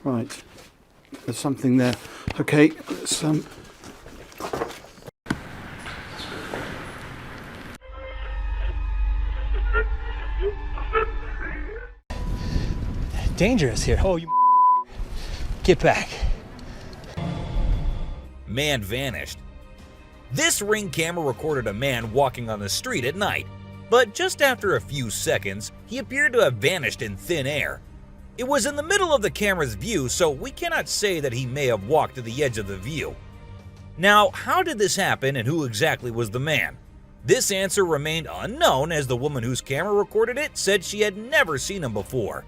Right, there's something there. Okay, let's dangerous here. Oh, you get back. Man vanished. This Ring camera recorded a man walking on the street at night, but just after a few seconds, he appeared to have vanished in thin air. It was in the middle of the camera's view, so we cannot say that he may have walked to the edge of the view. Now, how did this happen and who exactly was the man? This answer remained unknown, as the woman whose camera recorded it said she had never seen him before.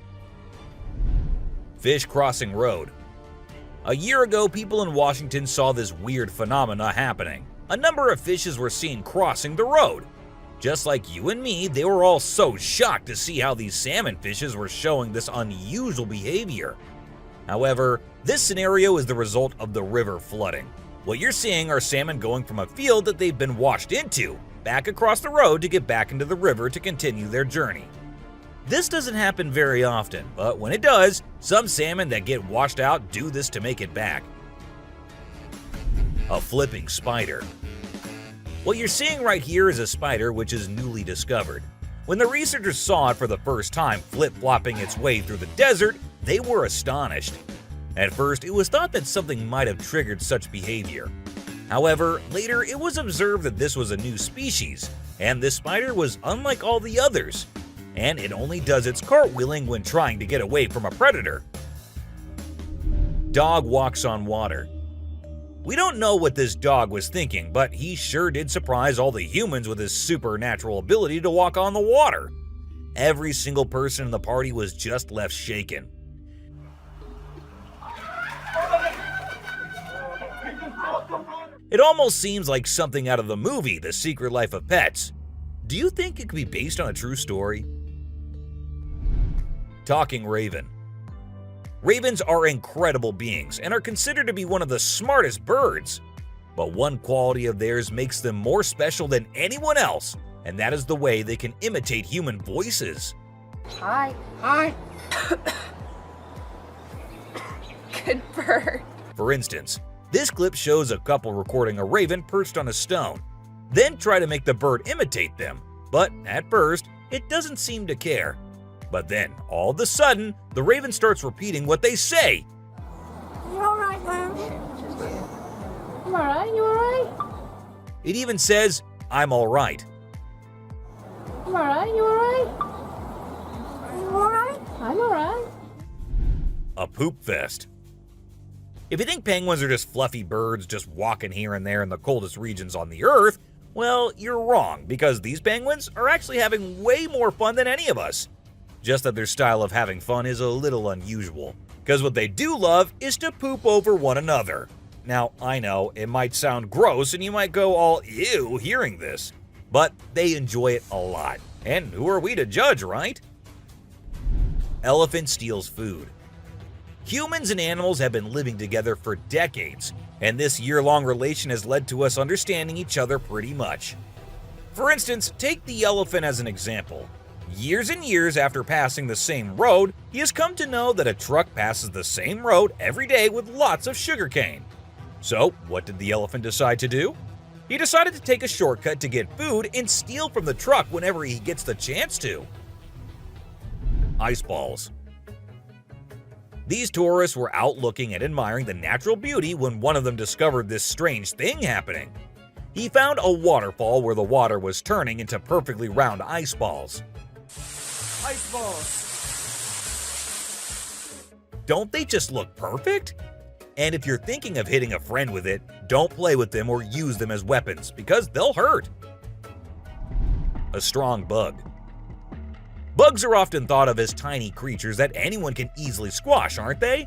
Fish crossing road. A year ago, people in Washington saw this weird phenomena happening. A number of fishes were seen crossing the road. Just like you and me, they were all so shocked to see how these salmon fishes were showing this unusual behavior. However, this scenario is the result of the river flooding. What you're seeing are salmon going from a field that they've been washed into, back across the road to get back into the river to continue their journey. This doesn't happen very often, but when it does, some salmon that get washed out do this to make it back. A flipping spider. What you're seeing right here is a spider which is newly discovered. When the researchers saw it for the first time flip-flopping its way through the desert, they were astonished. At first, it was thought that something might have triggered such behavior. However, later it was observed that this was a new species, and this spider was unlike all the others, and it only does its cartwheeling when trying to get away from a predator. Dog walks on water. We don't know what this dog was thinking, but he sure did surprise all the humans with his supernatural ability to walk on the water. Every single person in the party was just left shaken. It almost seems like something out of the movie The Secret Life of Pets. Do you think it could be based on a true story? Talking raven. Ravens are incredible beings and are considered to be one of the smartest birds. But one quality of theirs makes them more special than anyone else, and that is the way they can imitate human voices. Hi. Hi. Good bird. For instance, this clip shows a couple recording a raven perched on a stone, then try to make the bird imitate them, but at first, it doesn't seem to care. But then, all of a sudden, the raven starts repeating what they say. You alright, love? I'm alright, you alright? It even says, "I'm alright." I'm alright, you alright? You alright? I'm alright. A poop fest. If you think penguins are just fluffy birds just walking here and there in the coldest regions on the Earth, well, you're wrong, because these penguins are actually having way more fun than any of us. Just that their style of having fun is a little unusual, because what they do love is to poop over one another. Now, I know, it might sound gross and you might go all ew hearing this, but they enjoy it a lot. And who are we to judge, right? Elephant steals food. Humans and animals have been living together for decades, and this year-long relation has led to us understanding each other pretty much. For instance, take the elephant as an example. Years and years after passing the same road, he has come to know that a truck passes the same road every day with lots of sugarcane. So, what did the elephant decide to do? He decided to take a shortcut to get food and steal from the truck whenever he gets the chance to. Ice balls. These tourists were out looking and admiring the natural beauty when one of them discovered this strange thing happening. He found a waterfall where the water was turning into perfectly round ice balls. Ice balls. Don't they just look perfect? And if you're thinking of hitting a friend with it, don't play with them or use them as weapons, because they'll hurt. A strong bug. Bugs are often thought of as tiny creatures that anyone can easily squash, aren't they?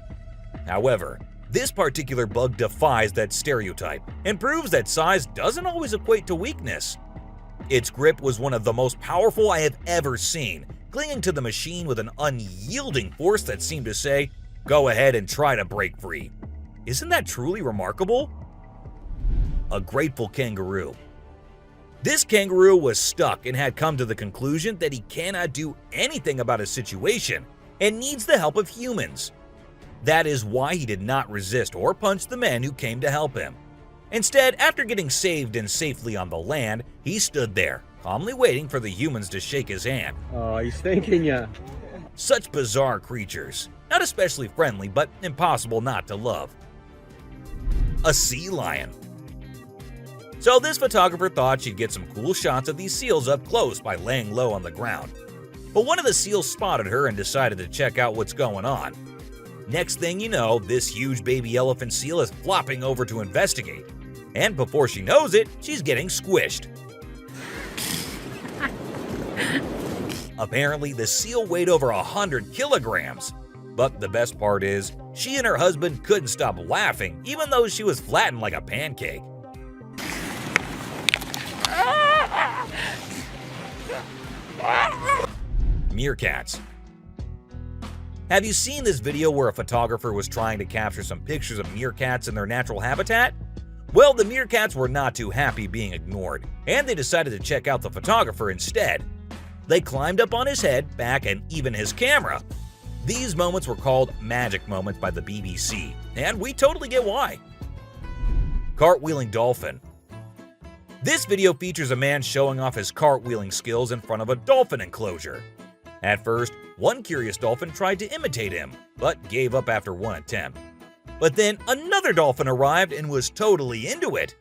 However, this particular bug defies that stereotype and proves that size doesn't always equate to weakness. Its grip was one of the most powerful I have ever seen, clinging to the machine with an unyielding force that seemed to say, "Go ahead and try to break free." Isn't that truly remarkable? A grateful kangaroo. This kangaroo was stuck and had come to the conclusion that he cannot do anything about his situation and needs the help of humans. That is why he did not resist or punch the men who came to help him. Instead, after getting saved and safely on the land, he stood there, calmly waiting for the humans to shake his hand. Oh, he's thanking ya. Such bizarre creatures. Not especially friendly, but impossible not to love. A sea lion. So this photographer thought she'd get some cool shots of these seals up close by laying low on the ground. But one of the seals spotted her and decided to check out what's going on. Next thing you know, this huge baby elephant seal is flopping over to investigate. And before she knows it, she's getting squished. Apparently, the seal weighed over 100 kilograms. But the best part is, she and her husband couldn't stop laughing even though she was flattened like a pancake. Meerkats. Have you seen this video where a photographer was trying to capture some pictures of meerkats in their natural habitat? Well, the meerkats were not too happy being ignored, and they decided to check out the photographer instead. They climbed up on his head, back, and even his camera. These moments were called magic moments by the BBC, and we totally get why. Cartwheeling dolphin. This video features a man showing off his cartwheeling skills in front of a dolphin enclosure. At first, one curious dolphin tried to imitate him, but gave up after one attempt. But then another dolphin arrived and was totally into it.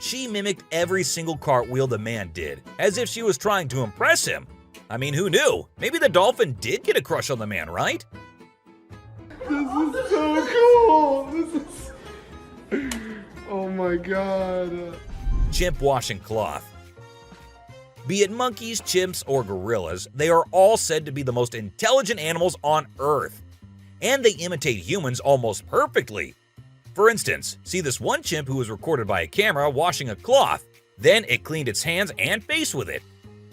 She mimicked every single cartwheel the man did, as if she was trying to impress him. I mean, who knew? Maybe the dolphin did get a crush on the man, right? This is so cool. This is... Oh my god. Chimp washing cloth. Be it monkeys, chimps, or gorillas, they are all said to be the most intelligent animals on Earth. And they imitate humans almost perfectly. For instance, see this one chimp who was recorded by a camera washing a cloth. Then it cleaned its hands and face with it.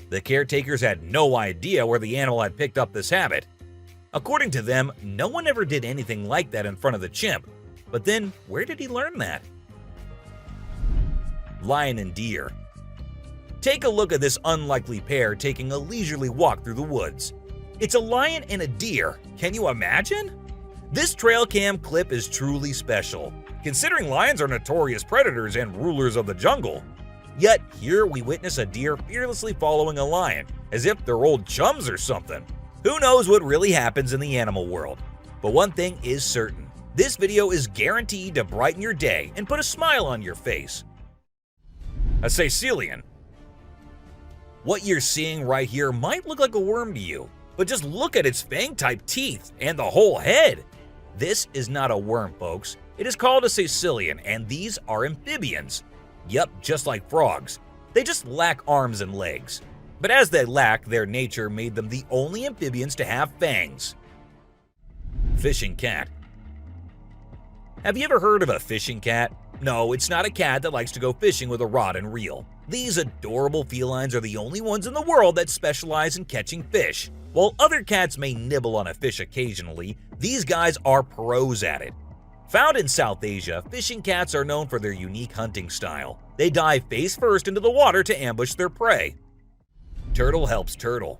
The caretakers had no idea where the animal had picked up this habit. According to them, no one ever did anything like that in front of the chimp. But then, where did he learn that? Lion and deer. Take a look at this unlikely pair taking a leisurely walk through the woods. It's a lion and a deer. Can you imagine? This trail cam clip is truly special, considering lions are notorious predators and rulers of the jungle. Yet here we witness a deer fearlessly following a lion, as if they're old chums or something. Who knows what really happens in the animal world? But one thing is certain. This video is guaranteed to brighten your day and put a smile on your face. A Sicilian. What you're seeing right here might look like a worm to you, but just look at its fang-type teeth and the whole head. This is not a worm, folks. It is called a Sicilian, and these are amphibians. Yep, just like frogs. They just lack arms and legs. But as they lack, their nature made them the only amphibians to have fangs. Fishing cat. Have you ever heard of a fishing cat? No, it's not a cat that likes to go fishing with a rod and reel. These adorable felines are the only ones in the world that specialize in catching fish. While other cats may nibble on a fish occasionally, these guys are pros at it. Found in South Asia, fishing cats are known for their unique hunting style. They dive face first into the water to ambush their prey. Turtle helps turtle.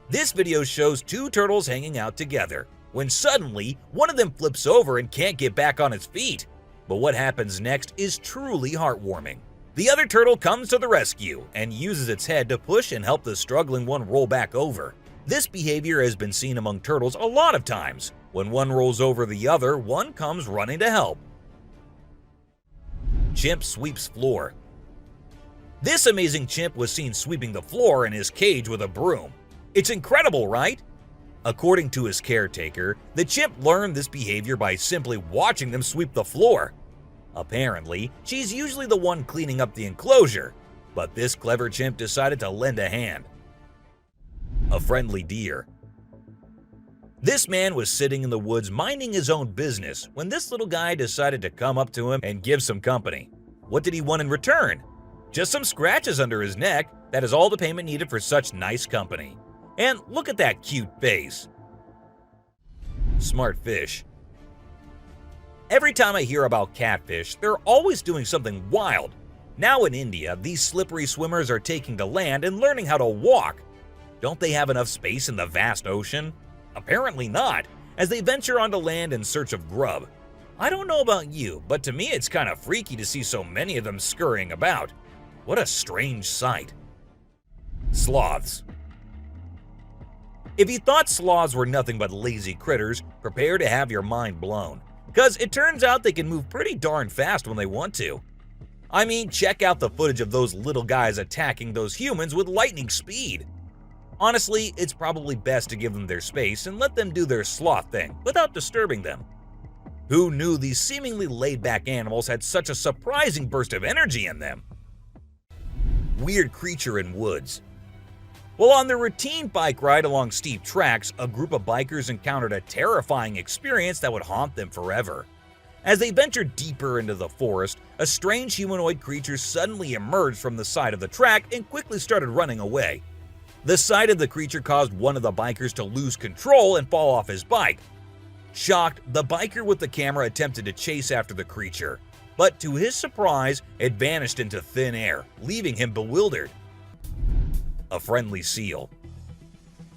This video shows two turtles hanging out together, when suddenly one of them flips over and can't get back on its feet. But what happens next is truly heartwarming. The other turtle comes to the rescue and uses its head to push and help the struggling one roll back over. This behavior has been seen among turtles a lot of times. When one rolls over the other, one comes running to help. Chimp sweeps floor. This amazing chimp was seen sweeping the floor in his cage with a broom. It's incredible, right? According to his caretaker, the chimp learned this behavior by simply watching them sweep the floor. Apparently, she's usually the one cleaning up the enclosure, but this clever chimp decided to lend a hand. A friendly deer. This man was sitting in the woods minding his own business when this little guy decided to come up to him and give some company. What did he want in return? Just some scratches under his neck. That is all the payment needed for such nice company. And look at that cute face. Smart fish. Every time I hear about catfish, they're always doing something wild. Now in India, these slippery swimmers are taking to land and learning how to walk. Don't they have enough space in the vast ocean? Apparently not. as they venture onto land in search of grub. I don't know about you, but to me it's kind of freaky to see so many of them scurrying about. What a strange sight. Sloths. If you thought sloths were nothing but lazy critters, prepare to have your mind blown. Because it turns out they can move pretty darn fast when they want to. I mean, check out the footage of those little guys attacking those humans with lightning speed. Honestly, it's probably best to give them their space and let them do their sloth thing without disturbing them. Who knew these seemingly laid-back animals had such a surprising burst of energy in them? Weird creature in woods. While on their routine bike ride along steep tracks, a group of bikers encountered a terrifying experience that would haunt them forever. As they ventured deeper into the forest, a strange humanoid creature suddenly emerged from the side of the track and quickly started running away. The sight of the creature caused one of the bikers to lose control and fall off his bike. Shocked, the biker with the camera attempted to chase after the creature, but to his surprise, it vanished into thin air, leaving him bewildered. A friendly seal.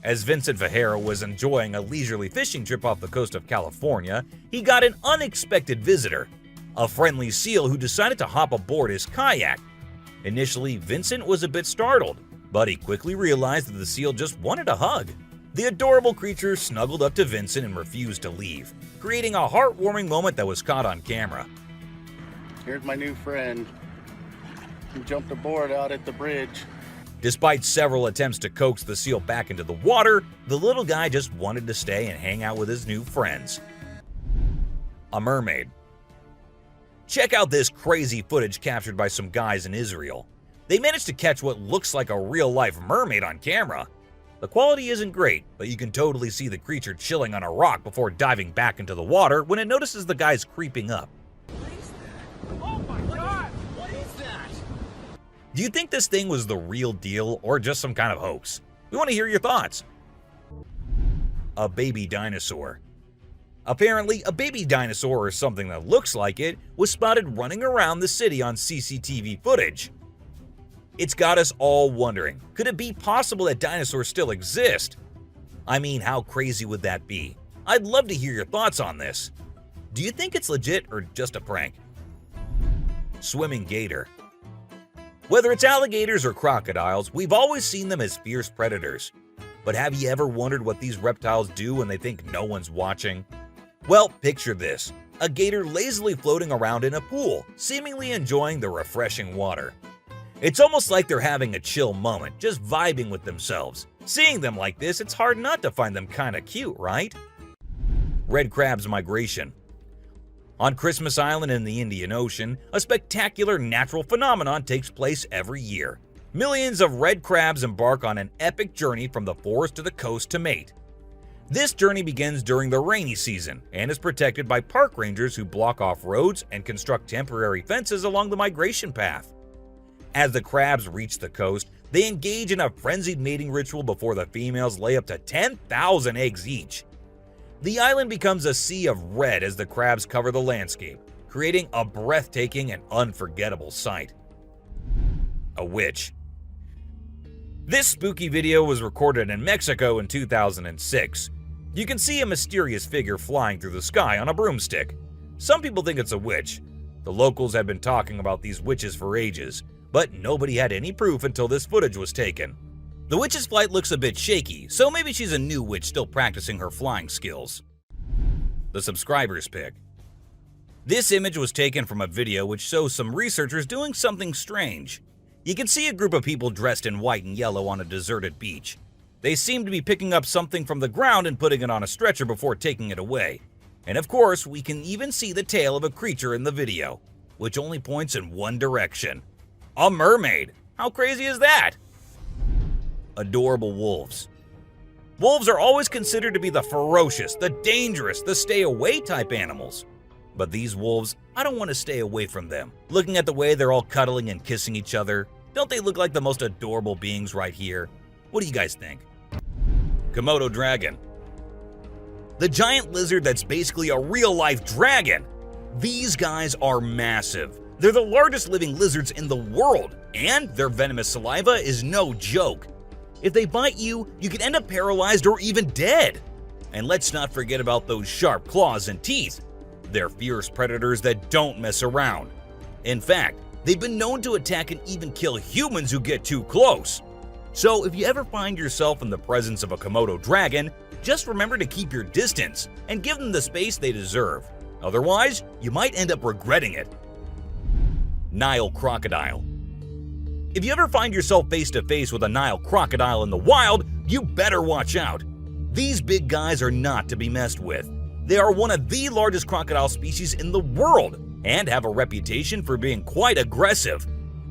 As Vincent Vajera was enjoying a leisurely fishing trip off the coast of California, he got an unexpected visitor, a friendly seal who decided to hop aboard his kayak. Initially, Vincent was a bit startled, but he quickly realized that the seal just wanted a hug. The adorable creature snuggled up to Vincent and refused to leave, creating a heartwarming moment that was caught on camera. Here's my new friend. He jumped aboard out at the bridge. Despite several attempts to coax the seal back into the water, the little guy just wanted to stay and hang out with his new friends. A mermaid. Check out this crazy footage captured by some guys in Israel. They managed to catch what looks like a real-life mermaid on camera. The quality isn't great, but you can totally see the creature chilling on a rock before diving back into the water when it notices the guys creeping up. Oh my god! What is that? Do you think this thing was the real deal or just some kind of hoax? We want to hear your thoughts. A baby dinosaur. Apparently, a baby dinosaur or something that looks like it was spotted running around the city on CCTV footage. It's got us all wondering, could it be possible that dinosaurs still exist? I mean, how crazy would that be? I'd love to hear your thoughts on this. Do you think it's legit or just a prank? Swimming gator. Whether it's alligators or crocodiles, we've always seen them as fierce predators. But have you ever wondered what these reptiles do when they think no one's watching? Well, picture this. A gator lazily floating around in a pool, seemingly enjoying the refreshing water. It's almost like they're having a chill moment, just vibing with themselves. Seeing them like this, it's hard not to find them kinda cute, right? Red crab's migration. On Christmas Island in the Indian Ocean, a spectacular natural phenomenon takes place every year. Millions of red crabs embark on an epic journey from the forest to the coast to mate. This journey begins during the rainy season and is protected by park rangers who block off roads and construct temporary fences along the migration path. As the crabs reach the coast, they engage in a frenzied mating ritual before the females lay up to 10,000 eggs each. The island becomes a sea of red as the crabs cover the landscape, creating a breathtaking and unforgettable sight. A witch. This spooky video was recorded in Mexico in 2006. You can see a mysterious figure flying through the sky on a broomstick. Some people think it's a witch. The locals have been talking about these witches for ages, but nobody had any proof until this footage was taken. The witch's flight looks a bit shaky, so maybe she's a new witch still practicing her flying skills. The subscriber's pick. This image was taken from a video which shows some researchers doing something strange. You can see a group of people dressed in white and yellow on a deserted beach. They seem to be picking up something from the ground and putting it on a stretcher before taking it away. And of course, we can even see the tail of a creature in the video, which only points in one direction. A mermaid! How crazy is that? Adorable wolves. Wolves are always considered to be the ferocious, the dangerous, the stay-away type animals. But these wolves, I don't want to stay away from them. Looking at the way they're all cuddling and kissing each other, don't they look like the most adorable beings right here? What do you guys think? Komodo dragon. The giant lizard that's basically a real-life dragon. These guys are massive. They're the largest living lizards in the world, and their venomous saliva is no joke. If they bite you, you can end up paralyzed or even dead. And let's not forget about those sharp claws and teeth. They're fierce predators that don't mess around. In fact, they've been known to attack and even kill humans who get too close. So if you ever find yourself in the presence of a Komodo dragon, just remember to keep your distance and give them the space they deserve. Otherwise, you might end up regretting it. Nile crocodile. If you ever find yourself face to face with a Nile crocodile in the wild, you better watch out. These big guys are not to be messed with. They are one of the largest crocodile species in the world and have a reputation for being quite aggressive.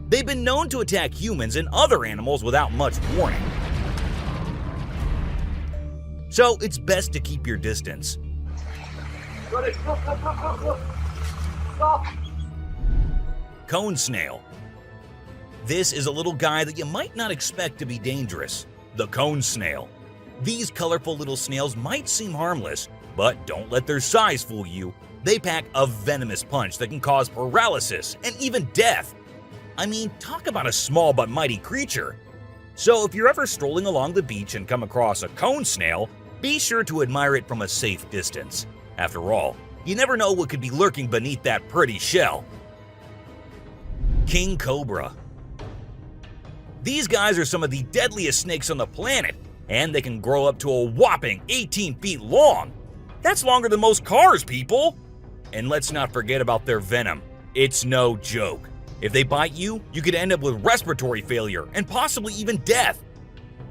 They've been known to attack humans and other animals without much warning. So it's best to keep your distance. Cone snail. This is a little guy that you might not expect to be dangerous. The cone snail. These colorful little snails might seem harmless, but don't let their size fool you. They pack a venomous punch that can cause paralysis and even death. I mean, talk about a small but mighty creature. So if you're ever strolling along the beach and come across a cone snail, be sure to admire it from a safe distance. After all, you never know what could be lurking beneath that pretty shell. King cobra. These guys are some of the deadliest snakes on the planet, and they can grow up to a whopping 18 feet long. That's longer than most cars, people! And let's not forget about their venom. It's no joke. If they bite you, you could end up with respiratory failure and possibly even death.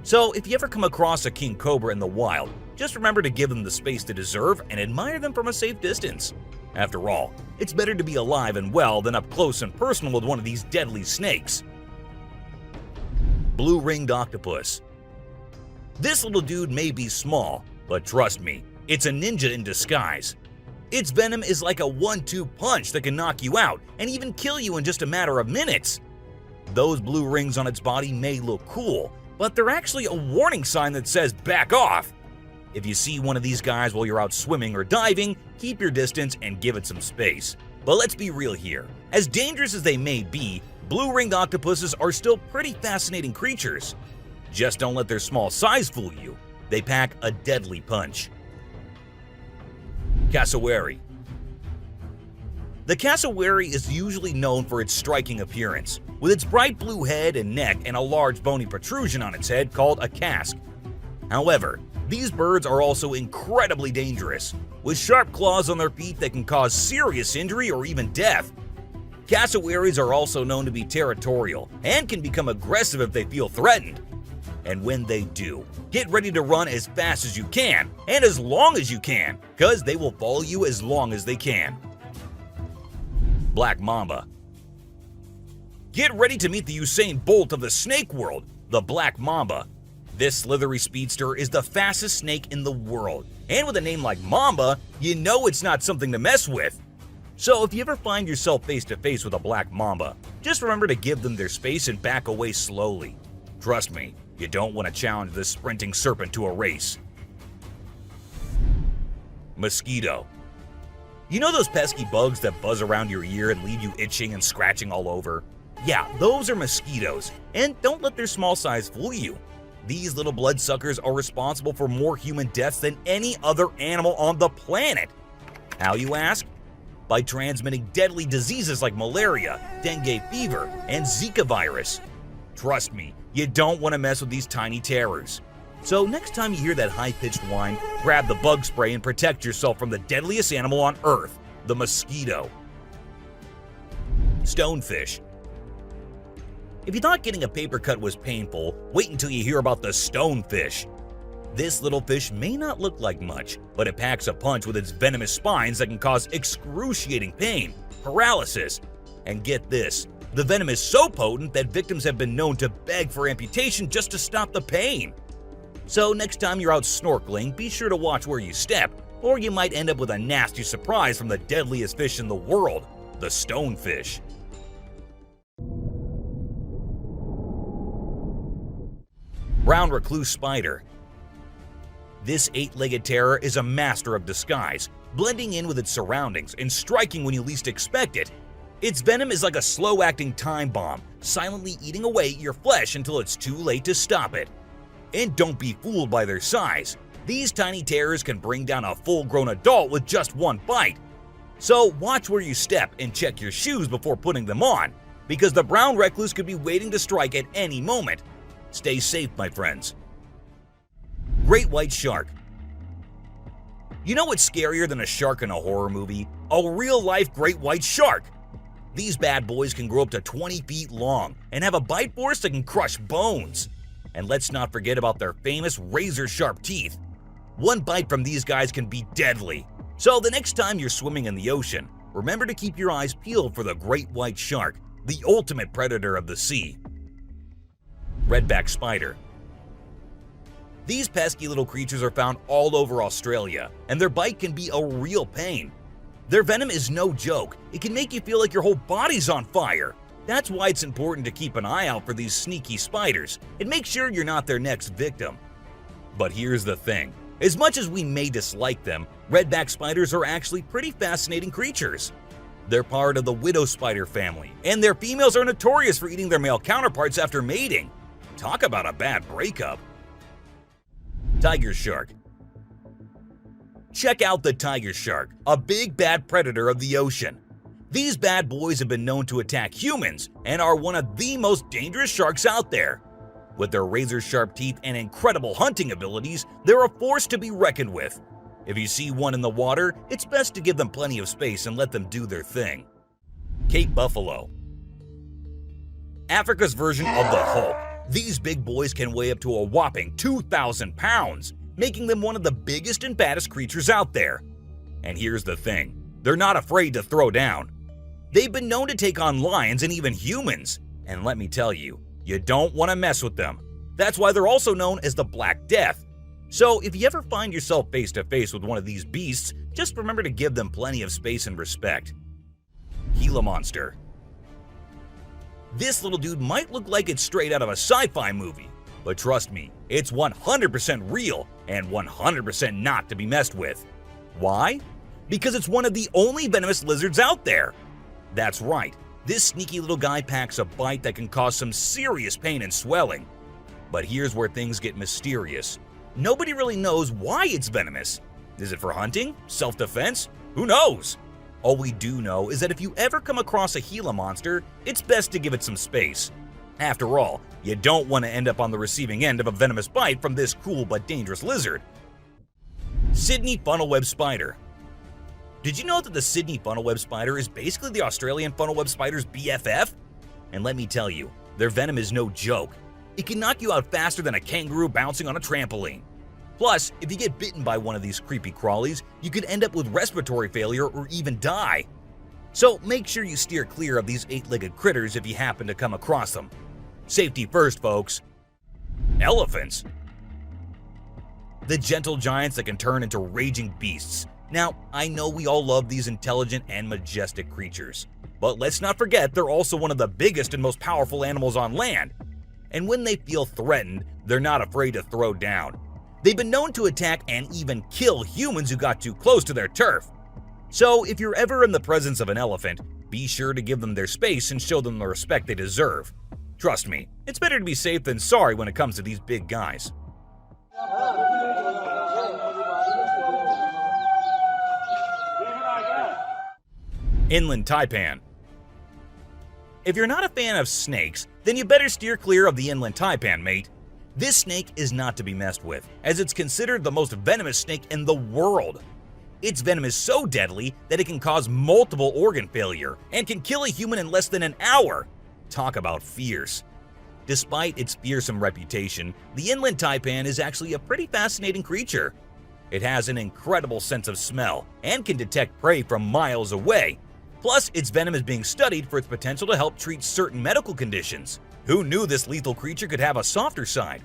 So if you ever come across a king cobra in the wild, just remember to give them the space they deserve and admire them from a safe distance. After all, it's better to be alive and well than up close and personal with one of these deadly snakes. Blue-ringed octopus. This little dude may be small, but trust me, it's a ninja in disguise. Its venom is like a 1-2 punch that can knock you out and even kill you in just a matter of minutes. Those blue rings on its body may look cool, but they're actually a warning sign that says back off. If you see one of these guys while you're out swimming or diving, keep your distance and give it some space. But let's be real here. As dangerous as they may be, blue-ringed octopuses are still pretty fascinating creatures. Just don't let their small size fool you. They pack a deadly punch. Cassowary. The cassowary is usually known for its striking appearance, with its bright blue head and neck and a large bony protrusion on its head called a casque. However, these birds are also incredibly dangerous, with sharp claws on their feet that can cause serious injury or even death. Cassowaries are also known to be territorial and can become aggressive if they feel threatened. And when they do, get ready to run as fast as you can and as long as you can, because they will follow you as long as they can. Black mamba. Get ready to meet the Usain Bolt of the snake world, the black mamba. This slithery speedster is the fastest snake in the world, and with a name like Mamba, you know it's not something to mess with. So if you ever find yourself face to face with a black mamba, just remember to give them their space and back away slowly. Trust me, you don't want to challenge this sprinting serpent to a race. Mosquito. You know those pesky bugs that buzz around your ear and leave you itching and scratching all over? Yeah, those are mosquitoes, and don't let their small size fool you. These little bloodsuckers are responsible for more human deaths than any other animal on the planet. How, you ask? By transmitting deadly diseases like malaria, dengue fever, and Zika virus. Trust me, you don't want to mess with these tiny terrors. So next time you hear that high-pitched whine, grab the bug spray and protect yourself from the deadliest animal on Earth, the mosquito. Stonefish. If you thought getting a paper cut was painful, wait until you hear about the stonefish. This little fish may not look like much, but it packs a punch with its venomous spines that can cause excruciating pain, paralysis, and get this, the venom is so potent that victims have been known to beg for amputation just to stop the pain. So next time you're out snorkeling, be sure to watch where you step, or you might end up with a nasty surprise from the deadliest fish in the world, the stonefish. Brown recluse spider. This 8-legged terror is a master of disguise, blending in with its surroundings and striking when you least expect it. Its venom is like a slow-acting time bomb, silently eating away at your flesh until it's too late to stop it. And don't be fooled by their size. These tiny terrors can bring down a full-grown adult with just one bite. So watch where you step and check your shoes before putting them on, because the brown recluse could be waiting to strike at any moment. Stay safe, my friends. Great white shark. You know what's scarier than a shark in a horror movie? A real-life great white shark. These bad boys can grow up to 20 feet long and have a bite force that can crush bones. And let's not forget about their famous razor-sharp teeth. One bite from these guys can be deadly. So the next time you're swimming in the ocean, remember to keep your eyes peeled for the great white shark, the ultimate predator of the sea. Redback spider. These pesky little creatures are found all over Australia, and their bite can be a real pain. Their venom is no joke. It can make you feel like your whole body's on fire. That's why it's important to keep an eye out for these sneaky spiders and make sure you're not their next victim. But here's the thing. As much as we may dislike them, redback spiders are actually pretty fascinating creatures. They're part of the widow spider family, and their females are notorious for eating their male counterparts after mating. Talk about a bad breakup. Tiger shark. Check out the tiger shark, a big bad predator of the ocean. These bad boys have been known to attack humans and are one of the most dangerous sharks out there. With their razor-sharp teeth and incredible hunting abilities, they're a force to be reckoned with. If you see one in the water, it's best to give them plenty of space and let them do their thing. Cape buffalo. Africa's version of the Hulk. These big boys can weigh up to a whopping 2,000 pounds, making them one of the biggest and baddest creatures out there. And here's the thing, they're not afraid to throw down. They've been known to take on lions and even humans, and let me tell you, you don't want to mess with them. That's why they're also known as the Black Death. So if you ever find yourself face to face with one of these beasts, just remember to give them plenty of space and respect. Gila monster. This little dude might look like it's straight out of a sci-fi movie, but trust me, it's 100% real and 100% not to be messed with. Why? Because it's one of the only venomous lizards out there. That's right, this sneaky little guy packs a bite that can cause some serious pain and swelling. But here's where things get mysterious. Nobody really knows why it's venomous. Is it for hunting? Self-defense? Who knows? All we do know is that if you ever come across a Gila monster, it's best to give it some space. After all, you don't want to end up on the receiving end of a venomous bite from this cool but dangerous lizard. Sydney funnel-web spider. Did you know that the Sydney funnel-web spider is basically the Australian funnel-web spider's BFF? And let me tell you, their venom is no joke. It can knock you out faster than a kangaroo bouncing on a trampoline. Plus, if you get bitten by one of these creepy crawlies, you could end up with respiratory failure or even die. So make sure you steer clear of these 8-legged critters if you happen to come across them. Safety first, folks. Elephants. The gentle giants that can turn into raging beasts. Now, I know we all love these intelligent and majestic creatures, but let's not forget they're also one of the biggest and most powerful animals on land. And when they feel threatened, they're not afraid to throw down. They've been known to attack and even kill humans who got too close to their turf. So if you're ever in the presence of an elephant, be sure to give them their space and show them the respect they deserve. Trust me, it's better to be safe than sorry when it comes to these big guys. Inland taipan. If you're not a fan of snakes, then you better steer clear of the inland taipan, mate. This snake is not to be messed with, as it's considered the most venomous snake in the world. Its venom is so deadly that it can cause multiple organ failure and can kill a human in less than an hour. Talk about fierce. Despite its fearsome reputation, the inland taipan is actually a pretty fascinating creature. It has an incredible sense of smell and can detect prey from miles away. Plus, its venom is being studied for its potential to help treat certain medical conditions. Who knew this lethal creature could have a softer side?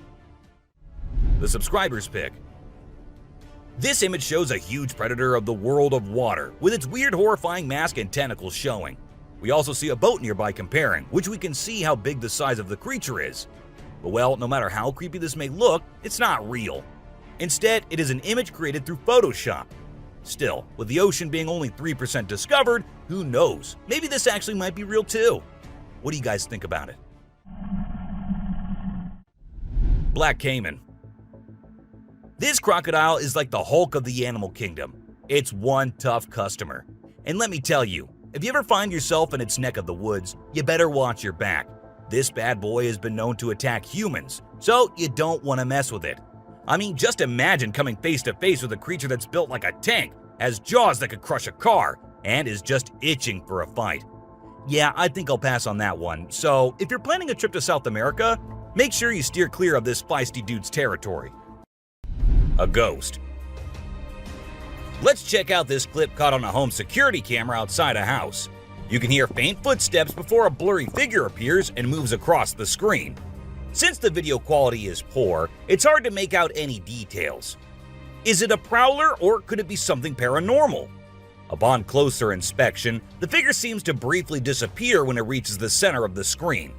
The subscriber's pick. This image shows a huge predator of the world of water, with its weird horrifying mask and tentacles showing. We also see a boat nearby comparing, which we can see how big the size of the creature is. But well, no matter how creepy this may look, it's not real. Instead, it is an image created through Photoshop. Still, with the ocean being only 3% discovered, who knows? Maybe this actually might be real too. What do you guys think about it? Black caiman. This crocodile is like the Hulk of the animal kingdom. It's one tough customer. And let me tell you, if you ever find yourself in its neck of the woods, you better watch your back. This bad boy has been known to attack humans, so you don't want to mess with it. I mean, just imagine coming face to face with a creature that's built like a tank, has jaws that could crush a car, and is just itching for a fight. Yeah, I think I'll pass on that one. So, if you're planning a trip to South America, make sure you steer clear of this feisty dude's territory. A ghost. Let's check out this clip caught on a home security camera outside a house. You can hear faint footsteps before a blurry figure appears and moves across the screen. Since the video quality is poor, it's hard to make out any details. Is it a prowler or could it be something paranormal? Upon closer inspection, the figure seems to briefly disappear when it reaches the center of the screen.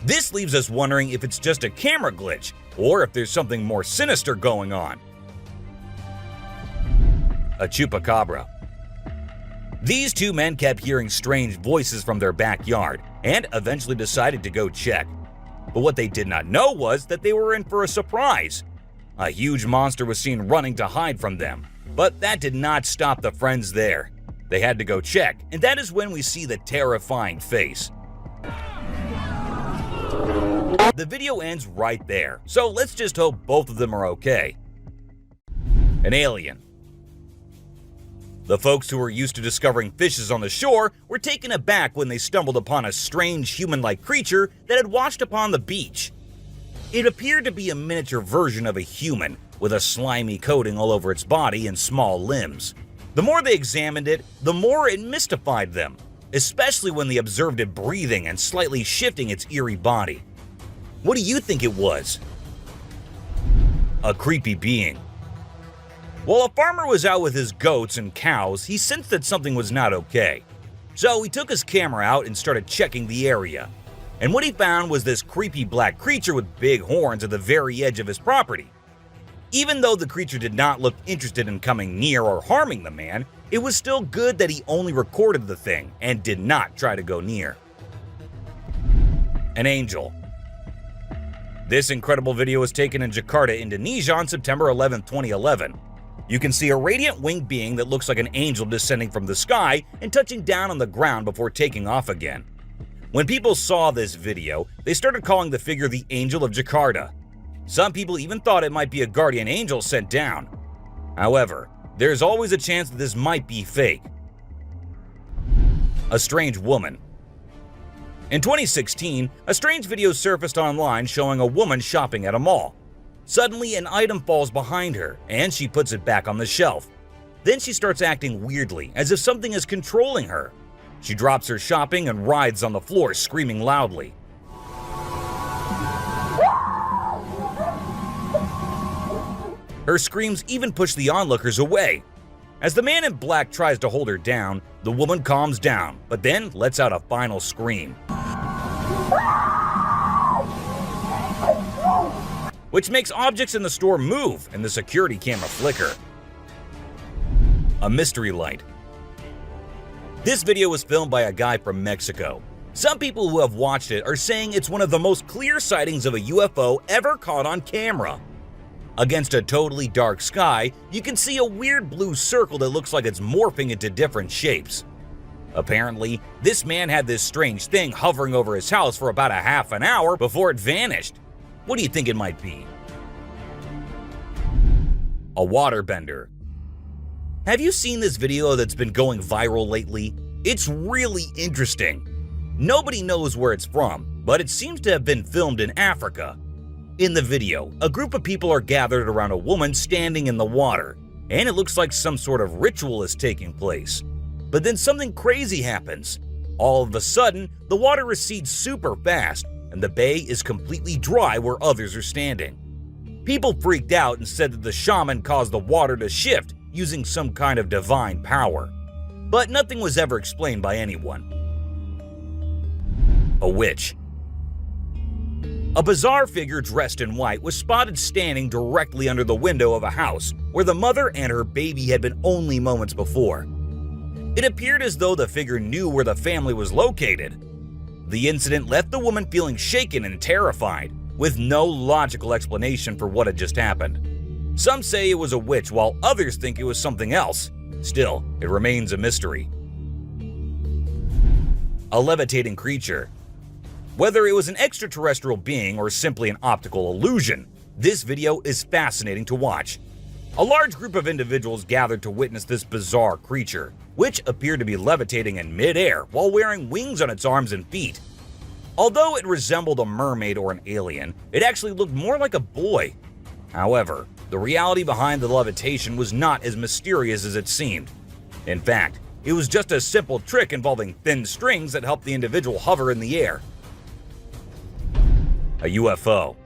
This leaves us wondering if it's just a camera glitch or if there's something more sinister going on. A chupacabra. These two men kept hearing strange voices from their backyard and eventually decided to go check. But what they did not know was that they were in for a surprise. A huge monster was seen running to hide from them, but that did not stop the friends there. They had to go check, and that is when we see the terrifying face. The video ends right there, so let's just hope both of them are okay. An alien. The folks who were used to discovering fishes on the shore were taken aback when they stumbled upon a strange human-like creature that had washed upon the beach. It appeared to be a miniature version of a human, with a slimy coating all over its body and small limbs. The more they examined it, the more it mystified them, especially when they observed it breathing and slightly shifting its eerie body. What do you think it was? A creepy being. While a farmer was out with his goats and cows, he sensed that something was not okay. So he took his camera out and started checking the area. And what he found was this creepy black creature with big horns at the very edge of his property. Even though the creature did not look interested in coming near or harming the man, it was still good that he only recorded the thing and did not try to go near. An angel. This incredible video was taken in Jakarta, Indonesia on September 11, 2011. You can see a radiant winged being that looks like an angel descending from the sky and touching down on the ground before taking off again. When people saw this video, they started calling the figure the Angel of Jakarta. Some people even thought it might be a guardian angel sent down. However, there's always a chance that this might be fake. A strange woman. In 2016, a strange video surfaced online showing a woman shopping at a mall. Suddenly, an item falls behind her, and she puts it back on the shelf. Then she starts acting weirdly, as if something is controlling her. She drops her shopping and writhes on the floor, screaming loudly. Her screams even push the onlookers away. As the man in black tries to hold her down, the woman calms down, but then lets out a final scream, which makes objects in the store move and the security camera flicker. A mystery light. This video was filmed by a guy from Mexico. Some people who have watched it are saying it's one of the most clear sightings of a UFO ever caught on camera. Against a totally dark sky, you can see a weird blue circle that looks like it's morphing into different shapes. Apparently, this man had this strange thing hovering over his house for about a half an hour before it vanished. What do you think it might be? A waterbender. Have you seen this video that's been going viral lately? It's really interesting. Nobody knows where it's from, but it seems to have been filmed in Africa. In the video, a group of people are gathered around a woman standing in the water, and it looks like some sort of ritual is taking place. But then something crazy happens. All of a sudden, the water recedes super fast, and the bay is completely dry where others are standing. People freaked out and said that the shaman caused the water to shift using some kind of divine power. But nothing was ever explained by anyone. A witch. A bizarre figure dressed in white was spotted standing directly under the window of a house where the mother and her baby had been only moments before. It appeared as though the figure knew where the family was located. The incident left the woman feeling shaken and terrified, with no logical explanation for what had just happened. Some say it was a witch, while others think it was something else. Still, it remains a mystery. A levitating creature. Whether it was an extraterrestrial being or simply an optical illusion, this video is fascinating to watch. A large group of individuals gathered to witness this bizarre creature, which appeared to be levitating in mid-air while wearing wings on its arms and feet. Although it resembled a mermaid or an alien, it actually looked more like a boy. However, the reality behind the levitation was not as mysterious as it seemed. In fact, it was just a simple trick involving thin strings that helped the individual hover in the air. A UFO.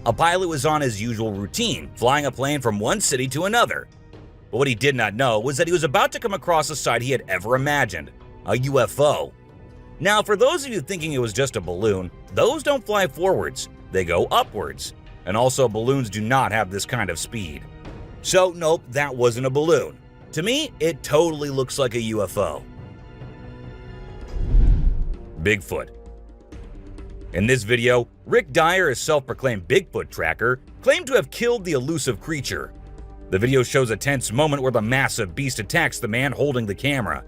A pilot was on his usual routine, flying a plane from one city to another. But what he did not know was that he was about to come across a sight he had ever imagined, a UFO. Now, for those of you thinking it was just a balloon, those don't fly forwards, they go upwards. And also, balloons do not have this kind of speed. So, nope, that wasn't a balloon. To me, it totally looks like a UFO. Bigfoot. In this video, Rick Dyer, a self-proclaimed Bigfoot tracker, claimed to have killed the elusive creature. The video shows a tense moment where the massive beast attacks the man holding the camera.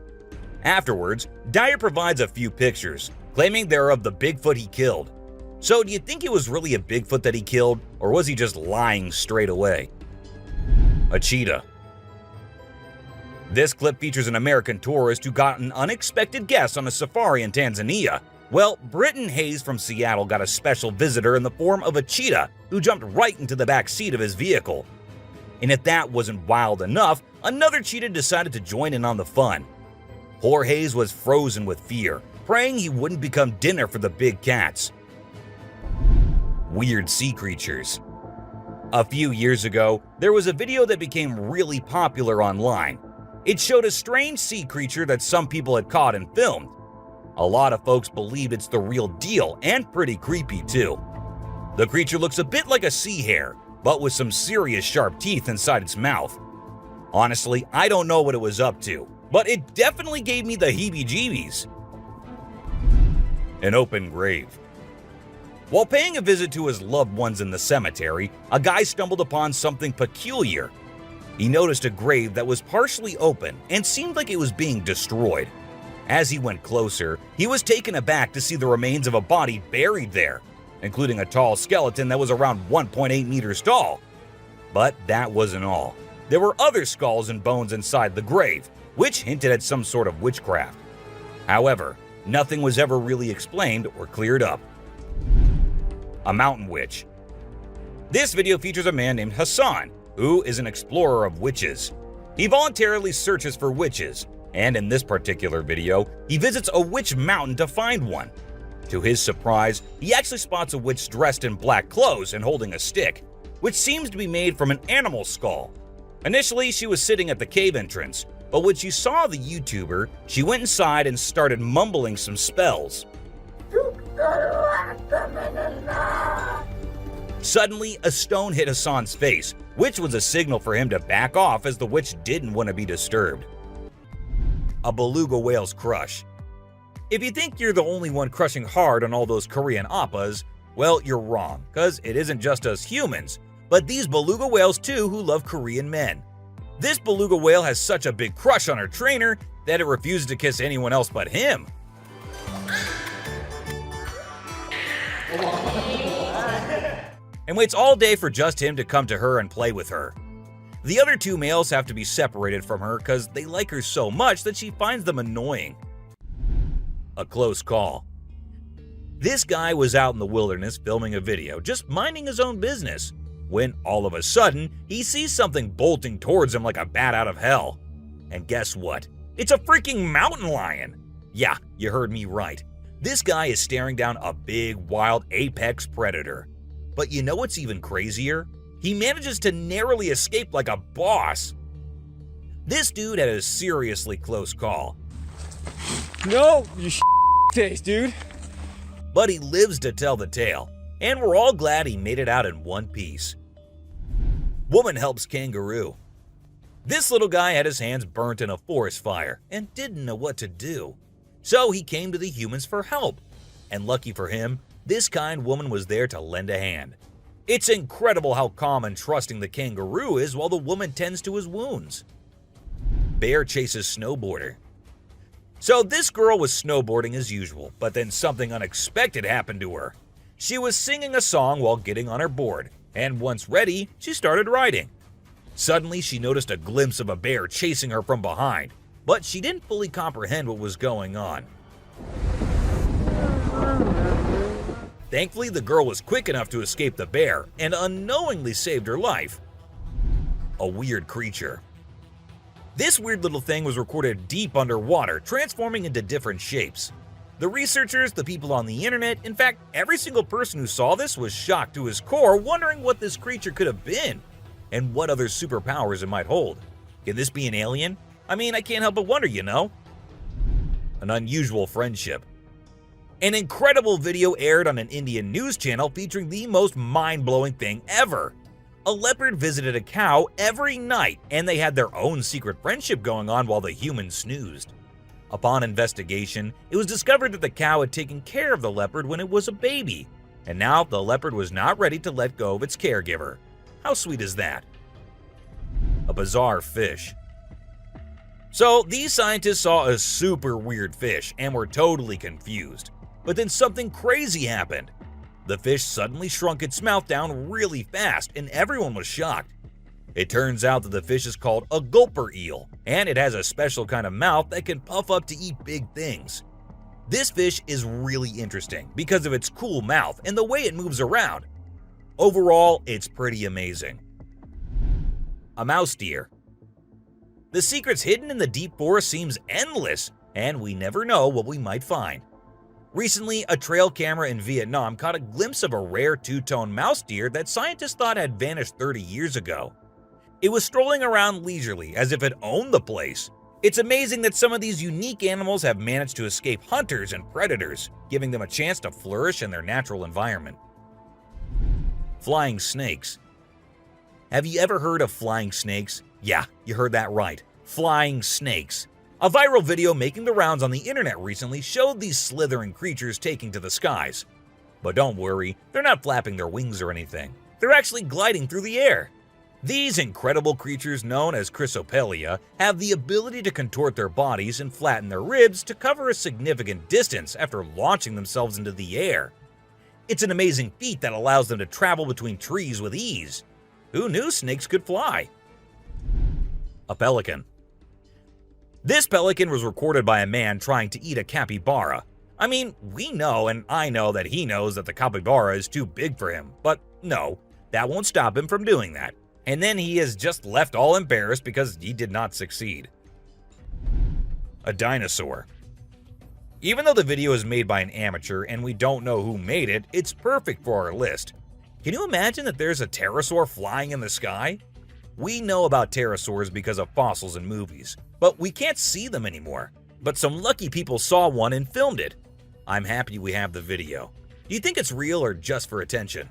Afterwards, Dyer provides a few pictures, claiming they're of the Bigfoot he killed. So do you think it was really a Bigfoot that he killed, or was he just lying straight away? A cheetah. This clip features an American tourist who got an unexpected guest on a safari in Tanzania. Well, Britton Hayes from Seattle got a special visitor in the form of a cheetah who jumped right into the back seat of his vehicle. And if that wasn't wild enough, another cheetah decided to join in on the fun. Poor Hayes was frozen with fear, praying he wouldn't become dinner for the big cats. Weird sea creatures. A few years ago, there was a video that became really popular online. It showed a strange sea creature that some people had caught and filmed. A lot of folks believed it's the real deal and pretty creepy too. The creature looks a bit like a sea hare, but with some serious sharp teeth inside its mouth. Honestly, I don't know what it was up to, but it definitely gave me the heebie-jeebies. An open grave. While paying a visit to his loved ones in the cemetery, a guy stumbled upon something peculiar. He noticed a grave that was partially open and seemed like it was being destroyed. As he went closer, he was taken aback to see the remains of a body buried there, including a tall skeleton that was around 1.8 meters tall. But that wasn't all. There were other skulls and bones inside the grave, which hinted at some sort of witchcraft. However, nothing was ever really explained or cleared up. A mountain witch. This video features a man named Hassan, who is an explorer of witches. He voluntarily searches for witches, and in this particular video, he visits a witch mountain to find one. To his surprise, he actually spots a witch dressed in black clothes and holding a stick, which seems to be made from an animal skull. Initially, she was sitting at the cave entrance, but when she saw the YouTuber, she went inside and started mumbling some spells. Suddenly, a stone hit Hassan's face, which was a signal for him to back off as the witch didn't want to be disturbed. A beluga whale's crush. If you think you're the only one crushing hard on all those Korean oppas, well, you're wrong, because it isn't just us humans, but these beluga whales too who love Korean men. This beluga whale has such a big crush on her trainer that it refuses to kiss anyone else but him. And waits all day for just him to come to her and play with her. The other two males have to be separated from her because they like her so much that she finds them annoying. A close call. This guy was out in the wilderness filming a video, just minding his own business, when all of a sudden, he sees something bolting towards him like a bat out of hell. And guess what? It's a freaking mountain lion! Yeah, you heard me right. This guy is staring down a big, wild apex predator. But you know what's even crazier? He manages to narrowly escape like a boss. This dude had a seriously close call. No, you taste, dude. But he lives to tell the tale, and we're all glad he made it out in one piece. Woman helps kangaroo. This little guy had his hands burnt in a forest fire and didn't know what to do. So he came to the humans for help. And lucky for him, this kind woman was there to lend a hand. It's incredible how calm and trusting the kangaroo is while the woman tends to his wounds. Bear chases snowboarder. So this girl was snowboarding as usual, but then something unexpected happened to her. She was singing a song while getting on her board, and once ready, she started riding. Suddenly, she noticed a glimpse of a bear chasing her from behind, but she didn't fully comprehend what was going on. Thankfully, the girl was quick enough to escape the bear and unknowingly saved her life. A weird creature. This weird little thing was recorded deep underwater, transforming into different shapes. The researchers, the people on the internet, in fact, every single person who saw this was shocked to his core, wondering what this creature could have been and what other superpowers it might hold. Can this be an alien? I mean, I can't help but wonder, you know? An unusual friendship. An incredible video aired on an Indian news channel featuring the most mind-blowing thing ever. A leopard visited a cow every night, and they had their own secret friendship going on while the humans snoozed. Upon investigation, it was discovered that the cow had taken care of the leopard when it was a baby, and now the leopard was not ready to let go of its caregiver. How sweet is that? A bizarre fish. So these scientists saw a super weird fish and were totally confused. But then something crazy happened. The fish suddenly shrunk its mouth down really fast, and everyone was shocked. It turns out that the fish is called a gulper eel, and it has a special kind of mouth that can puff up to eat big things. This fish is really interesting because of its cool mouth and the way it moves around. Overall, it's pretty amazing. A mouse deer. The secrets hidden in the deep forest seems endless, and we never know what we might find. Recently, a trail camera in Vietnam caught a glimpse of a rare two-tone mouse deer that scientists thought had vanished 30 years ago. It was strolling around leisurely as if it owned the place. It's amazing that some of these unique animals have managed to escape hunters and predators, giving them a chance to flourish in their natural environment. Flying snakes. Have you ever heard of flying snakes? Yeah, you heard that right. Flying snakes. A viral video making the rounds on the internet recently showed these slithering creatures taking to the skies. But don't worry, they're not flapping their wings or anything. They're actually gliding through the air. These incredible creatures, known as chrysopelia, have the ability to contort their bodies and flatten their ribs to cover a significant distance after launching themselves into the air. It's an amazing feat that allows them to travel between trees with ease. Who knew snakes could fly? A pelican. This pelican was recorded by a man trying to eat a capybara. I mean, we know and I know that he knows that the capybara is too big for him, but no, that won't stop him from doing that. And then he is just left all embarrassed because he did not succeed. A dinosaur. Even though the video is made by an amateur and we don't know who made it, it's perfect for our list. Can you imagine that there's a pterosaur flying in the sky? We know about pterosaurs because of fossils in movies, but we can't see them anymore. But some lucky people saw one and filmed it. I'm happy we have the video. Do you think it's real or just for attention?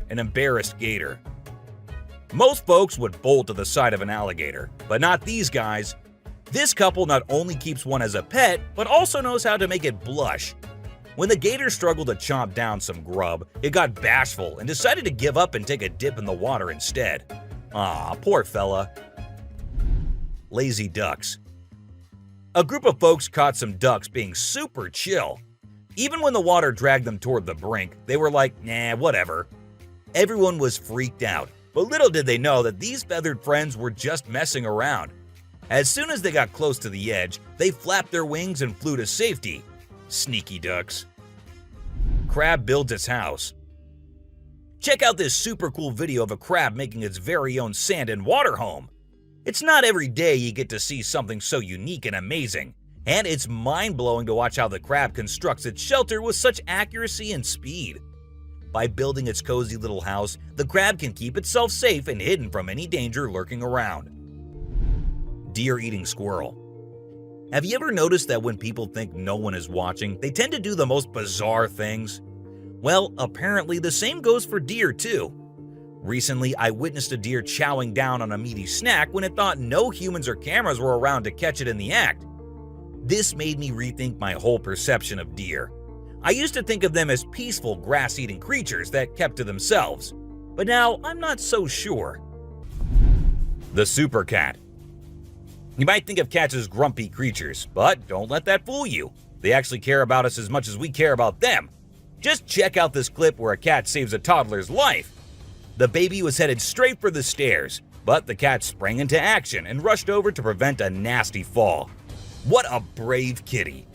An embarrassed gator. Most folks would bolt to the side of an alligator, but not these guys. This couple not only keeps one as a pet, but also knows how to make it blush. When the gator struggled to chomp down some grub, it got bashful and decided to give up and take a dip in the water instead. Aw, poor fella. Lazy ducks. A group of folks caught some ducks being super chill. Even when the water dragged them toward the brink, they were like, nah, whatever. Everyone was freaked out, but little did they know that these feathered friends were just messing around. As soon as they got close to the edge, they flapped their wings and flew to safety. Sneaky ducks. Crab builds its house. Check out this super cool video of a crab making its very own sand and water home. It's not every day you get to see something so unique and amazing, and it's mind-blowing to watch how the crab constructs its shelter with such accuracy and speed. By building its cozy little house, the crab can keep itself safe and hidden from any danger lurking around. Deer eating squirrel. Have you ever noticed that when people think no one is watching, they tend to do the most bizarre things? Well, apparently the same goes for deer too. Recently, I witnessed a deer chowing down on a meaty snack when it thought no humans or cameras were around to catch it in the act. This made me rethink my whole perception of deer. I used to think of them as peaceful grass-eating creatures that kept to themselves, but now I'm not so sure. The super cat. You might think of cats as grumpy creatures, but don't let that fool you. They actually care about us as much as we care about them. Just check out this clip where a cat saves a toddler's life. The baby was headed straight for the stairs, but the cat sprang into action and rushed over to prevent a nasty fall. What a brave kitty.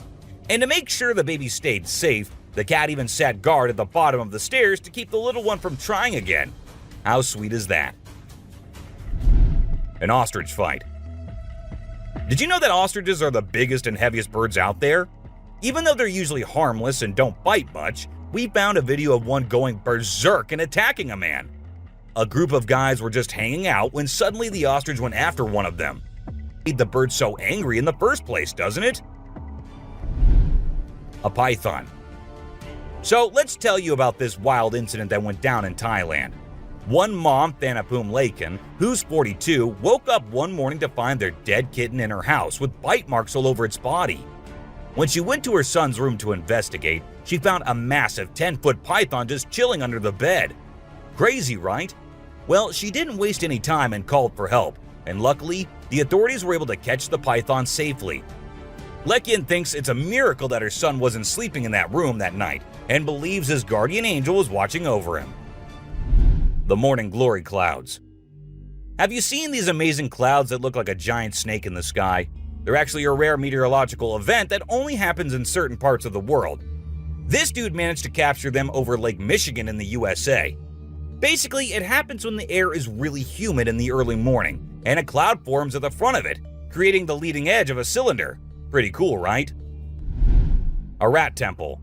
And to make sure the baby stayed safe, the cat even sat guard at the bottom of the stairs to keep the little one from trying again. How sweet is that? An ostrich fight. Did you know that ostriches are the biggest and heaviest birds out there? Even though they're usually harmless and don't bite much, we found a video of one going berserk and attacking a man. A group of guys were just hanging out when suddenly the ostrich went after one of them. Made the bird so angry in the first place, doesn't it? A python. So let's tell you about this wild incident that went down in Thailand. One mom, Thanapum Laken, who's 42, woke up one morning to find their dead kitten in her house with bite marks all over its body. When she went to her son's room to investigate, she found a massive 10-foot python just chilling under the bed. Crazy, right? Well, she didn't waste any time and called for help, and luckily, the authorities were able to catch the python safely. Lekian thinks it's a miracle that her son wasn't sleeping in that room that night, and believes his guardian angel was watching over him. The morning glory clouds. Have you seen these amazing clouds that look like a giant snake in the sky? They're actually a rare meteorological event that only happens in certain parts of the world. This dude managed to capture them over Lake Michigan in the USA. Basically, it happens when the air is really humid in the early morning, and a cloud forms at the front of it, creating the leading edge of a cylinder. Pretty cool, right? A rat temple.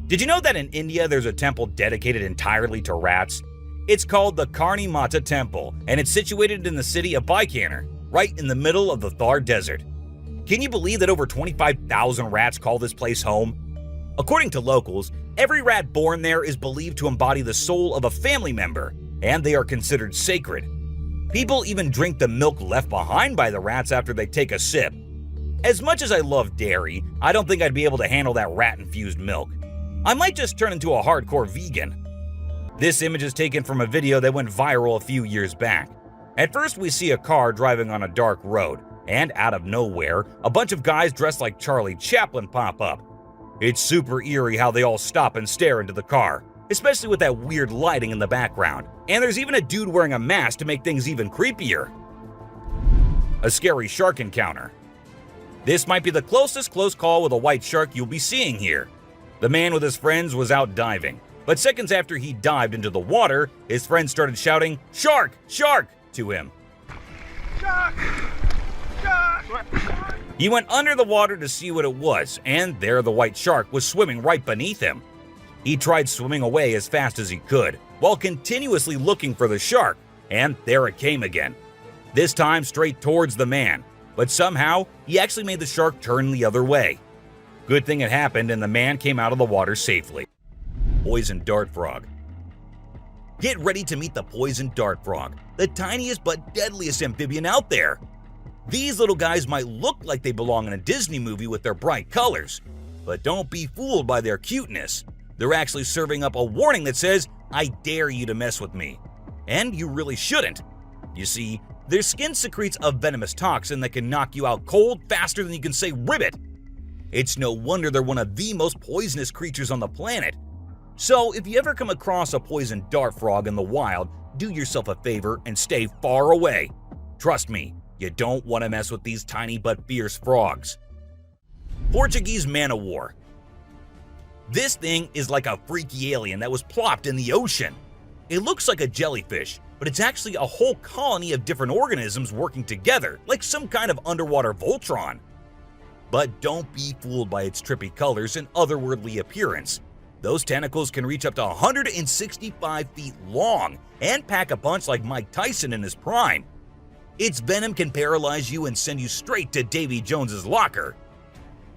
Did you know that in India there's a temple dedicated entirely to rats? It's called the Karni Mata Temple, and it's situated in the city of Bikaner, right in the middle of the Thar Desert. Can you believe that over 25,000 rats call this place home? According to locals, every rat born there is believed to embody the soul of a family member, and they are considered sacred. People even drink the milk left behind by the rats after they take a sip. As much as I love dairy, I don't think I'd be able to handle that rat-infused milk. I might just turn into a hardcore vegan. This image is taken from a video that went viral a few years back. At first, we see a car driving on a dark road, and out of nowhere, a bunch of guys dressed like Charlie Chaplin pop up. It's super eerie how they all stop and stare into the car, especially with that weird lighting in the background. And there's even a dude wearing a mask to make things even creepier. A scary shark encounter. This might be the closest close call with a white shark you'll be seeing here. The man with his friends was out diving, but seconds after he dived into the water, his friends started shouting, "Shark! Shark!" to him. Shark! Shark! He went under the water to see what it was, and there the white shark was swimming right beneath him. He tried swimming away as fast as he could, while continuously looking for the shark, and there it came again. This time straight towards the man, but somehow he actually made the shark turn the other way. Good thing it happened and the man came out of the water safely. Poison dart frog. Get ready to meet the poison dart frog, the tiniest but deadliest amphibian out there. These little guys might look like they belong in a Disney movie with their bright colors, but don't be fooled by their cuteness. They're actually serving up a warning that says, "I dare you to mess with me." And you really shouldn't. You see, their skin secretes a venomous toxin that can knock you out cold faster than you can say ribbit. It's no wonder they're one of the most poisonous creatures on the planet. So if you ever come across a poison dart frog in the wild, do yourself a favor and stay far away. Trust me, you don't want to mess with these tiny but fierce frogs. Portuguese man of war. This thing is like a freaky alien that was plopped in the ocean. It looks like a jellyfish, but it's actually a whole colony of different organisms working together, like some kind of underwater Voltron. But don't be fooled by its trippy colors and otherworldly appearance. Those tentacles can reach up to 165 feet long and pack a punch like Mike Tyson in his prime. Its venom can paralyze you and send you straight to Davy Jones's locker.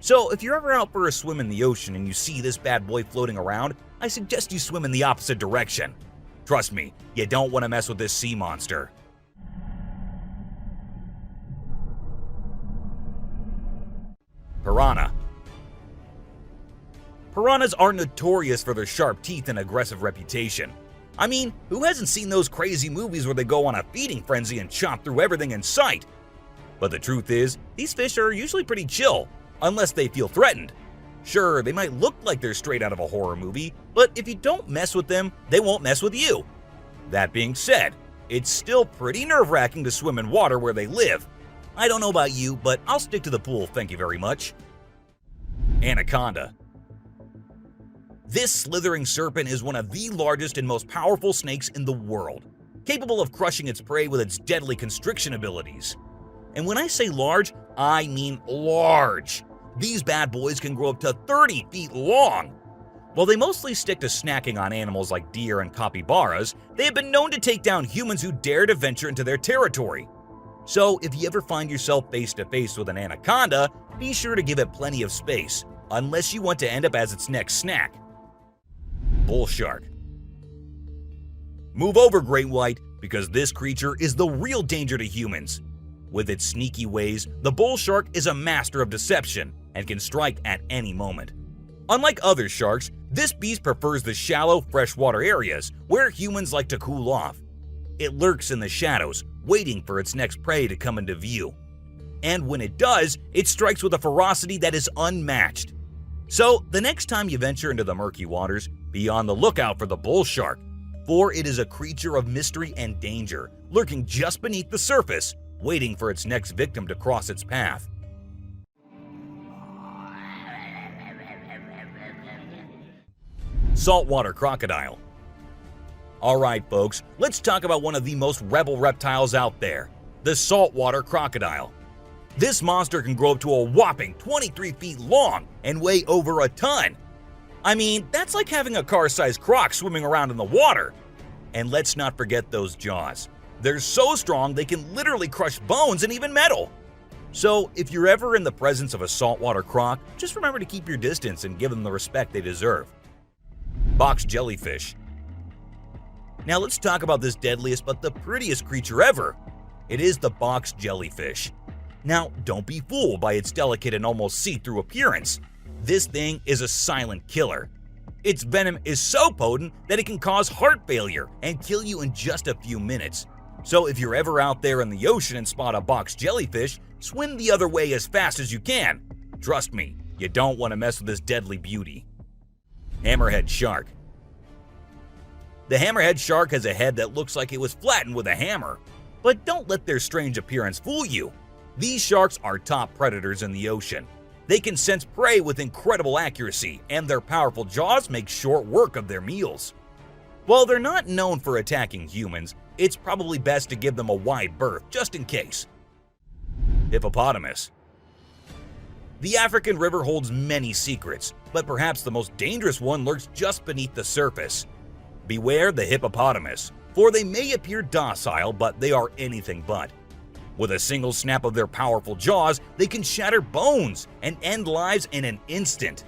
So if you're ever out for a swim in the ocean and you see this bad boy floating around, I suggest you swim in the opposite direction. Trust me, you don't want to mess with this sea monster. Piranha. Piranhas are notorious for their sharp teeth and aggressive reputation. I mean, who hasn't seen those crazy movies where they go on a feeding frenzy and chomp through everything in sight? But the truth is, these fish are usually pretty chill, unless they feel threatened. Sure, they might look like they're straight out of a horror movie, but if you don't mess with them, they won't mess with you. That being said, it's still pretty nerve-wracking to swim in water where they live. I don't know about you, but I'll stick to the pool, thank you very much. Anaconda. This slithering serpent is one of the largest and most powerful snakes in the world, capable of crushing its prey with its deadly constriction abilities. And when I say large, I mean large. These bad boys can grow up to 30 feet long. While they mostly stick to snacking on animals like deer and capybaras, they have been known to take down humans who dare to venture into their territory. So if you ever find yourself face to face with an anaconda, be sure to give it plenty of space, unless you want to end up as its next snack. Bull shark. Move over, great white, because this creature is the real danger to humans. With its sneaky ways, the bull shark is a master of deception and can strike at any moment. Unlike other sharks, this beast prefers the shallow, freshwater areas where humans like to cool off. It lurks in the shadows, waiting for its next prey to come into view. And when it does, it strikes with a ferocity that is unmatched. So, the next time you venture into the murky waters, be on the lookout for the bull shark, for it is a creature of mystery and danger, lurking just beneath the surface, waiting for its next victim to cross its path. Saltwater crocodile. Alright folks, let's talk about one of the most rebel reptiles out there, the saltwater crocodile. This monster can grow up to a whopping 23 feet long and weigh over a ton. I mean, that's like having a car-sized croc swimming around in the water. And let's not forget those jaws. They're so strong they can literally crush bones and even metal. So if you're ever in the presence of a saltwater croc, just remember to keep your distance and give them the respect they deserve. Box jellyfish. Now let's talk about this deadliest but the prettiest creature ever. It is the box jellyfish. Now don't be fooled by its delicate and almost see-through appearance. This thing is a silent killer. Its venom is so potent that it can cause heart failure and kill you in just a few minutes. So if you're ever out there in the ocean and spot a box jellyfish, swim the other way as fast as you can. Trust me, you don't want to mess with this deadly beauty. Hammerhead shark. The hammerhead shark has a head that looks like it was flattened with a hammer. But don't let their strange appearance fool you. These sharks are top predators in the ocean. They can sense prey with incredible accuracy, and their powerful jaws make short work of their meals. While they're not known for attacking humans, it's probably best to give them a wide berth just in case. Hippopotamus. The African river holds many secrets, but perhaps the most dangerous one lurks just beneath the surface. Beware the hippopotamus, for they may appear docile, but they are anything but. With a single snap of their powerful jaws, they can shatter bones and end lives in an instant.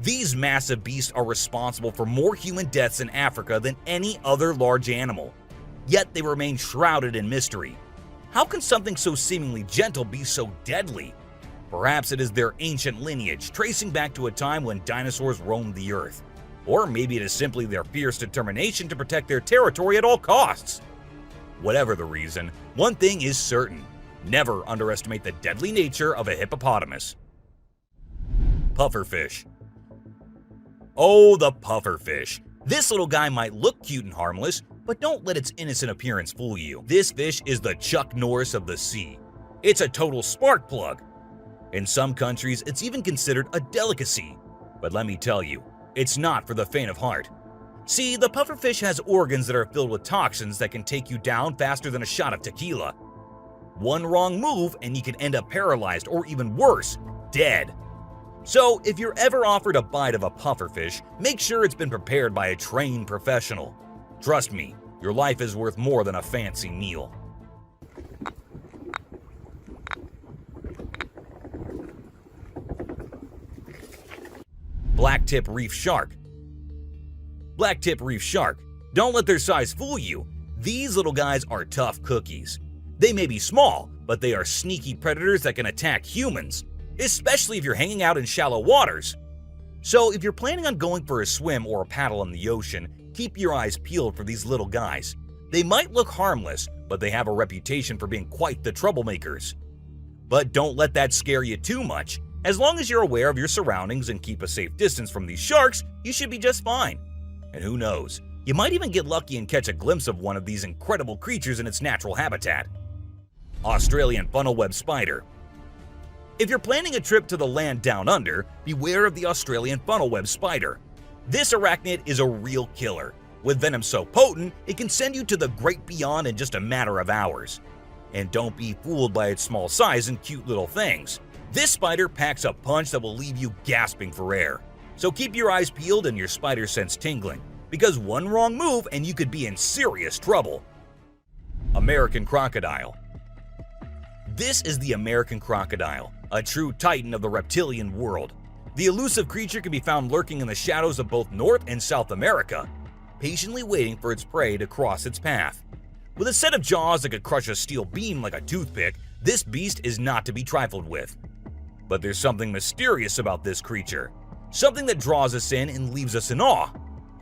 These massive beasts are responsible for more human deaths in Africa than any other large animal. Yet they remain shrouded in mystery. How can something so seemingly gentle be so deadly? Perhaps it is their ancient lineage, tracing back to a time when dinosaurs roamed the earth. Or maybe it is simply their fierce determination to protect their territory at all costs. Whatever the reason, one thing is certain: never underestimate the deadly nature of a hippopotamus. Pufferfish. Oh, the pufferfish. This little guy might look cute and harmless, but don't let its innocent appearance fool you. This fish is the Chuck Norris of the sea. It's a total spark plug. In some countries, it's even considered a delicacy. But let me tell you, it's not for the faint of heart. See, the pufferfish has organs that are filled with toxins that can take you down faster than a shot of tequila. One wrong move and you can end up paralyzed or even worse, dead. So if you're ever offered a bite of a pufferfish, make sure it's been prepared by a trained professional. Trust me, your life is worth more than a fancy meal. Blacktip reef shark. Blacktip reef shark. Don't let their size fool you. These little guys are tough cookies. They may be small, but they are sneaky predators that can attack humans, especially if you're hanging out in shallow waters. So if you're planning on going for a swim or a paddle in the ocean, keep your eyes peeled for these little guys. They might look harmless, but they have a reputation for being quite the troublemakers. But don't let that scare you too much. As long as you're aware of your surroundings and keep a safe distance from these sharks, you should be just fine. And who knows, you might even get lucky and catch a glimpse of one of these incredible creatures in its natural habitat. Australian funnel-web spider. If you're planning a trip to the land down under, beware of the Australian funnel-web spider. This arachnid is a real killer. With venom so potent, it can send you to the great beyond in just a matter of hours. And don't be fooled by its small size and cute little things. This spider packs a punch that will leave you gasping for air. So keep your eyes peeled and your spider sense tingling, because one wrong move and you could be in serious trouble. American crocodile. This is the American crocodile, a true titan of the reptilian world. The elusive creature can be found lurking in the shadows of both North and South America, patiently waiting for its prey to cross its path. With a set of jaws that could crush a steel beam like a toothpick, this beast is not to be trifled with. But there's something mysterious about this creature, something that draws us in and leaves us in awe.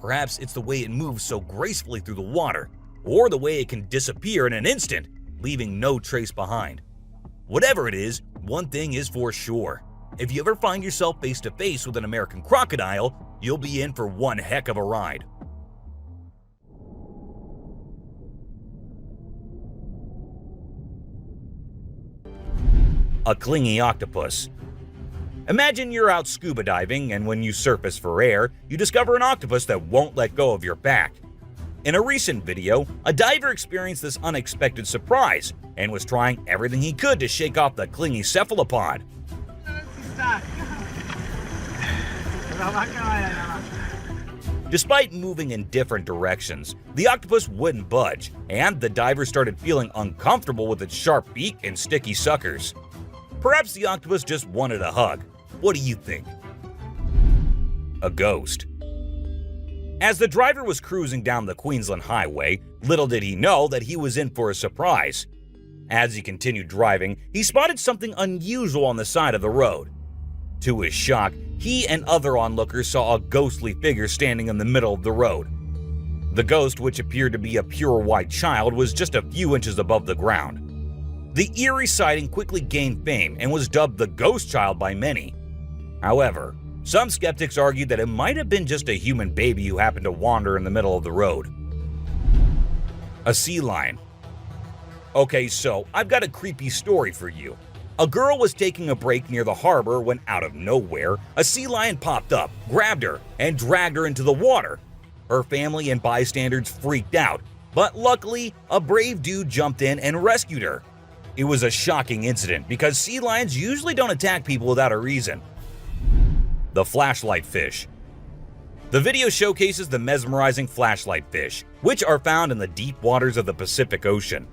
Perhaps it's the way it moves so gracefully through the water, or the way it can disappear in an instant, leaving no trace behind. Whatever it is, one thing is for sure. If you ever find yourself face to face with an American crocodile, you'll be in for one heck of a ride. A clingy octopus. Imagine you're out scuba diving, and when you surface for air, you discover an octopus that won't let go of your back. In a recent video, a diver experienced this unexpected surprise and was trying everything he could to shake off the clingy cephalopod. Despite moving in different directions, the octopus wouldn't budge, and the diver started feeling uncomfortable with its sharp beak and sticky suckers. Perhaps the octopus just wanted a hug. What do you think? A ghost. As the driver was cruising down the Queensland Highway, little did he know that he was in for a surprise. As he continued driving, he spotted something unusual on the side of the road. To his shock, he and other onlookers saw a ghostly figure standing in the middle of the road. The ghost, which appeared to be a pure white child, was just a few inches above the ground. The eerie sighting quickly gained fame and was dubbed the Ghost Child by many. However, some skeptics argued that it might have been just a human baby who happened to wander in the middle of the road. A sea lion. Okay, so I've got a creepy story for you. A girl was taking a break near the harbor when, out of nowhere, a sea lion popped up, grabbed her, and dragged her into the water. Her family and bystanders freaked out, but luckily, a brave dude jumped in and rescued her. It was a shocking incident because sea lions usually don't attack people without a reason. The flashlight fish. The video showcases the mesmerizing flashlight fish, which are found in the deep waters of the Pacific Ocean.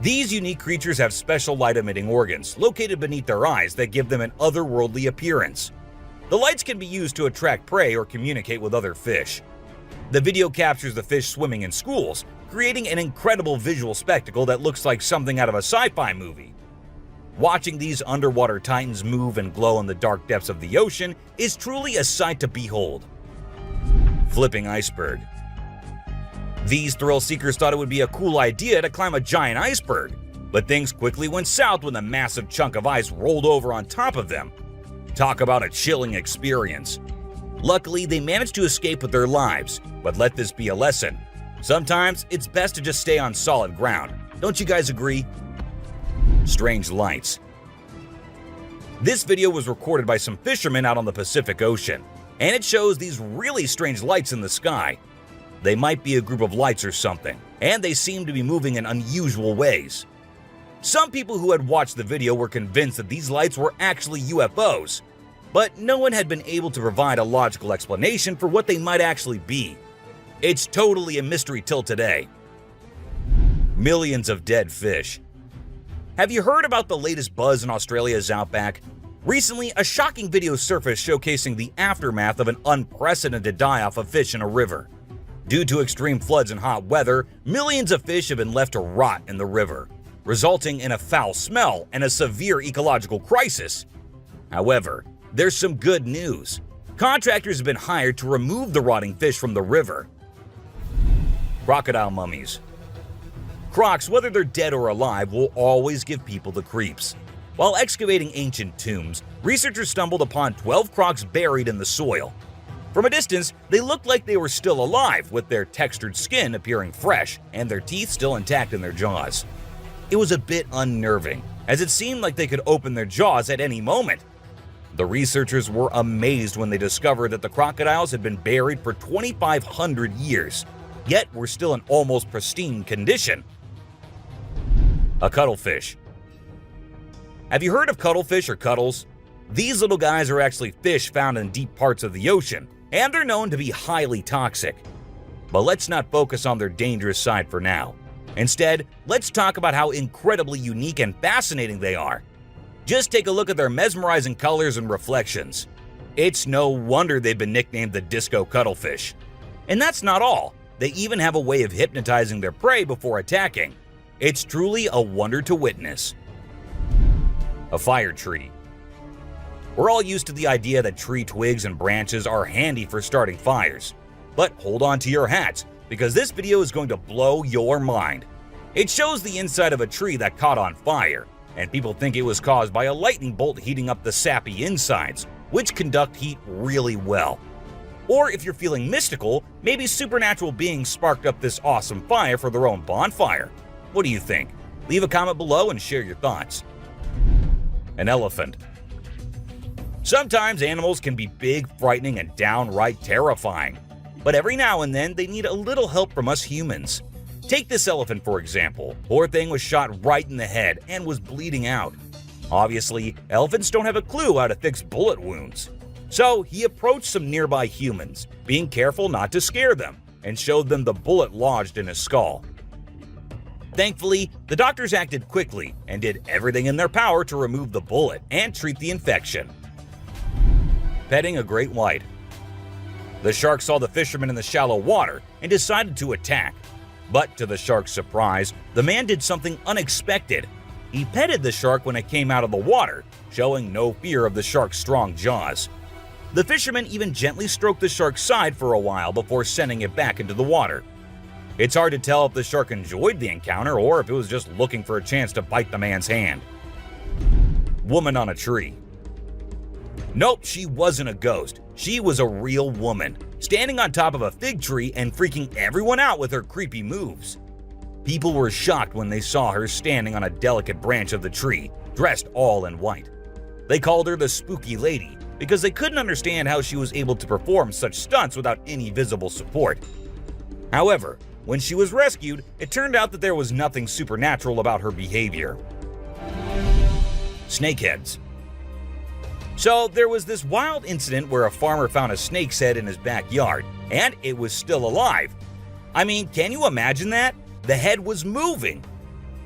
These unique creatures have special light-emitting organs located beneath their eyes that give them an otherworldly appearance. The lights can be used to attract prey or communicate with other fish. The video captures the fish swimming in schools, creating an incredible visual spectacle that looks like something out of a sci-fi movie. Watching these underwater titans move and glow in the dark depths of the ocean is truly a sight to behold. Flipping iceberg. These thrill seekers thought it would be a cool idea to climb a giant iceberg, but things quickly went south when a massive chunk of ice rolled over on top of them. Talk about a chilling experience. Luckily, they managed to escape with their lives, but let this be a lesson. Sometimes it's best to just stay on solid ground. Don't you guys agree? Strange lights. This video was recorded by some fishermen out on the Pacific Ocean, and it shows these really strange lights in the sky. They might be a group of lights or something, and they seem to be moving in unusual ways. Some people who had watched the video were convinced that these lights were actually UFOs, but no one had been able to provide a logical explanation for what they might actually be. It's totally a mystery till today. Millions of dead fish. Have you heard about the latest buzz in Australia's outback? Recently, a shocking video surfaced showcasing the aftermath of an unprecedented die-off of fish in a river. Due to extreme floods and hot weather, millions of fish have been left to rot in the river, resulting in a foul smell and a severe ecological crisis. However, there's some good news. Contractors have been hired to remove the rotting fish from the river. Crocodile mummies. Crocs, whether they're dead or alive, will always give people the creeps. While excavating ancient tombs, researchers stumbled upon 12 crocs buried in the soil. From a distance, they looked like they were still alive, with their textured skin appearing fresh and their teeth still intact in their jaws. It was a bit unnerving, as it seemed like they could open their jaws at any moment. The researchers were amazed when they discovered that the crocodiles had been buried for 2,500 years, yet were still in almost pristine condition. A cuttlefish. Have you heard of cuttlefish or cuttles? These little guys are actually fish found in deep parts of the ocean, and they're known to be highly toxic. But let's not focus on their dangerous side for now. Instead, let's talk about how incredibly unique and fascinating they are. Just take a look at their mesmerizing colors and reflections. It's no wonder they've been nicknamed the disco cuttlefish. And that's not all. They even have a way of hypnotizing their prey before attacking. It's truly a wonder to witness. A fire tree. We're all used to the idea that tree twigs and branches are handy for starting fires. But hold on to your hats, because this video is going to blow your mind. It shows the inside of a tree that caught on fire, and people think it was caused by a lightning bolt heating up the sappy insides, which conduct heat really well. Or if you're feeling mystical, maybe supernatural beings sparked up this awesome fire for their own bonfire. What do you think? Leave a comment below and share your thoughts. An elephant. Sometimes animals can be big, frightening, and downright terrifying. But every now and then, they need a little help from us humans. Take this elephant for example. Poor thing was shot right in the head and was bleeding out. Obviously, elephants don't have a clue how to fix bullet wounds. So he approached some nearby humans, being careful not to scare them, and showed them the bullet lodged in his skull. Thankfully, the doctors acted quickly and did everything in their power to remove the bullet and treat the infection. Petting a great white. The shark saw the fisherman in the shallow water and decided to attack. But to the shark's surprise, the man did something unexpected. He petted the shark when it came out of the water, showing no fear of the shark's strong jaws. The fisherman even gently stroked the shark's side for a while before sending it back into the water. It's hard to tell if the shark enjoyed the encounter or if it was just looking for a chance to bite the man's hand. Woman on a tree. Nope, she wasn't a ghost. She was a real woman, standing on top of a fig tree and freaking everyone out with her creepy moves. People were shocked when they saw her standing on a delicate branch of the tree, dressed all in white. They called her the Spooky Lady because they couldn't understand how she was able to perform such stunts without any visible support. However, when she was rescued, it turned out that there was nothing supernatural about her behavior. Snakeheads. So there was this wild incident where a farmer found a snake's head in his backyard, and it was still alive. I mean, can you imagine that? The head was moving.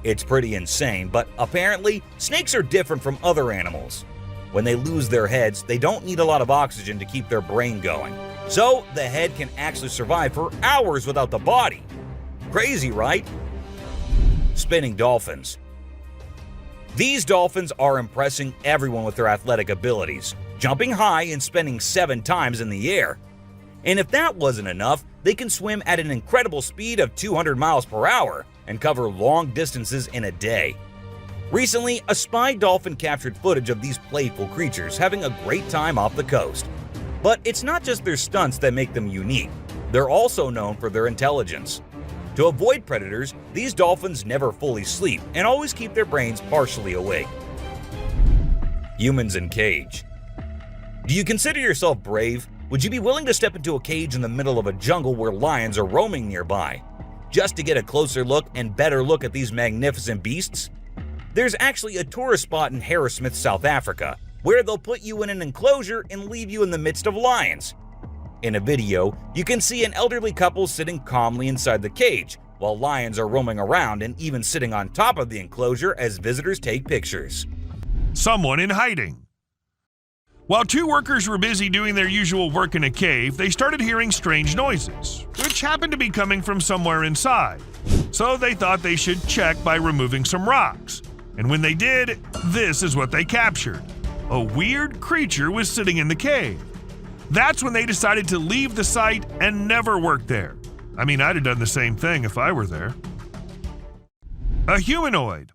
It's pretty insane, but apparently snakes are different from other animals. When they lose their heads, they don't need a lot of oxygen to keep their brain going. So the head can actually survive for hours without the body. Crazy, right? Spinning dolphins. These dolphins are impressing everyone with their athletic abilities, jumping high and spinning 7 times in the air. And if that wasn't enough, they can swim at an incredible speed of 200 miles per hour and cover long distances in a day. Recently, a spy dolphin captured footage of these playful creatures having a great time off the coast. But it's not just their stunts that make them unique. They're also known for their intelligence. To avoid predators, these dolphins never fully sleep and always keep their brains partially awake. Humans in cage. Do you consider yourself brave? Would you be willing to step into a cage in the middle of a jungle where lions are roaming nearby, just to get a closer look and better look at these magnificent beasts? There's actually a tourist spot in Harrismith, South Africa, where they'll put you in an enclosure and leave you in the midst of lions. In a video, you can see an elderly couple sitting calmly inside the cage, while lions are roaming around and even sitting on top of the enclosure as visitors take pictures. Someone in hiding. While 2 workers were busy doing their usual work in a cave, they started hearing strange noises, which happened to be coming from somewhere inside. So they thought they should check by removing some rocks. And when they did, this is what they captured. A weird creature was sitting in the cave. That's when they decided to leave the site and never work there. I mean, I'd have done the same thing if I were there. A humanoid.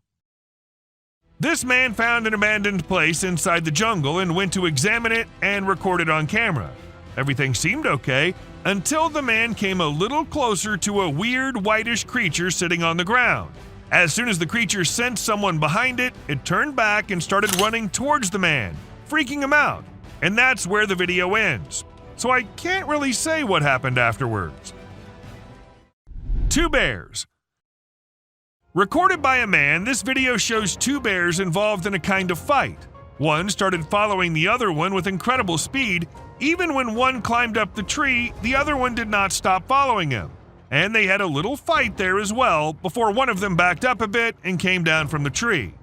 This man found an abandoned place inside the jungle and went to examine it and record it on camera. Everything seemed okay until the man came a little closer to a weird whitish creature sitting on the ground. As soon as the creature sensed someone behind it, it turned back and started running towards the man, freaking him out. And that's where the video ends. So I can't really say what happened afterwards. Two bears. Recorded by a man, this video shows two bears involved in a kind of fight. One started following the other one with incredible speed. Even when one climbed up the tree, the other one did not stop following him. And they had a little fight there as well before one of them backed up a bit and came down from the tree.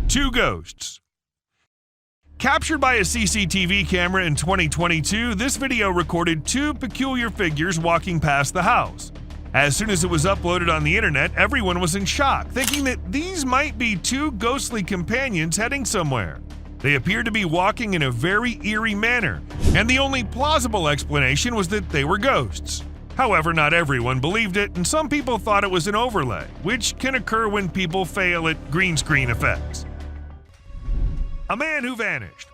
Two ghosts. Captured by a CCTV camera in 2022, this video recorded two peculiar figures walking past the house. As soon as it was uploaded on the internet, everyone was in shock, thinking that these might be two ghostly companions heading somewhere. They appeared to be walking in a very eerie manner, and the only plausible explanation was that they were ghosts. However, not everyone believed it, and some people thought it was an overlay, which can occur when people fail at green screen effects. A man who vanished.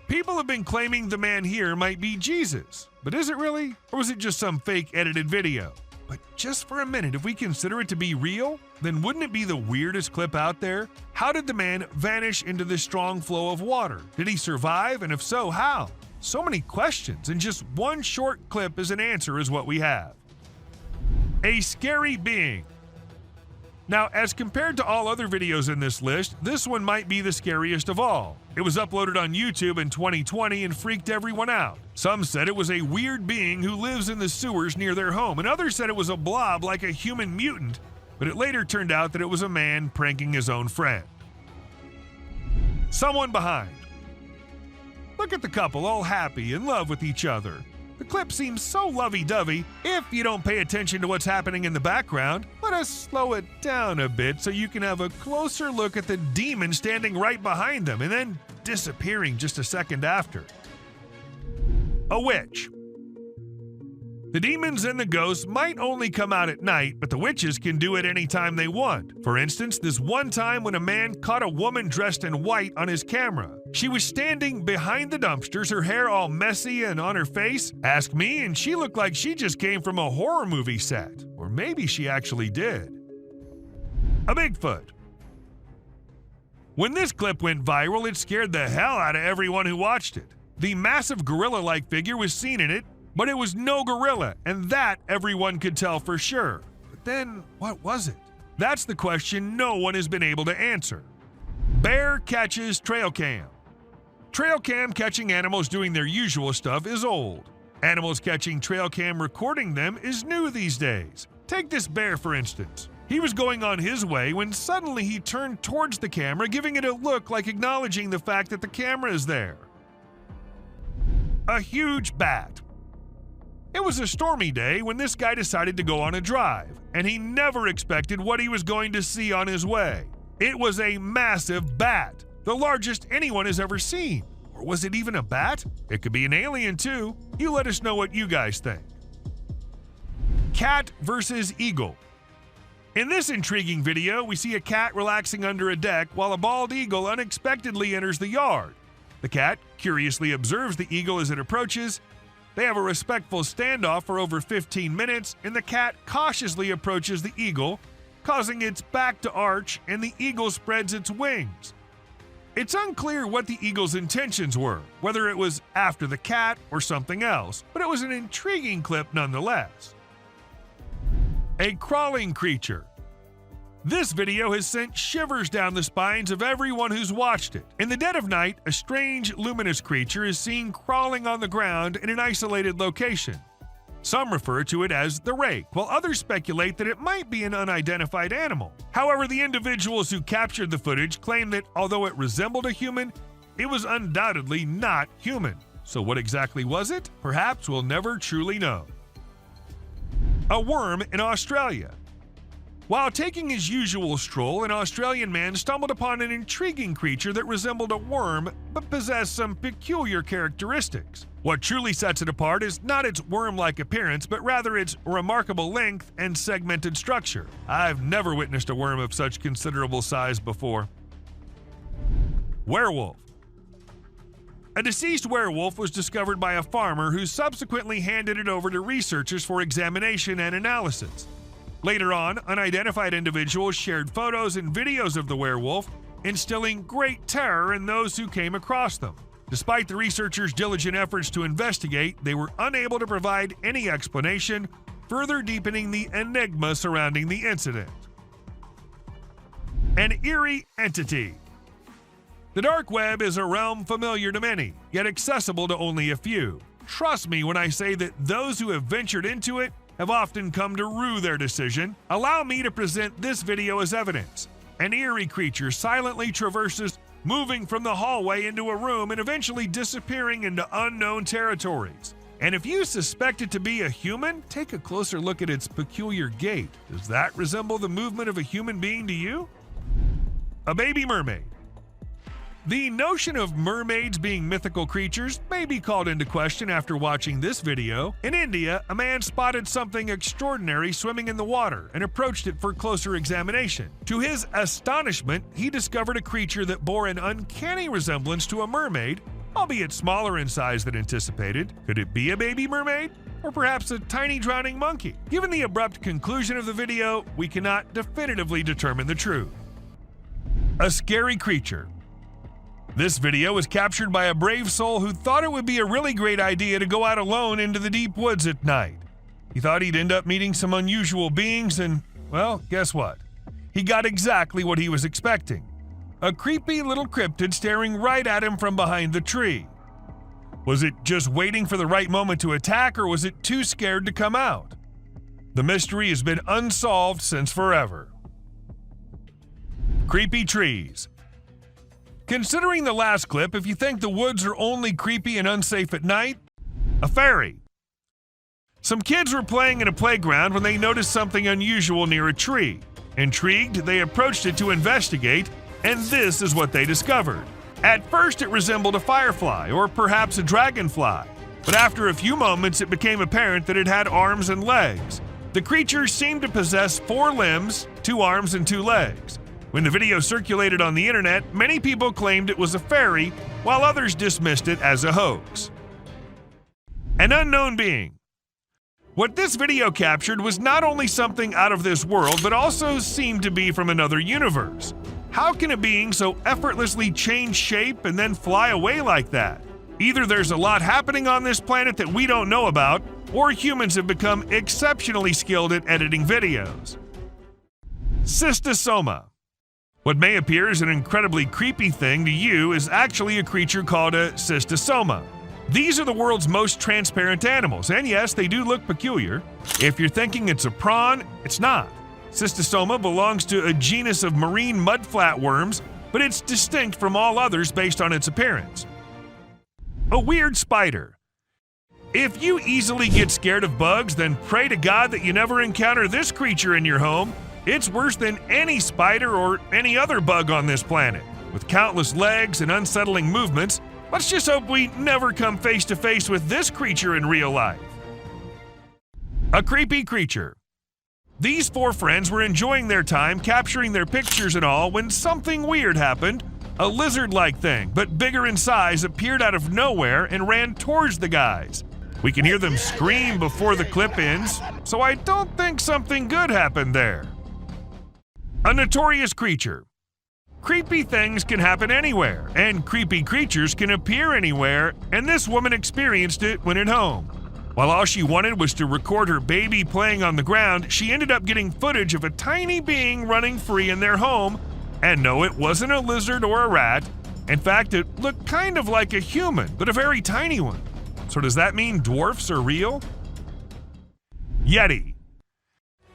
People have been claiming the man here might be Jesus, but is it really? Or was it just some fake edited video? But just for a minute, if we consider it to be real, then wouldn't it be the weirdest clip out there? How did the man vanish into this strong flow of water? Did he survive? And if so, how? So many questions, and just one short clip as an answer is what we have. A scary being. Now, as compared to all other videos in this list, this one might be the scariest of all. It was uploaded on YouTube in 2020 and freaked everyone out. Some said it was a weird being who lives in the sewers near their home, and others said it was a blob like a human mutant, but it later turned out that it was a man pranking his own friend. Someone behind. Look at the couple all happy, in love with each other. The clip seems so lovey-dovey. If you don't pay attention to what's happening in the background, let us slow it down a bit so you can have a closer look at the demon standing right behind them and then disappearing just a second after. A witch. The demons and the ghosts might only come out at night, but the witches can do it anytime they want. For instance, this one time when a man caught a woman dressed in white on his camera. She was standing behind the dumpsters, her hair all messy and on her face. Ask me, and she looked like she just came from a horror movie set. Or maybe she actually did. A Bigfoot. When this clip went viral, it scared the hell out of everyone who watched it. The massive gorilla-like figure was seen in it, but it was no gorilla, and that everyone could tell for sure. But then, what was it? That's the question no one has been able to answer. Bear catches trail cam. Trail cam catching animals doing their usual stuff is old. Animals catching trail cam recording them is new these days. Take this bear for instance. He was going on his way when suddenly he turned towards the camera, giving it a look like acknowledging the fact that the camera is there. A huge bat. It was a stormy day when this guy decided to go on a drive, and he never expected what he was going to see on his way. It was a massive bat, the largest anyone has ever seen. Or was it even a bat? It could be an alien too. You let us know what you guys think. Cat versus eagle. In this intriguing video, we see a cat relaxing under a deck while a bald eagle unexpectedly enters the yard. The cat curiously observes the eagle as it approaches. They have a respectful standoff for over 15 minutes, and the cat cautiously approaches the eagle, causing its back to arch, and the eagle spreads its wings. It's unclear what the eagle's intentions were, whether it was after the cat or something else, but it was an intriguing clip nonetheless. A crawling creature. This video has sent shivers down the spines of everyone who's watched it. In the dead of night, a strange, luminous creature is seen crawling on the ground in an isolated location. Some refer to it as the rake, while others speculate that it might be an unidentified animal. However, the individuals who captured the footage claim that although it resembled a human, it was undoubtedly not human. So what exactly was it? Perhaps we'll never truly know. A worm in Australia. While taking his usual stroll, an Australian man stumbled upon an intriguing creature that resembled a worm but possessed some peculiar characteristics. What truly sets it apart is not its worm-like appearance, but rather its remarkable length and segmented structure. I've never witnessed a worm of such considerable size before. Werewolf. A deceased werewolf was discovered by a farmer who subsequently handed it over to researchers for examination and analysis. Later on, unidentified individuals shared photos and videos of the werewolf, instilling great terror in those who came across them. Despite the researchers' diligent efforts to investigate, they were unable to provide any explanation, further deepening the enigma surrounding the incident. An eerie entity. The dark web is a realm familiar to many, yet accessible to only a few. Trust me when I say that those who have ventured into it have often come to rue their decision. Allow me to present this video as evidence. An eerie creature silently traverses, moving from the hallway into a room and eventually disappearing into unknown territories. And if you suspect it to be a human, take a closer look at its peculiar gait. Does that resemble the movement of a human being to you? A baby mermaid. The notion of mermaids being mythical creatures may be called into question after watching this video. In India, a man spotted something extraordinary swimming in the water and approached it for closer examination. To his astonishment, he discovered a creature that bore an uncanny resemblance to a mermaid, albeit smaller in size than anticipated. Could it be a baby mermaid? Or perhaps a tiny drowning monkey? Given the abrupt conclusion of the video, we cannot definitively determine the truth. A scary creature. This video was captured by a brave soul who thought it would be a really great idea to go out alone into the deep woods at night. He thought he'd end up meeting some unusual beings and, well, guess what? He got exactly what he was expecting. A creepy little cryptid staring right at him from behind the tree. Was it just waiting for the right moment to attack, or was it too scared to come out? The mystery has been unsolved since forever. Creepy trees. Considering the last clip, if you think the woods are only creepy and unsafe at night, a fairy. Some kids were playing in a playground when they noticed something unusual near a tree. Intrigued, they approached it to investigate, and this is what they discovered. At first, it resembled a firefly, or perhaps a dragonfly, but after a few moments, it became apparent that it had arms and legs. The creature seemed to possess 4 limbs, 2 arms, and 2 legs. When the video circulated on the internet, many people claimed it was a fairy, while others dismissed it as a hoax. An unknown being. What this video captured was not only something out of this world, but also seemed to be from another universe. How can a being so effortlessly change shape and then fly away like that? Either there's a lot happening on this planet that we don't know about, or humans have become exceptionally skilled at editing videos. Cystosoma. What may appear as an incredibly creepy thing to you is actually a creature called a cystosoma. These are the world's most transparent animals, and yes, they do look peculiar. If you're thinking it's a prawn, it's not. Cystosoma belongs to a genus of marine mudflat worms, but it's distinct from all others based on its appearance. A weird spider. If you easily get scared of bugs, then pray to God that you never encounter this creature in your home. It's worse than any spider or any other bug on this planet. With countless legs and unsettling movements, let's just hope we never come face to face with this creature in real life. A creepy creature. These 4 friends were enjoying their time capturing their pictures and all when something weird happened. A lizard-like thing, but bigger in size, appeared out of nowhere and ran towards the guys. We can hear them scream before the clip ends, so I don't think something good happened there. A notorious creature. Creepy things can happen anywhere, and creepy creatures can appear anywhere, and this woman experienced it when at home. While all she wanted was to record her baby playing on the ground, she ended up getting footage of a tiny being running free in their home, and no, it wasn't a lizard or a rat. In fact, it looked kind of like a human, but a very tiny one. So does that mean dwarfs are real? Yeti.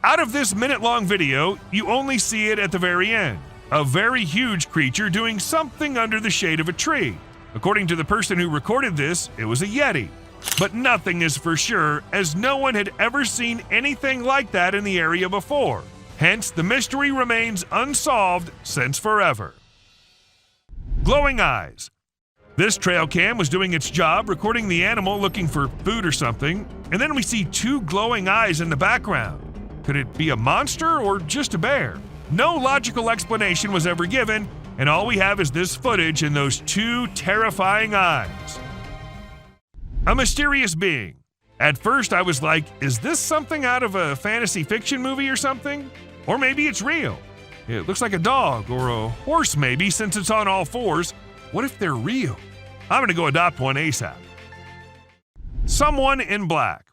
Out of this minute-long video, you only see it at the very end. A very huge creature doing something under the shade of a tree. According to the person who recorded this, it was a Yeti. But nothing is for sure, as no one had ever seen anything like that in the area before. Hence, the mystery remains unsolved since forever. Glowing eyes. This trail cam was doing its job, recording the animal looking for food or something, and then we see two glowing eyes in the background. Could it be a monster or just a bear? No logical explanation was ever given, and all we have is this footage and those two terrifying eyes. A mysterious being. At first I was like, is this something out of a fantasy fiction movie or something? Or maybe it's real. It looks like a dog or a horse maybe, since it's on all fours. What if they're real? I'm gonna go adopt one ASAP. Someone in black.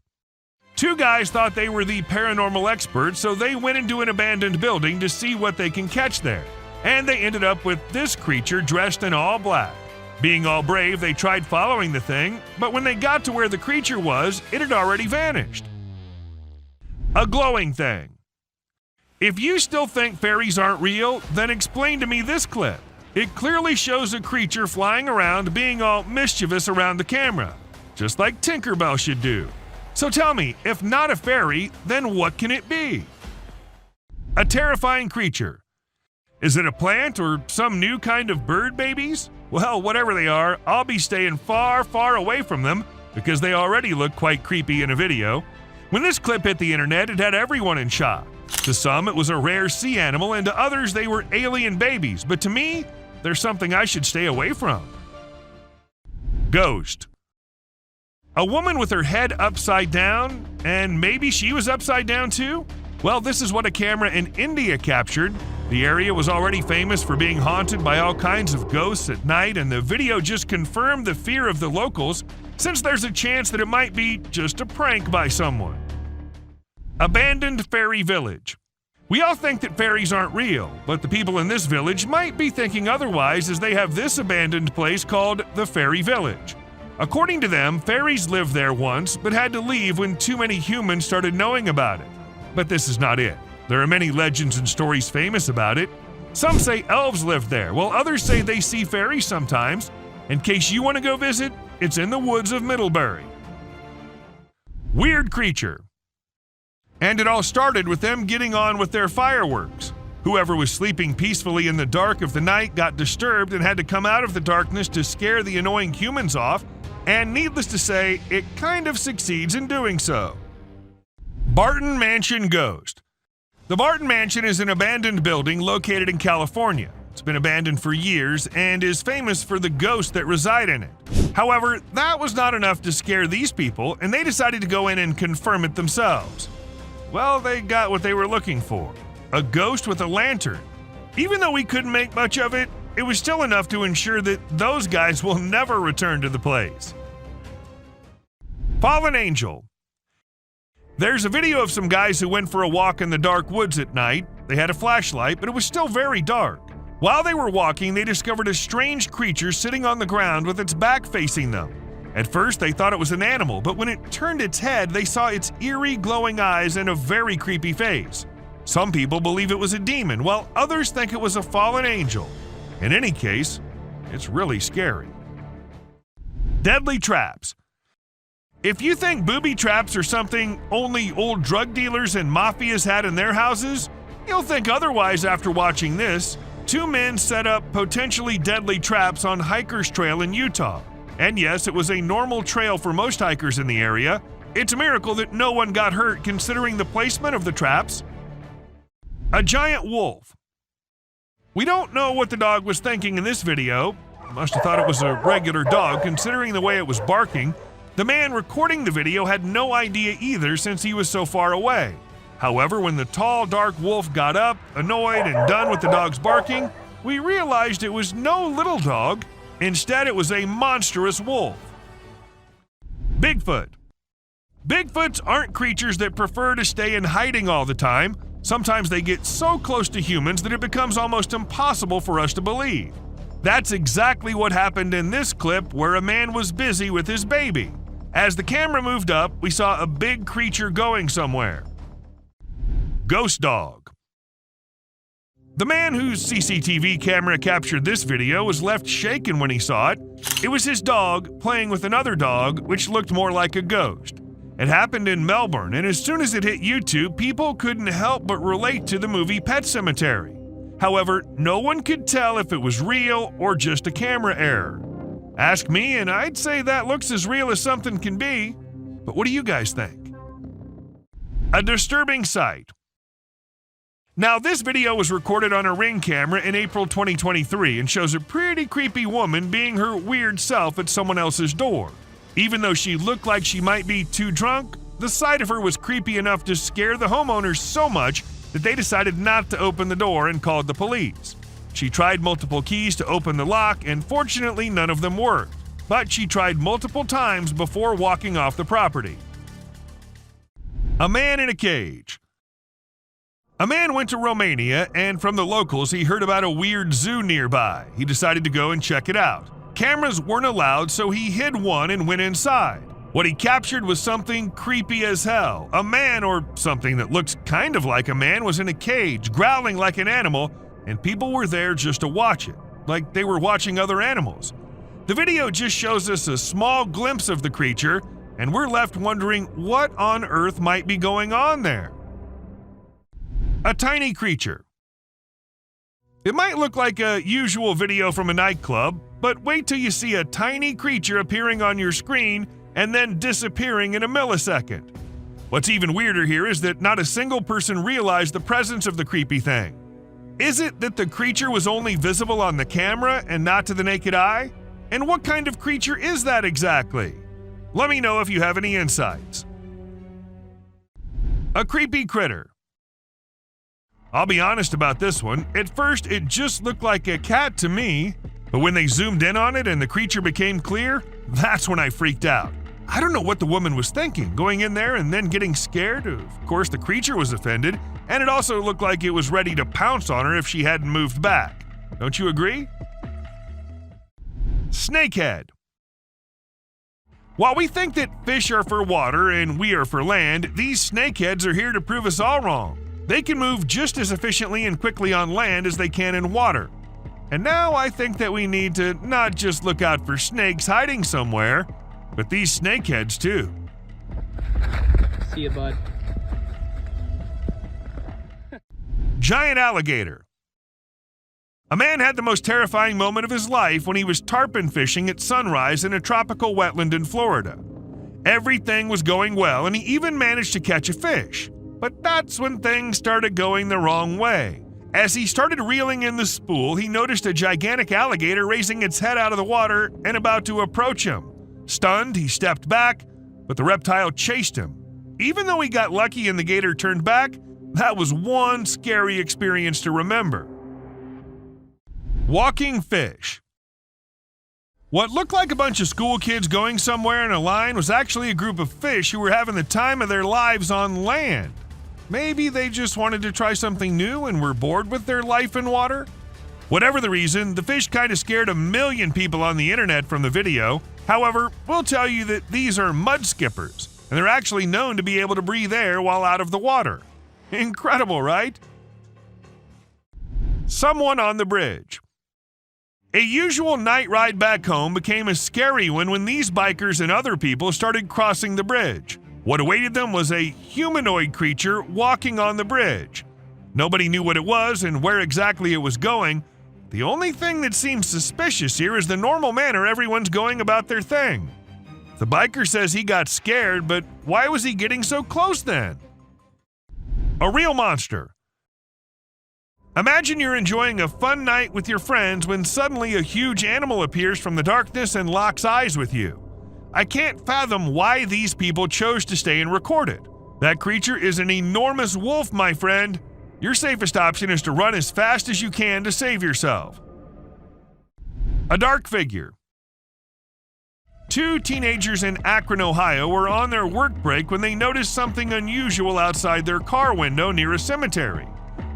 Two guys thought they were the paranormal experts, so they went into an abandoned building to see what they can catch there. And they ended up with this creature dressed in all black. Being all brave, they tried following the thing, but when they got to where the creature was, it had already vanished. A glowing thing. If you still think fairies aren't real, then explain to me this clip. It clearly shows a creature flying around being all mischievous around the camera, just like Tinkerbell should do. So tell me, if not a fairy, then what can it be? A terrifying creature. Is it a plant or some new kind of bird babies? Well, whatever they are, I'll be staying far, far away from them because they already look quite creepy in a video. When this clip hit the internet, it had everyone in shock. To some, it was a rare sea animal, and to others, they were alien babies. But to me, they're something I should stay away from. Ghost. A woman with her head upside down, and maybe she was upside down too? Well, this is what a camera in India captured. The area was already famous for being haunted by all kinds of ghosts at night, and the video just confirmed the fear of the locals, since there's a chance that it might be just a prank by someone. Abandoned fairy village. We all think that fairies aren't real, but the people in this village might be thinking otherwise, as they have this abandoned place called the Fairy Village. According to them, fairies lived there once, but had to leave when too many humans started knowing about it. But this is not it. There are many legends and stories famous about it. Some say elves lived there, while others say they see fairies sometimes. In case you want to go visit, it's in the woods of Middlebury. Weird creature. And it all started with them getting on with their fireworks. Whoever was sleeping peacefully in the dark of the night got disturbed and had to come out of the darkness to scare the annoying humans off, and needless to say, it kind of succeeds in doing so. Barton Mansion Ghost. The Barton Mansion is an abandoned building located in California. It's been abandoned for years and is famous for the ghosts that reside in it. However, that was not enough to scare these people, and they decided to go in and confirm it themselves. Well, they got what they were looking for. A ghost with a lantern. Even though we couldn't make much of it, it was still enough to ensure that those guys will never return to the place. Fallen Angel. There's a video of some guys who went for a walk in the dark woods at night. They had a flashlight, but it was still very dark. While they were walking, they discovered a strange creature sitting on the ground with its back facing them. At first, they thought it was an animal, but when it turned its head, they saw its eerie, glowing eyes and a very creepy face. Some people believe it was a demon, while others think it was a fallen angel. In any case, it's really scary. Deadly traps. If you think booby traps are something only old drug dealers and mafias had in their houses, you'll think otherwise after watching this. Two men set up potentially deadly traps on Hiker's Trail in Utah. And yes, it was a normal trail for most hikers in the area. It's a miracle that no one got hurt considering the placement of the traps. A giant wolf. We don't know what the dog was thinking in this video. Must have thought it was a regular dog considering the way it was barking. The man recording the video had no idea either since he was so far away. However, when the tall, dark wolf got up, annoyed and done with the dog's barking, we realized it was no little dog. Instead, it was a monstrous wolf. Bigfoot. Bigfoots aren't creatures that prefer to stay in hiding all the time. Sometimes they get so close to humans that it becomes almost impossible for us to believe. That's exactly what happened in this clip where a man was busy with his baby. As the camera moved up, we saw a big creature going somewhere. Ghost dog. The man whose CCTV camera captured this video was left shaken when he saw it. It was his dog playing with another dog, which looked more like a ghost. It happened in Melbourne, and as soon as it hit YouTube, people couldn't help but relate to the movie Pet Sematary. However, no one could tell if it was real or just a camera error. Ask me, and I'd say that looks as real as something can be. But what do you guys think? A disturbing sight. Now, this video was recorded on a Ring camera in April 2023 and shows a pretty creepy woman being her weird self at someone else's door. Even though she looked like she might be too drunk, the sight of her was creepy enough to scare the homeowners so much that they decided not to open the door and called the police. She tried multiple keys to open the lock, and fortunately none of them worked. But she tried multiple times before walking off the property. A man in a cage. A man went to Romania, and from the locals he heard about a weird zoo nearby. He decided to go and check it out. Cameras weren't allowed, so he hid one and went inside. What he captured was something creepy as hell. A man, or something that looks kind of like a man, was in a cage, growling like an animal, and people were there just to watch it, like they were watching other animals. The video just shows us a small glimpse of the creature, and we're left wondering what on earth might be going on there. A tiny creature. It might look like a usual video from a nightclub, but wait till you see a tiny creature appearing on your screen and then disappearing in a millisecond. What's even weirder here is that not a single person realized the presence of the creepy thing. Is it that the creature was only visible on the camera and not to the naked eye? And what kind of creature is that exactly? Let me know if you have any insights. A creepy critter. I'll be honest about this one. At first, it just looked like a cat to me, but when they zoomed in on it and the creature became clear, that's when I freaked out. I don't know what the woman was thinking, going in there and then getting scared. Of course, the creature was offended, and it also looked like it was ready to pounce on her if she hadn't moved back. Don't you agree? Snakehead. While we think that fish are for water and we are for land, these snakeheads are here to prove us all wrong. They can move just as efficiently and quickly on land as they can in water. And now I think that we need to not just look out for snakes hiding somewhere, but these snakeheads too. See ya, bud. Giant alligator. A man had the most terrifying moment of his life when he was tarpon fishing at sunrise in a tropical wetland in Florida. Everything was going well, and he even managed to catch a fish. But that's when things started going the wrong way. As he started reeling in the spool, he noticed a gigantic alligator raising its head out of the water and about to approach him. Stunned, he stepped back, but the reptile chased him. Even though he got lucky and the gator turned back, that was one scary experience to remember. Walking fish. What looked like a bunch of school kids going somewhere in a line was actually a group of fish who were having the time of their lives on land. Maybe they just wanted to try something new and were bored with their life in water? Whatever the reason, the fish kind of scared a million people on the internet from the video. However, we'll tell you that these are mud skippers, and they're actually known to be able to breathe air while out of the water. Incredible, right? Someone on the bridge. A usual night ride back home became a scary one when these bikers and other people started crossing the bridge. What awaited them was a humanoid creature walking on the bridge. Nobody knew what it was and where exactly it was going. The only thing that seems suspicious here is the normal manner everyone's going about their thing. The biker says he got scared, but why was he getting so close then? A real monster. Imagine you're enjoying a fun night with your friends when suddenly a huge animal appears from the darkness and locks eyes with you. I can't fathom why these people chose to stay and record it. That creature is an enormous wolf, my friend. Your safest option is to run as fast as you can to save yourself. A dark figure. 2 teenagers in Akron, Ohio were on their work break when they noticed something unusual outside their car window near a cemetery.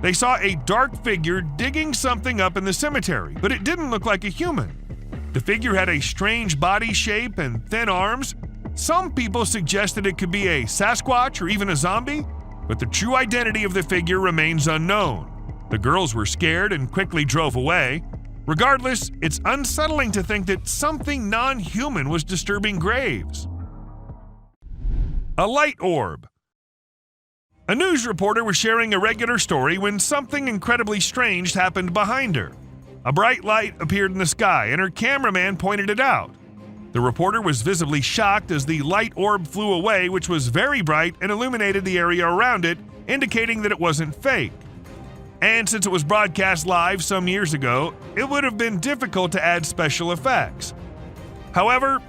They saw a dark figure digging something up in the cemetery, but it didn't look like a human. The figure had a strange body shape and thin arms. Some people suggested it could be a Sasquatch or even a zombie, but the true identity of the figure remains unknown. The girls were scared and quickly drove away. Regardless, it's unsettling to think that something non-human was disturbing graves. A light orb. A news reporter was sharing a regular story when something incredibly strange happened behind her. A bright light appeared in the sky, and her cameraman pointed it out. The reporter was visibly shocked as the light orb flew away, which was very bright and illuminated the area around it, indicating that it wasn't fake. And since it was broadcast live some years ago, it would have been difficult to add special effects. However,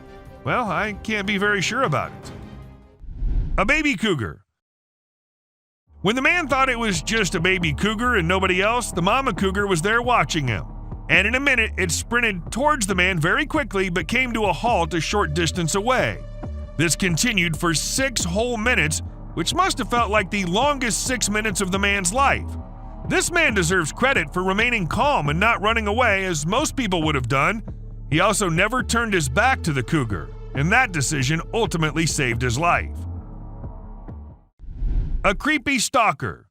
well, I can't be very sure about it. A baby cougar. When the man thought it was just a baby cougar and nobody else, the mama cougar was there watching him. And in a minute, it sprinted towards the man very quickly but came to a halt a short distance away. This continued for 6 whole minutes, which must have felt like the longest 6 minutes of the man's life. This man deserves credit for remaining calm and not running away as most people would have done. He also never turned his back to the cougar, and that decision ultimately saved his life. A creepy stalker.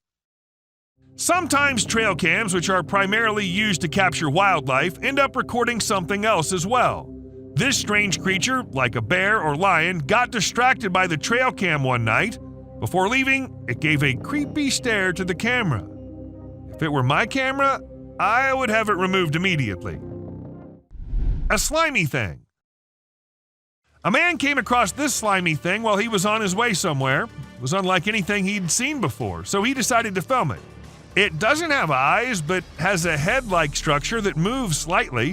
Sometimes trail cams, which are primarily used to capture wildlife, end up recording something else as well. This strange creature, like a bear or lion, got distracted by the trail cam one night. Before leaving, it gave a creepy stare to the camera. If it were my camera, I would have it removed immediately. A slimy thing. A man came across this slimy thing while he was on his way somewhere. It was unlike anything he'd seen before, so he decided to film it. It doesn't have eyes, but has a head-like structure that moves slightly.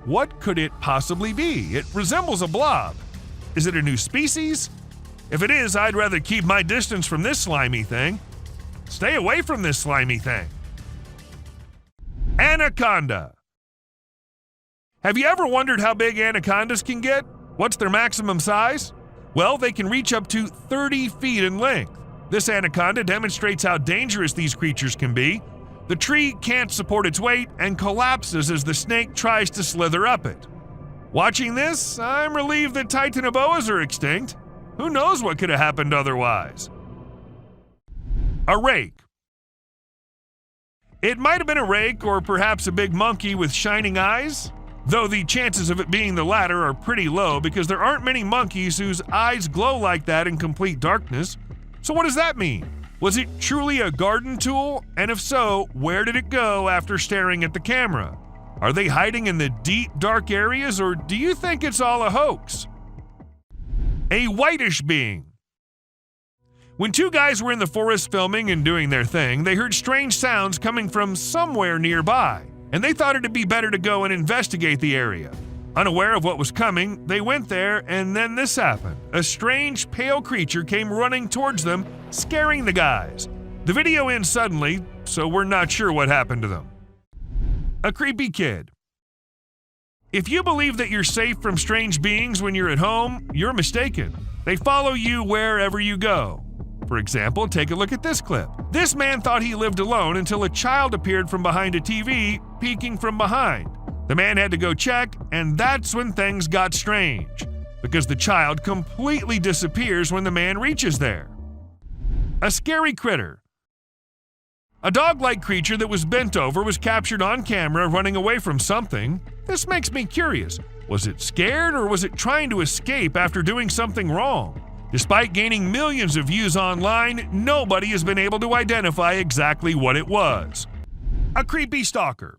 What could it possibly be? It resembles a blob. Is it a new species? If it is, I'd rather keep my distance from this slimy thing. Stay away from this slimy thing. Anaconda. Have you ever wondered how big anacondas can get? What's their maximum size? Well, they can reach up to 30 feet in length. This anaconda demonstrates how dangerous these creatures can be. The tree can't support its weight and collapses as the snake tries to slither up it. Watching this, I'm relieved that titanoboas are extinct. Who knows what could have happened otherwise? A rake. It might have been a rake or perhaps a big monkey with shining eyes, though the chances of it being the latter are pretty low because there aren't many monkeys whose eyes glow like that in complete darkness. So what does that mean? Was it truly a garden tool? And if so, where did it go after staring at the camera? Are they hiding in the deep, dark areas, or do you think it's all a hoax? A whitish being. When 2 guys were in the forest filming and doing their thing, they heard strange sounds coming from somewhere nearby, and they thought it'd be better to go and investigate the area. Unaware of what was coming, they went there, and then this happened. A strange, pale creature came running towards them, scaring the guys. The video ends suddenly, so we're not sure what happened to them. A creepy kid. If you believe that you're safe from strange beings when you're at home, you're mistaken. They follow you wherever you go. For example, take a look at this clip. This man thought he lived alone until a child appeared from behind a TV, peeking from behind. The man had to go check, and that's when things got strange, because the child completely disappears when the man reaches there. A scary critter. A dog-like creature that was bent over was captured on camera running away from something. This makes me curious. Was it scared or was it trying to escape after doing something wrong? Despite gaining millions of views online, nobody has been able to identify exactly what it was. A creepy stalker.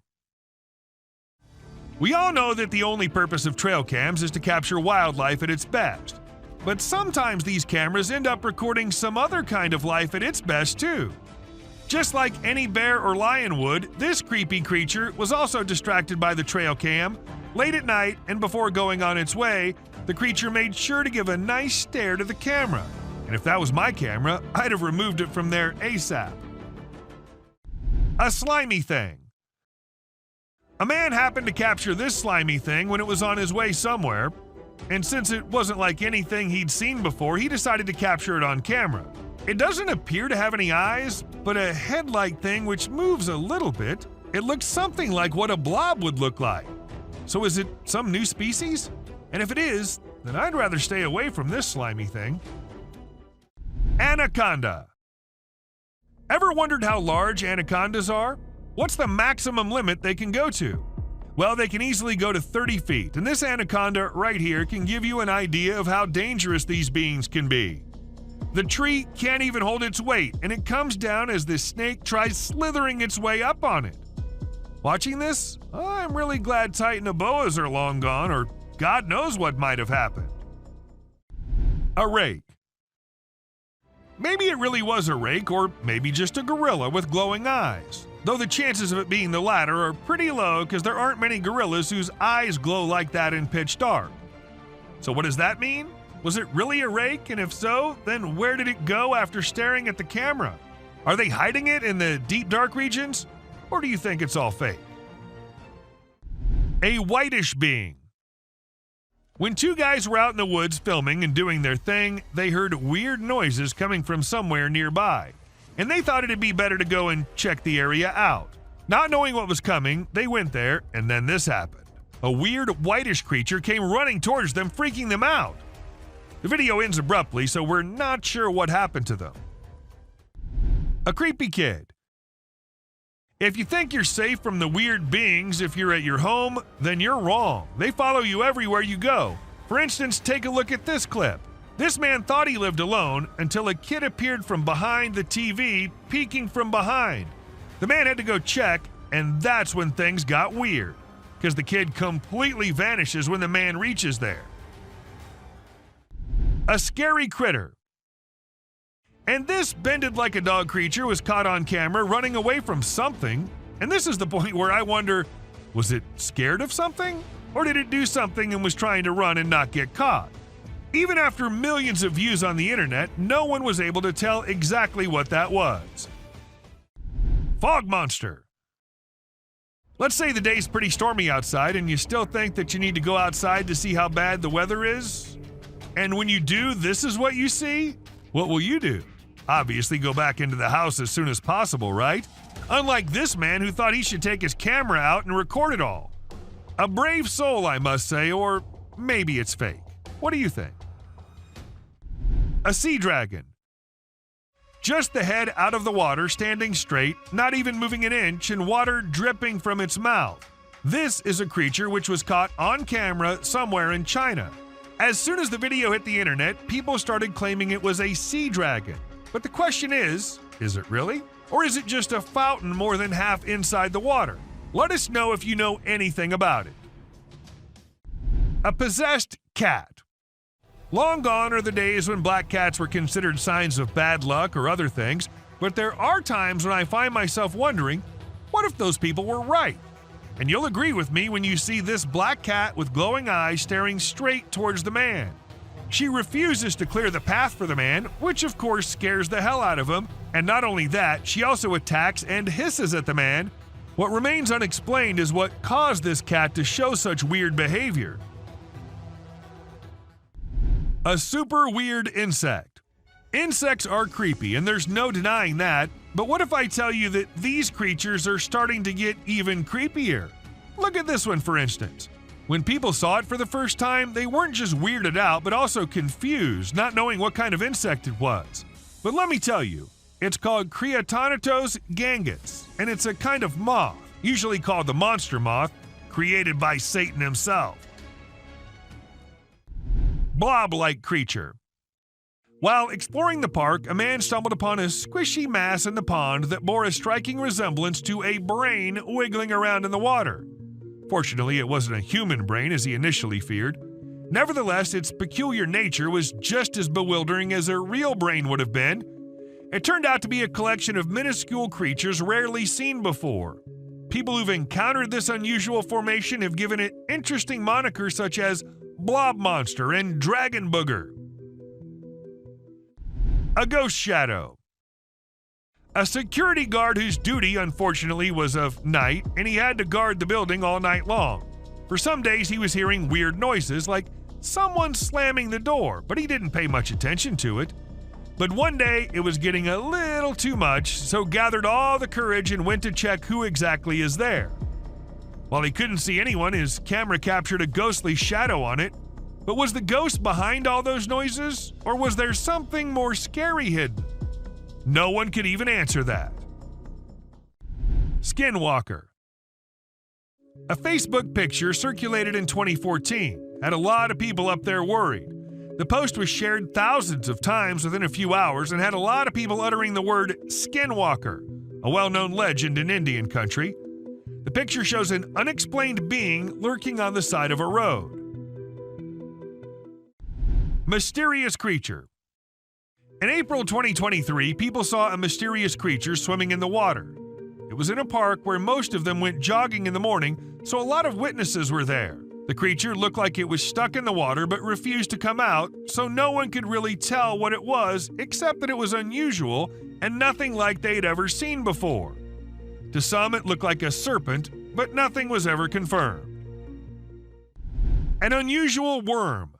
We all know that the only purpose of trail cams is to capture wildlife at its best. But sometimes these cameras end up recording some other kind of life at its best too. Just like any bear or lion would, this creepy creature was also distracted by the trail cam. Late at night and before going on its way, the creature made sure to give a nice stare to the camera. And if that was my camera, I'd have removed it from there ASAP. A slimy thing. A man happened to capture this slimy thing when it was on his way somewhere, and since it wasn't like anything he'd seen before, he decided to capture it on camera. It doesn't appear to have any eyes, but a head-like thing which moves a little bit. It looks something like what a blob would look like. So is it some new species? And if it is, then I'd rather stay away from this slimy thing. Anaconda. Ever wondered how large anacondas are? What's the maximum limit they can go to? Well, they can easily go to 30 feet, and this anaconda right here can give you an idea of how dangerous these beings can be. The tree can't even hold its weight, and it comes down as the snake tries slithering its way up on it. Watching this, I'm really glad Titanoboas are long gone, or God knows what might have happened. A rake. Maybe it really was a rake, or maybe just a gorilla with glowing eyes. Though the chances of it being the latter are pretty low because there aren't many gorillas whose eyes glow like that in pitch dark. So what does that mean? Was it really a rake? And if so, then where did it go after staring at the camera? Are they hiding it in the deep dark regions? Or do you think it's all fake? A whitish being. When two guys were out in the woods filming and doing their thing, they heard weird noises coming from somewhere nearby, and they thought it'd be better to go and check the area out. Not knowing what was coming, they went there, and then this happened. A weird whitish creature came running towards them, freaking them out. The video ends abruptly, so we're not sure what happened to them. A creepy kid. If you think you're safe from the weird beings if you're at your home, then you're wrong. They follow you everywhere you go. For instance, take a look at this clip. This man thought he lived alone until a kid appeared from behind the TV, peeking from behind. The man had to go check, and that's when things got weird, because the kid completely vanishes when the man reaches there. A scary critter. And this bended-like-a-dog creature was caught on camera running away from something, and this is the point where I wonder, was it scared of something? Or did it do something and was trying to run and not get caught? Even after millions of views on the internet, no one was able to tell exactly what that was. Fog monster. Let's say the day's pretty stormy outside and you still think that you need to go outside to see how bad the weather is. And when you do, this is what you see? What will you do? Obviously go back into the house as soon as possible, right? Unlike this man who thought he should take his camera out and record it all. A brave soul, I must say, or maybe it's fake. What do you think? A sea dragon. Just the head out of the water, standing straight, not even moving an inch, and water dripping from its mouth. This is a creature which was caught on camera somewhere in China. As soon as the video hit the internet, people started claiming it was a sea dragon. But the question is it really? Or is it just a fountain more than half inside the water? Let us know if you know anything about it. A possessed cat. Long gone are the days when black cats were considered signs of bad luck or other things, but there are times when I find myself wondering, what if those people were right? And you'll agree with me when you see this black cat with glowing eyes staring straight towards the man. She refuses to clear the path for the man, which of course scares the hell out of him, and not only that, she also attacks and hisses at the man. What remains unexplained is what caused this cat to show such weird behavior. A super weird insect. Insects are creepy, and there's no denying that, but what if I tell you that these creatures are starting to get even creepier? Look at this one, for instance. When people saw it for the first time, they weren't just weirded out, but also confused, not knowing what kind of insect it was. But let me tell you, it's called Creatonitos gangus, and it's a kind of moth, usually called the monster moth, created by Satan himself. Blob-like creature. While exploring the park, a man stumbled upon a squishy mass in the pond that bore a striking resemblance to a brain wiggling around in the water. Fortunately, it wasn't a human brain as he initially feared. Nevertheless, its peculiar nature was just as bewildering as a real brain would have been. It turned out to be a collection of minuscule creatures rarely seen before. People who've encountered this unusual formation have given it interesting monikers such as Blob Monster and Dragon Booger. A ghost shadow. A security guard whose duty, unfortunately, was of night, and he had to guard the building all night long. For some days, he was hearing weird noises, like someone slamming the door, but he didn't pay much attention to it. But one day, it was getting a little too much, so gathered all the courage and went to check who exactly is there. While he couldn't see anyone, his camera captured a ghostly shadow on it. But was the ghost behind all those noises, or was there something more scary hidden? No one could even answer that. Skinwalker. A Facebook picture circulated in 2014 had a lot of people up there worried. The post was shared thousands of times within a few hours and had a lot of people uttering the word skinwalker, a well-known legend in Indian country. The picture shows an unexplained being lurking on the side of a road. Mysterious creature. In April 2023, people saw a mysterious creature swimming in the water. It was in a park where most of them went jogging in the morning, so a lot of witnesses were there. The creature looked like it was stuck in the water but refused to come out, so no one could really tell what it was except that it was unusual and nothing like they'd ever seen before. To some, it looked like a serpent, but nothing was ever confirmed. An unusual worm.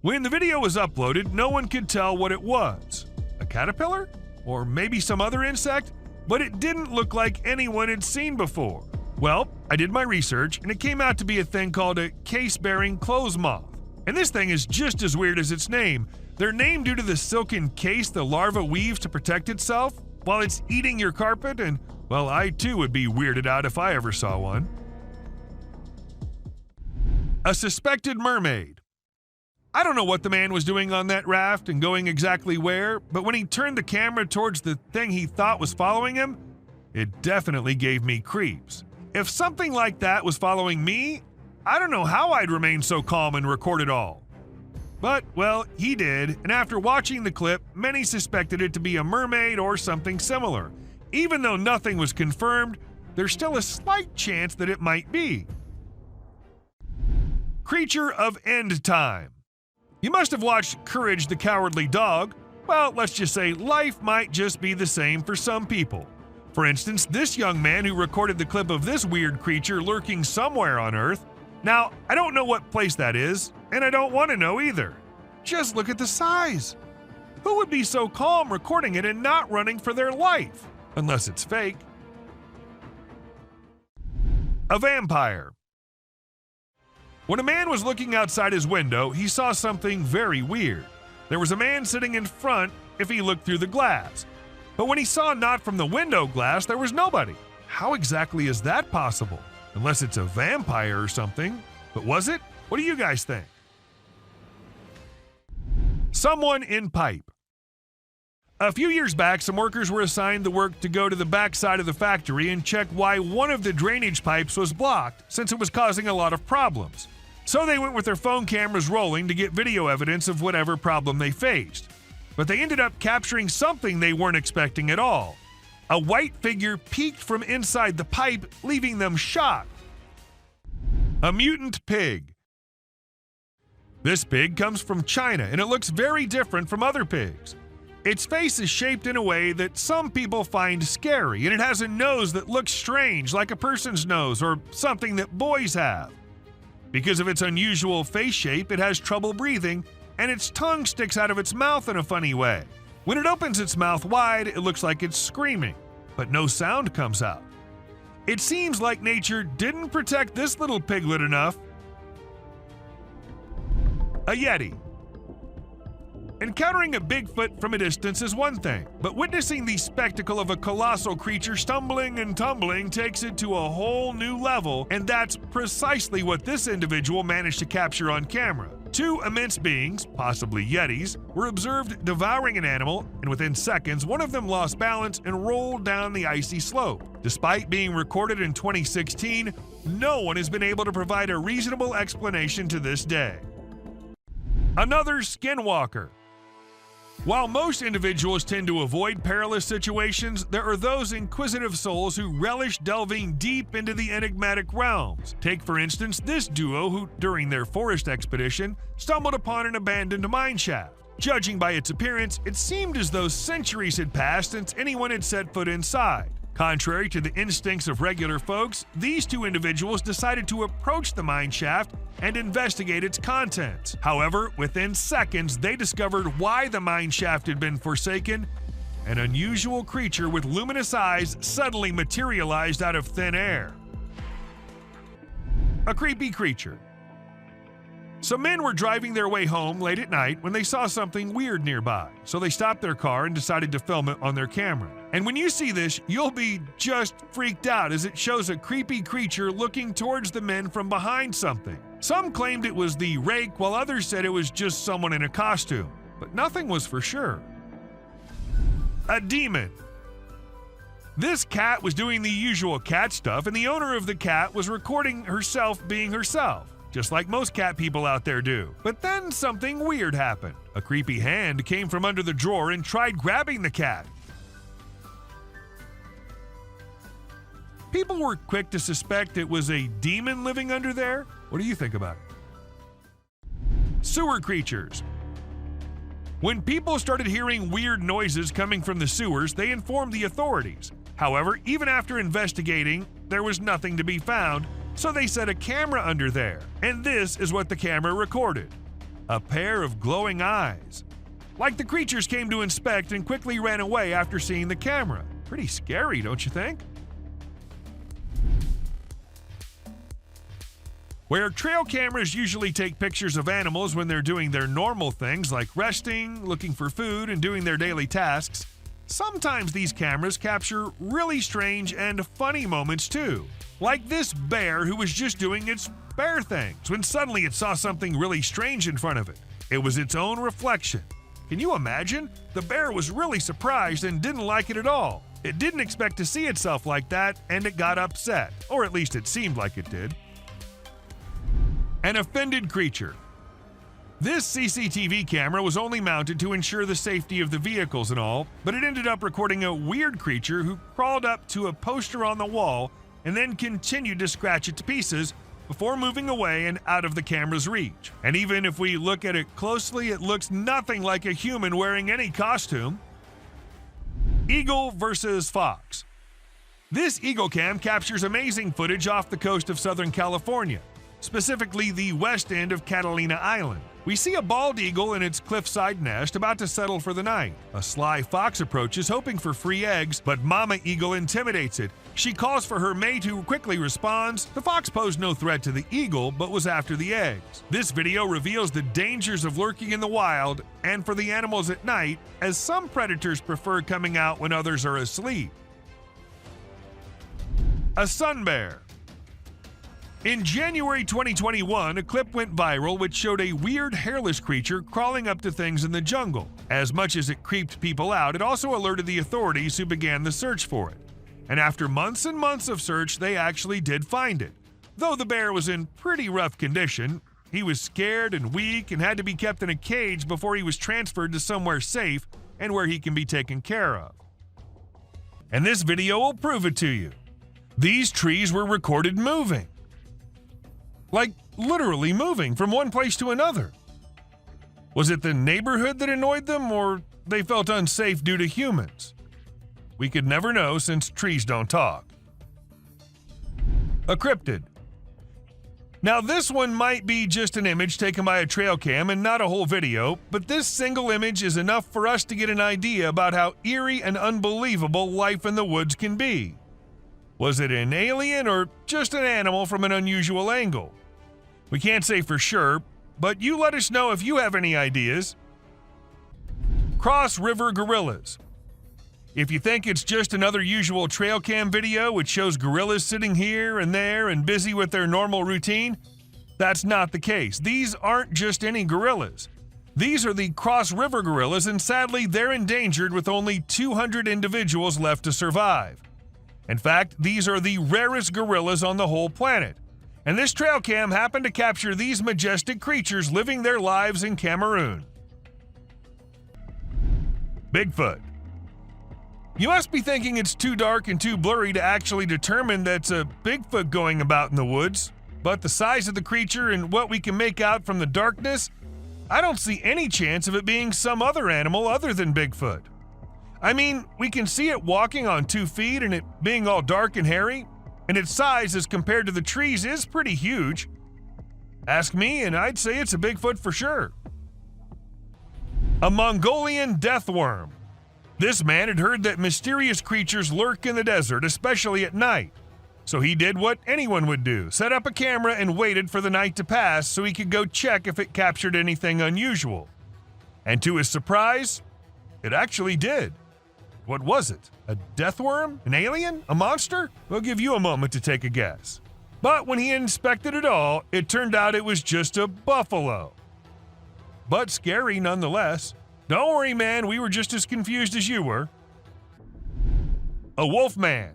When the video was uploaded, no one could tell what it was. A caterpillar? Or maybe some other insect? But it didn't look like anyone had seen before. Well, I did my research, and it came out to be a thing called a case-bearing clothes moth. And this thing is just as weird as its name. They're named due to the silken case the larva weaves to protect itself while it's eating your carpet, and, well, I too would be weirded out if I ever saw one. A suspected mermaid. I don't know what the man was doing on that raft and going exactly where, but when he turned the camera towards the thing he thought was following him, it definitely gave me creeps. If something like that was following me, I don't know how I'd remain so calm and record it all. But, well, he did, and after watching the clip, many suspected it to be a mermaid or something similar. Even though nothing was confirmed, there's still a slight chance that it might be. Creature of End Time. You must have watched Courage the Cowardly Dog. Well, let's just say life might just be the same for some people. For instance, this young man who recorded the clip of this weird creature lurking somewhere on Earth. Now, I don't know what place that is, and I don't want to know either. Just look at the size. Who would be so calm recording it and not running for their life? Unless it's fake. A vampire. When a man was looking outside his window, he saw something very weird. There was a man sitting in front if he looked through the glass. But when he saw not from the window glass, there was nobody. How exactly is that possible? Unless it's a vampire or something. But was it? What do you guys think? Someone in pipe. A few years back, some workers were assigned the work to go to the back side of the factory and check why one of the drainage pipes was blocked, since it was causing a lot of problems. So they went with their phone cameras rolling to get video evidence of whatever problem they faced. But they ended up capturing something they weren't expecting at all. A white figure peeked from inside the pipe, leaving them shocked. A mutant pig. This pig comes from China, and it looks very different from other pigs. Its face is shaped in a way that some people find scary, and it has a nose that looks strange, like a person's nose or something that boys have. Because of its unusual face shape, it has trouble breathing, and its tongue sticks out of its mouth in a funny way. When it opens its mouth wide, it looks like it's screaming, but no sound comes out. It seems like nature didn't protect this little piglet enough. A Yeti. Encountering a Bigfoot from a distance is one thing, but witnessing the spectacle of a colossal creature stumbling and tumbling takes it to a whole new level, and that's precisely what this individual managed to capture on camera. Two immense beings, possibly Yetis, were observed devouring an animal, and within seconds, one of them lost balance and rolled down the icy slope. Despite being recorded in 2016, no one has been able to provide a reasonable explanation to this day. Another skinwalker. While most individuals tend to avoid perilous situations, there are those inquisitive souls who relish delving deep into the enigmatic realms. Take, for instance, this duo who, during their forest expedition, stumbled upon an abandoned mine shaft. Judging by its appearance, it seemed as though centuries had passed since anyone had set foot inside. Contrary to the instincts of regular folks, these two individuals decided to approach the mine shaft and investigate its contents. However, within seconds, they discovered why the mine shaft had been forsaken. An unusual creature with luminous eyes suddenly materialized out of thin air. A creepy creature. Some men were driving their way home late at night when they saw something weird nearby, so they stopped their car and decided to film it on their camera. And when you see this, you'll be just freaked out as it shows a creepy creature looking towards the men from behind something. Some claimed it was the rake, while others said it was just someone in a costume, but nothing was for sure. A demon. This cat was doing the usual cat stuff, and the owner of the cat was recording herself being herself, just like most cat people out there do. But then something weird happened. A creepy hand came from under the drawer and tried grabbing the cat. People were quick to suspect it was a demon living under there. What do you think about it? Sewer creatures. When people started hearing weird noises coming from the sewers, they informed the authorities. However, even after investigating, there was nothing to be found, so they set a camera under there. And this is what the camera recorded. A pair of glowing eyes. Like the creatures came to inspect and quickly ran away after seeing the camera. Pretty scary, don't you think? Where trail cameras usually take pictures of animals when they're doing their normal things like resting, looking for food, and doing their daily tasks, sometimes these cameras capture really strange and funny moments too. Like this bear who was just doing its bear things when suddenly it saw something really strange in front of it. It was its own reflection. Can you imagine? The bear was really surprised and didn't like it at all. It didn't expect to see itself like that, and it got upset, or at least it seemed like it did. An offended creature. This CCTV camera was only mounted to ensure the safety of the vehicles and all, but it ended up recording a weird creature who crawled up to a poster on the wall and then continued to scratch it to pieces before moving away and out of the camera's reach. And even if we look at it closely, it looks nothing like a human wearing any costume. Eagle versus fox. This Eagle Cam captures amazing footage off the coast of Southern California, specifically the west end of Catalina Island. We see a bald eagle in its cliffside nest about to settle for the night. A sly fox approaches hoping for free eggs, but Mama Eagle intimidates it. She calls for her mate who quickly responds. The fox posed no threat to the eagle, but was after the eggs. This video reveals the dangers of lurking in the wild and for the animals at night, as some predators prefer coming out when others are asleep. A sun bear. In January 2021, a clip went viral which showed a weird hairless creature crawling up to things in the jungle. As much as it creeped people out, it also alerted the authorities who began the search for it. And after months and months of search, they actually did find it. Though the bear was in pretty rough condition, he was scared and weak and had to be kept in a cage before he was transferred to somewhere safe and where he can be taken care of. And this video will prove it to you. These trees were recorded moving. Like literally moving from one place to another. Was it the neighborhood that annoyed them, or they felt unsafe due to humans? We could never know since trees don't talk. A cryptid. Now this one might be just an image taken by a trail cam and not a whole video, but this single image is enough for us to get an idea about how eerie and unbelievable life in the woods can be. Was it an alien or just an animal from an unusual angle? We can't say for sure, but you let us know if you have any ideas. Cross River Gorillas. If you think it's just another usual trail cam video which shows gorillas sitting here and there and busy with their normal routine, that's not the case. These aren't just any gorillas. These are the Cross River gorillas, and sadly they're endangered with only 200 individuals left to survive. In fact, these are the rarest gorillas on the whole planet. And this trail cam happened to capture these majestic creatures living their lives in Cameroon. Bigfoot. You must be thinking it's too dark and too blurry to actually determine that's a Bigfoot going about in the woods, but the size of the creature and what we can make out from the darkness, I don't see any chance of it being some other animal other than Bigfoot. I mean, we can see it walking on 2 feet and it being all dark and hairy, and its size as compared to the trees is pretty huge. Ask me and I'd say it's a Bigfoot for sure. A Mongolian death worm. This man had heard that mysterious creatures lurk in the desert, especially at night. So he did what anyone would do, set up a camera and waited for the night to pass so he could go check if it captured anything unusual. And to his surprise, it actually did. What was it? A death worm? An alien? A monster? We'll give you a moment to take a guess. But when he inspected it all, it turned out it was just a buffalo. But scary nonetheless. Don't worry, man, we were just as confused as you were. A wolf man.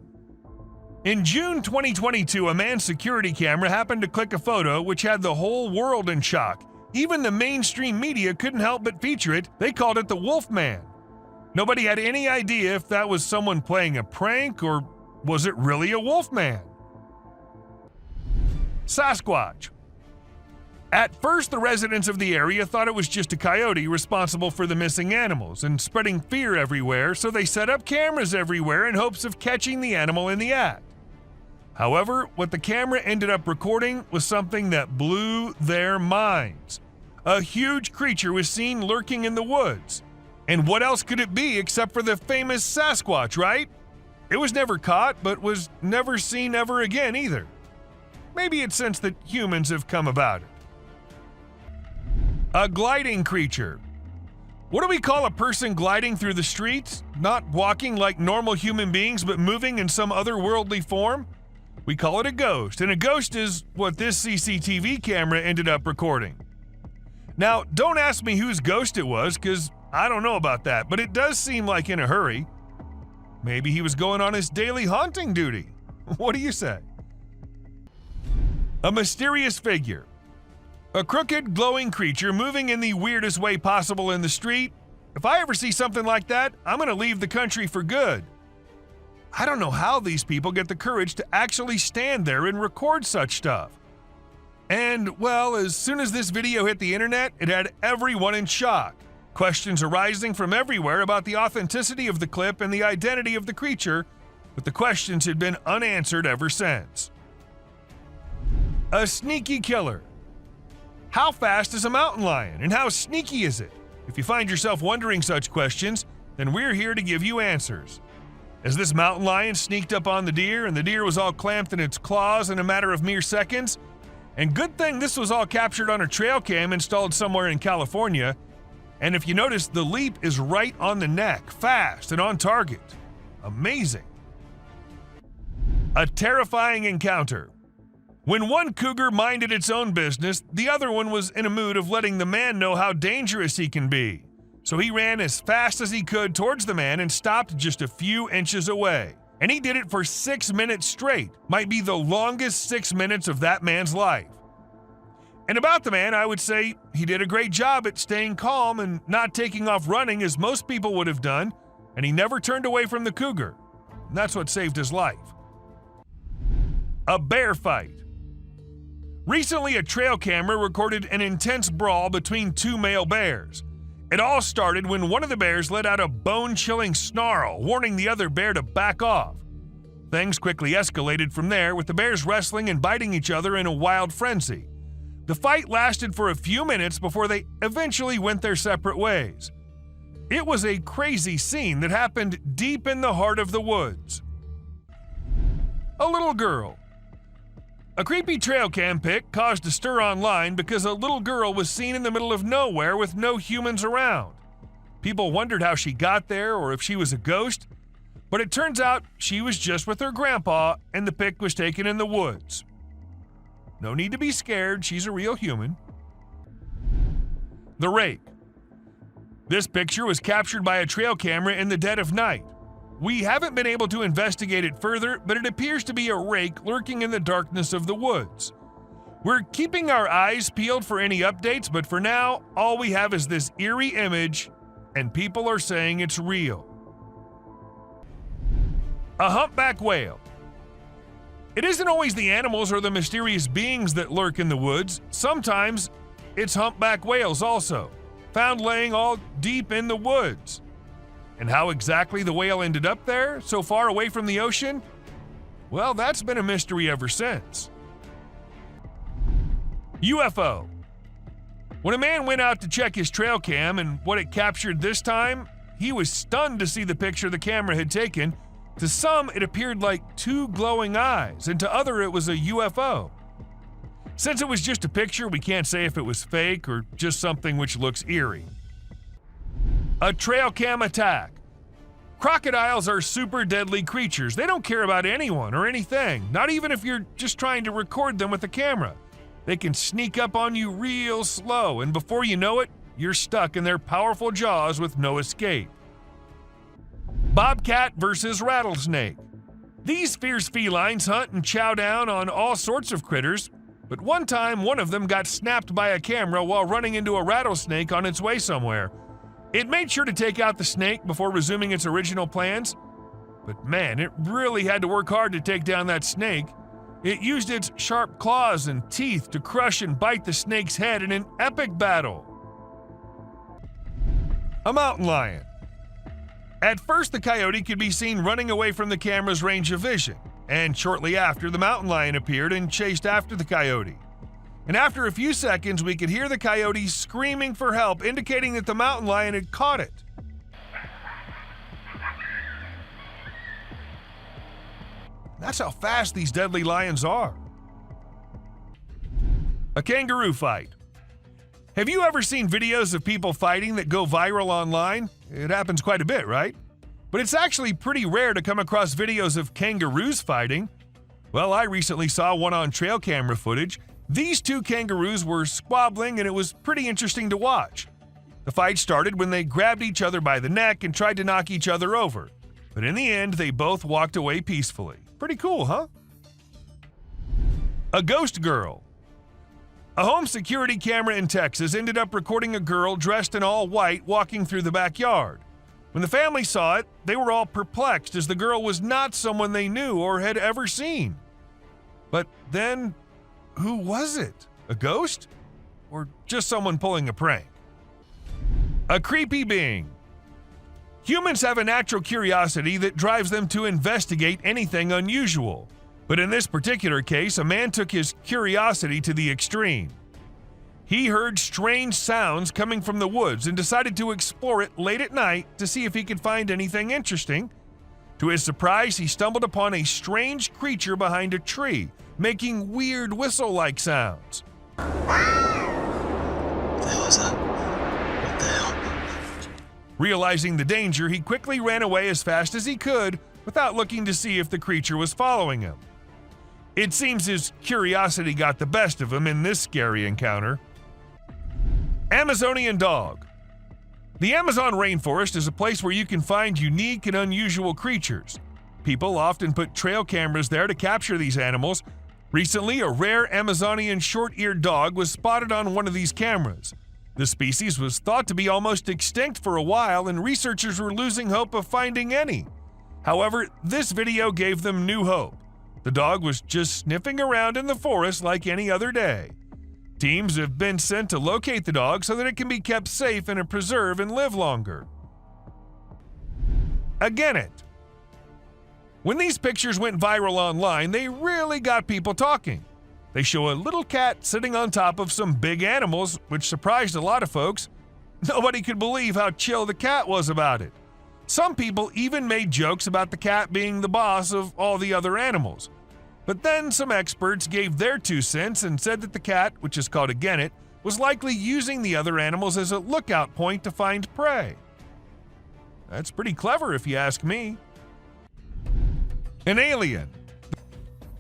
In June 2022, a man's security camera happened to click a photo which had the whole world in shock. Even the mainstream media couldn't help but feature it. They called it the Wolf Man. Nobody had any idea if that was someone playing a prank or was it really a wolf man? Sasquatch. At first, the residents of the area thought it was just a coyote responsible for the missing animals and spreading fear everywhere, so they set up cameras everywhere in hopes of catching the animal in the act. However, what the camera ended up recording was something that blew their minds. A huge creature was seen lurking in the woods. And what else could it be except for the famous Sasquatch, right? It was never caught, but was never seen ever again either. Maybe it's since that humans have come about it. A gliding creature. What do we call a person gliding through the streets? Not walking like normal human beings, but moving in some otherworldly form? We call it a ghost, and a ghost is what this CCTV camera ended up recording. Now, don't ask me whose ghost it was, because I don't know about that, but it does seem like in a hurry. Maybe he was going on his daily haunting duty. What do you say? A mysterious figure. A crooked, glowing creature moving in the weirdest way possible in the street. If I ever see something like that, I'm going to leave the country for good. I don't know how these people get the courage to actually stand there and record such stuff. And, well, as soon as this video hit the internet, it had everyone in shock. Questions arising from everywhere about the authenticity of the clip and the identity of the creature, but the questions had been unanswered ever since. A sneaky killer. How fast is a mountain lion, and how sneaky is it? If you find yourself wondering such questions, then we're here to give you answers. As this mountain lion sneaked up on the deer, and the deer was all clamped in its claws in a matter of mere seconds, and good thing this was all captured on a trail cam installed somewhere in California, and if you notice, the leap is right on the neck, fast and on target. Amazing. A terrifying encounter. When one cougar minded its own business, the other one was in a mood of letting the man know how dangerous he can be. So he ran as fast as he could towards the man and stopped just a few inches away. And he did it for 6 minutes straight. Might be the longest 6 minutes of that man's life. And about the man, I would say he did a great job at staying calm and not taking off running as most people would have done, and he never turned away from the cougar. And that's what saved his life. A bear fight. Recently, a trail camera recorded an intense brawl between two male bears. It all started when one of the bears let out a bone-chilling snarl, warning the other bear to back off. Things quickly escalated from there, with the bears wrestling and biting each other in a wild frenzy. The fight lasted for a few minutes before they eventually went their separate ways. It was a crazy scene that happened deep in the heart of the woods. A little girl. A creepy trail cam pic caused a stir online because a little girl was seen in the middle of nowhere with no humans around. People wondered how she got there or if she was a ghost, but it turns out she was just with her grandpa and the pic was taken in the woods. No need to be scared, she's a real human. The rake. This picture was captured by a trail camera in the dead of night. We haven't been able to investigate it further, but it appears to be a rake lurking in the darkness of the woods. We're keeping our eyes peeled for any updates, but for now, all we have is this eerie image, and people are saying it's real. A humpback whale. It isn't always the animals or the mysterious beings that lurk in the woods. Sometimes it's humpback whales also, found laying all deep in the woods. And how exactly the whale ended up there, so far away from the ocean? Well, that's been a mystery ever since. UFO. When a man went out to check his trail cam and what it captured this time, he was stunned to see the picture the camera had taken. To some, it appeared like two glowing eyes, and to others, it was a UFO. Since it was just a picture, we can't say if it was fake or just something which looks eerie. A trail cam attack. Crocodiles are super deadly creatures. They don't care about anyone or anything, not even if you're just trying to record them with a camera. They can sneak up on you real slow, and before you know it, you're stuck in their powerful jaws with no escape. Bobcat versus rattlesnake. These fierce felines hunt and chow down on all sorts of critters, but one time one of them got snapped by a camera while running into a rattlesnake on its way somewhere. It made sure to take out the snake before resuming its original plans, but man, it really had to work hard to take down that snake. It used its sharp claws and teeth to crush and bite the snake's head in an epic battle. A mountain lion. At first, the coyote could be seen running away from the camera's range of vision, and shortly after, the mountain lion appeared and chased after the coyote. And after a few seconds, we could hear the coyote screaming for help, indicating that the mountain lion had caught it. That's how fast these deadly lions are. A kangaroo fight. Have you ever seen videos of people fighting that go viral online? It happens quite a bit, right? But it's actually pretty rare to come across videos of kangaroos fighting. Well, I recently saw one on trail camera footage. These two kangaroos were squabbling, and it was pretty interesting to watch. The fight started when they grabbed each other by the neck and tried to knock each other over. But in the end, they both walked away peacefully. Pretty cool, huh? A ghost girl. A home security camera in Texas ended up recording a girl dressed in all white walking through the backyard. When the family saw it, they were all perplexed as the girl was not someone they knew or had ever seen. But then, who was it? A ghost? Or just someone pulling a prank? A creepy being. Humans have a natural curiosity that drives them to investigate anything unusual. But in this particular case, a man took his curiosity to the extreme. He heard strange sounds coming from the woods and decided to explore it late at night to see if he could find anything interesting. To his surprise, he stumbled upon a strange creature behind a tree, making weird whistle-like sounds. What the hell is that? What the hell? Realizing the danger, he quickly ran away as fast as he could without looking to see if the creature was following him. It seems his curiosity got the best of him in this scary encounter. Amazonian dog. The Amazon rainforest is a place where you can find unique and unusual creatures. People often put trail cameras there to capture these animals. Recently, a rare Amazonian short-eared dog was spotted on one of these cameras. The species was thought to be almost extinct for a while, and researchers were losing hope of finding any. However, this video gave them new hope. The dog was just sniffing around in the forest like any other day. Teams have been sent to locate the dog so that it can be kept safe in a preserve and live longer. A genet. When these pictures went viral online, they really got people talking. They show a little cat sitting on top of some big animals, which surprised a lot of folks. Nobody could believe how chill the cat was about it. Some people even made jokes about the cat being the boss of all the other animals. But then some experts gave their 2 cents and said that the cat, which is called a genet, was likely using the other animals as a lookout point to find prey. That's pretty clever if you ask me. An alien.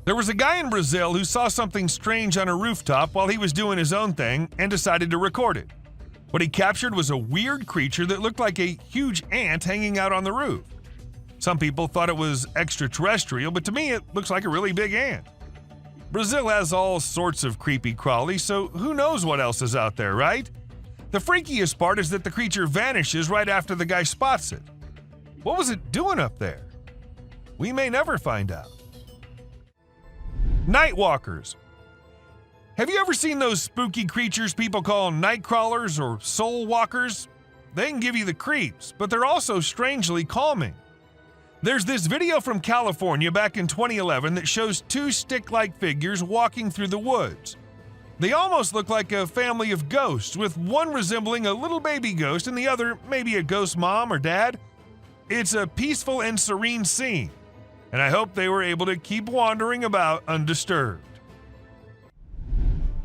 There was a guy in Brazil who saw something strange on a rooftop while he was doing his own thing and decided to record it. What he captured was a weird creature that looked like a huge ant hanging out on the roof. Some people thought it was extraterrestrial, but to me it looks like a really big ant. Brazil has all sorts of creepy crawlies, so who knows what else is out there, right? The freakiest part is that the creature vanishes right after the guy spots it. What was it doing up there? We may never find out. Night walkers. Have you ever seen those spooky creatures people call night crawlers or soul walkers? They can give you the creeps, but they're also strangely calming. There's this video from California back in 2011 that shows 2 stick-like figures walking through the woods. They almost look like a family of ghosts, with one resembling a little baby ghost and the other maybe a ghost mom or dad. It's a peaceful and serene scene, and I hope they were able to keep wandering about undisturbed.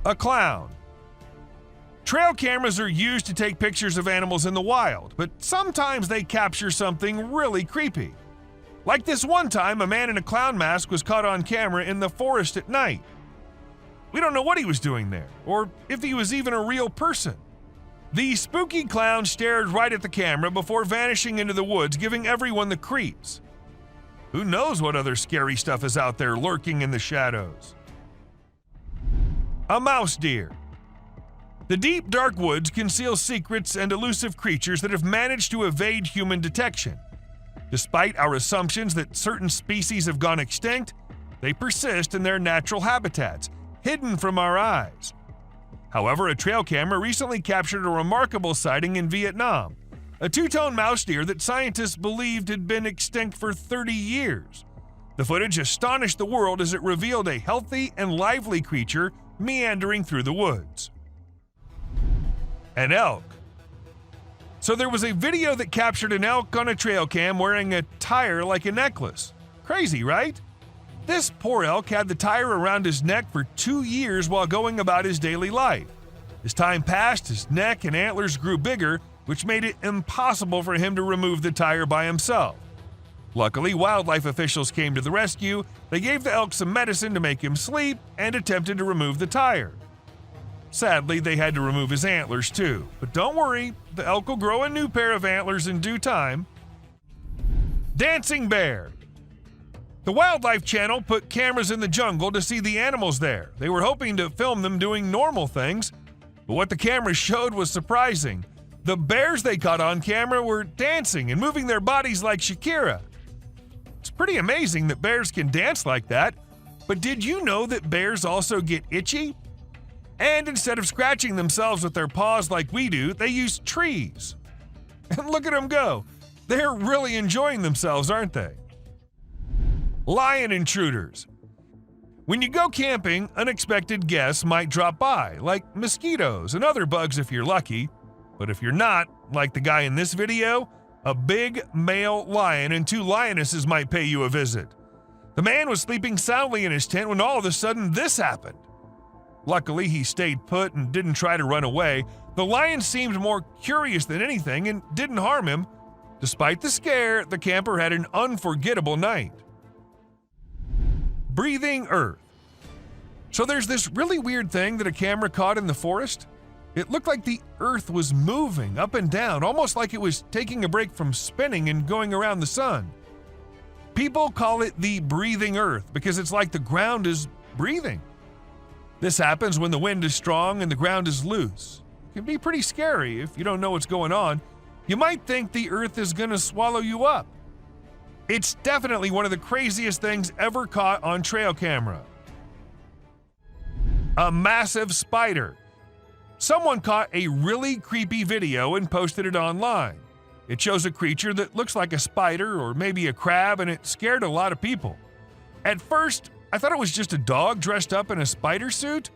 A clown. Trail cameras are used to take pictures of animals in the wild, but sometimes they capture something really creepy. Like this one time, a man in a clown mask was caught on camera in the forest at night. We don't know what he was doing there, or if he was even a real person. The spooky clown stared right at the camera before vanishing into the woods, giving everyone the creeps. Who knows what other scary stuff is out there lurking in the shadows? A mouse deer. The deep, dark woods conceal secrets and elusive creatures that have managed to evade human detection. Despite our assumptions that certain species have gone extinct, they persist in their natural habitats, hidden from our eyes. However, a trail camera recently captured a remarkable sighting in Vietnam, a two-tone mouse deer that scientists believed had been extinct for 30 years. The footage astonished the world as it revealed a healthy and lively creature meandering through the woods. An elk. So there was a video that captured an elk on a trail cam wearing a tire like a necklace. Crazy, right? This poor elk had the tire around his neck for 2 years while going about his daily life. As time passed, his neck and antlers grew bigger, which made it impossible for him to remove the tire by himself. Luckily, wildlife officials came to the rescue. They gave the elk some medicine to make him sleep and attempted to remove the tire. Sadly, they had to remove his antlers too. But don't worry, the elk will grow a new pair of antlers in due time. Dancing bear. The Wildlife Channel put cameras in the jungle to see the animals there. They were hoping to film them doing normal things, but what the cameras showed was surprising. The bears they caught on camera were dancing and moving their bodies like Shakira. It's pretty amazing that bears can dance like that, but did you know that bears also get itchy? And instead of scratching themselves with their paws like we do, they use trees. And look at them go. They're really enjoying themselves, aren't they? Lion intruders. When you go camping, unexpected guests might drop by, like mosquitoes and other bugs if you're lucky. But if you're not, like the guy in this video, a big male lion and 2 lionesses might pay you a visit. The man was sleeping soundly in his tent when all of a sudden this happened. Luckily, he stayed put and didn't try to run away. The lion seemed more curious than anything and didn't harm him. Despite the scare, the camper had an unforgettable night. Breathing earth. So there's this really weird thing that a camera caught in the forest. It looked like the earth was moving up and down, almost like it was taking a break from spinning and going around the sun. People call it the breathing earth because it's like the ground is breathing. This happens when the wind is strong and the ground is loose. It can be pretty scary if you don't know what's going on. You might think the earth is going to swallow you up. It's definitely one of the craziest things ever caught on trail camera. A massive spider. Someone caught a really creepy video and posted it online. It shows a creature that looks like a spider or maybe a crab, and it scared a lot of people. At first, I thought it was just a dog dressed up in a spider suit,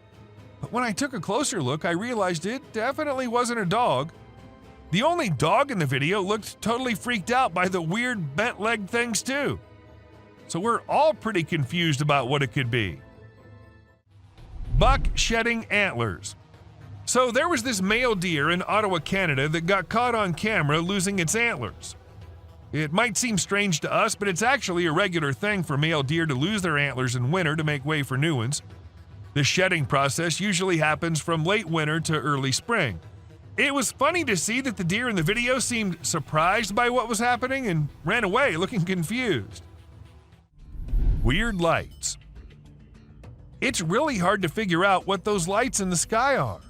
but when I took a closer look, I realized it definitely wasn't a dog. The only dog in the video looked totally freaked out by the weird bent-legged things too. So we're all pretty confused about what it could be. Buck shedding antlers. So there was this male deer in Ottawa, Canada that got caught on camera losing its antlers. It might seem strange to us, but it's actually a regular thing for male deer to lose their antlers in winter to make way for new ones. The shedding process usually happens from late winter to early spring. It was funny to see that the deer in the video seemed surprised by what was happening and ran away looking confused. Weird lights. It's really hard to figure out what those lights in the sky are.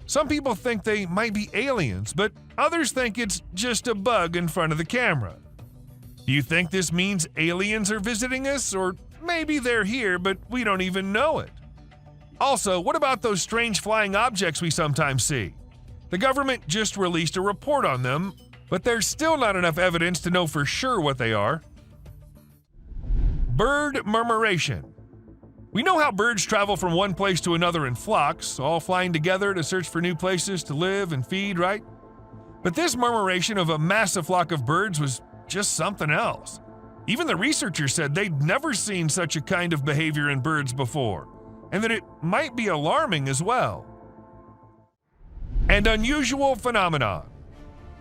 Some people think they might be aliens, but others think it's just a bug in front of the camera. Do you think this means aliens are visiting us, or maybe they're here but we don't even know it? Also, what about those strange flying objects we sometimes see? The government just released a report on them, but there's still not enough evidence to know for sure what they are. Bird murmuration. We know how birds travel from one place to another in flocks, all flying together to search for new places to live and feed, right? But this murmuration of a massive flock of birds was just something else. Even the researchers said they'd never seen such a kind of behavior in birds before, and that it might be alarming as well. And unusual phenomenon.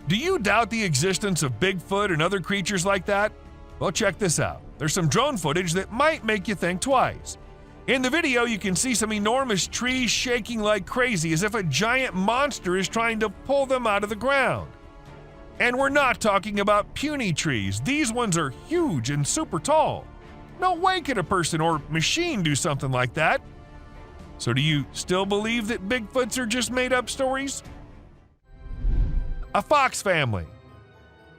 Do you doubt the existence of Bigfoot and other creatures like that? Well, check this out. There's some drone footage that might make you think twice. In the video, you can see some enormous trees shaking like crazy as if a giant monster is trying to pull them out of the ground. And we're not talking about puny trees. These ones are huge and super tall. No way could a person or machine do something like that. So do you still believe that Bigfoots are just made-up stories? A fox family.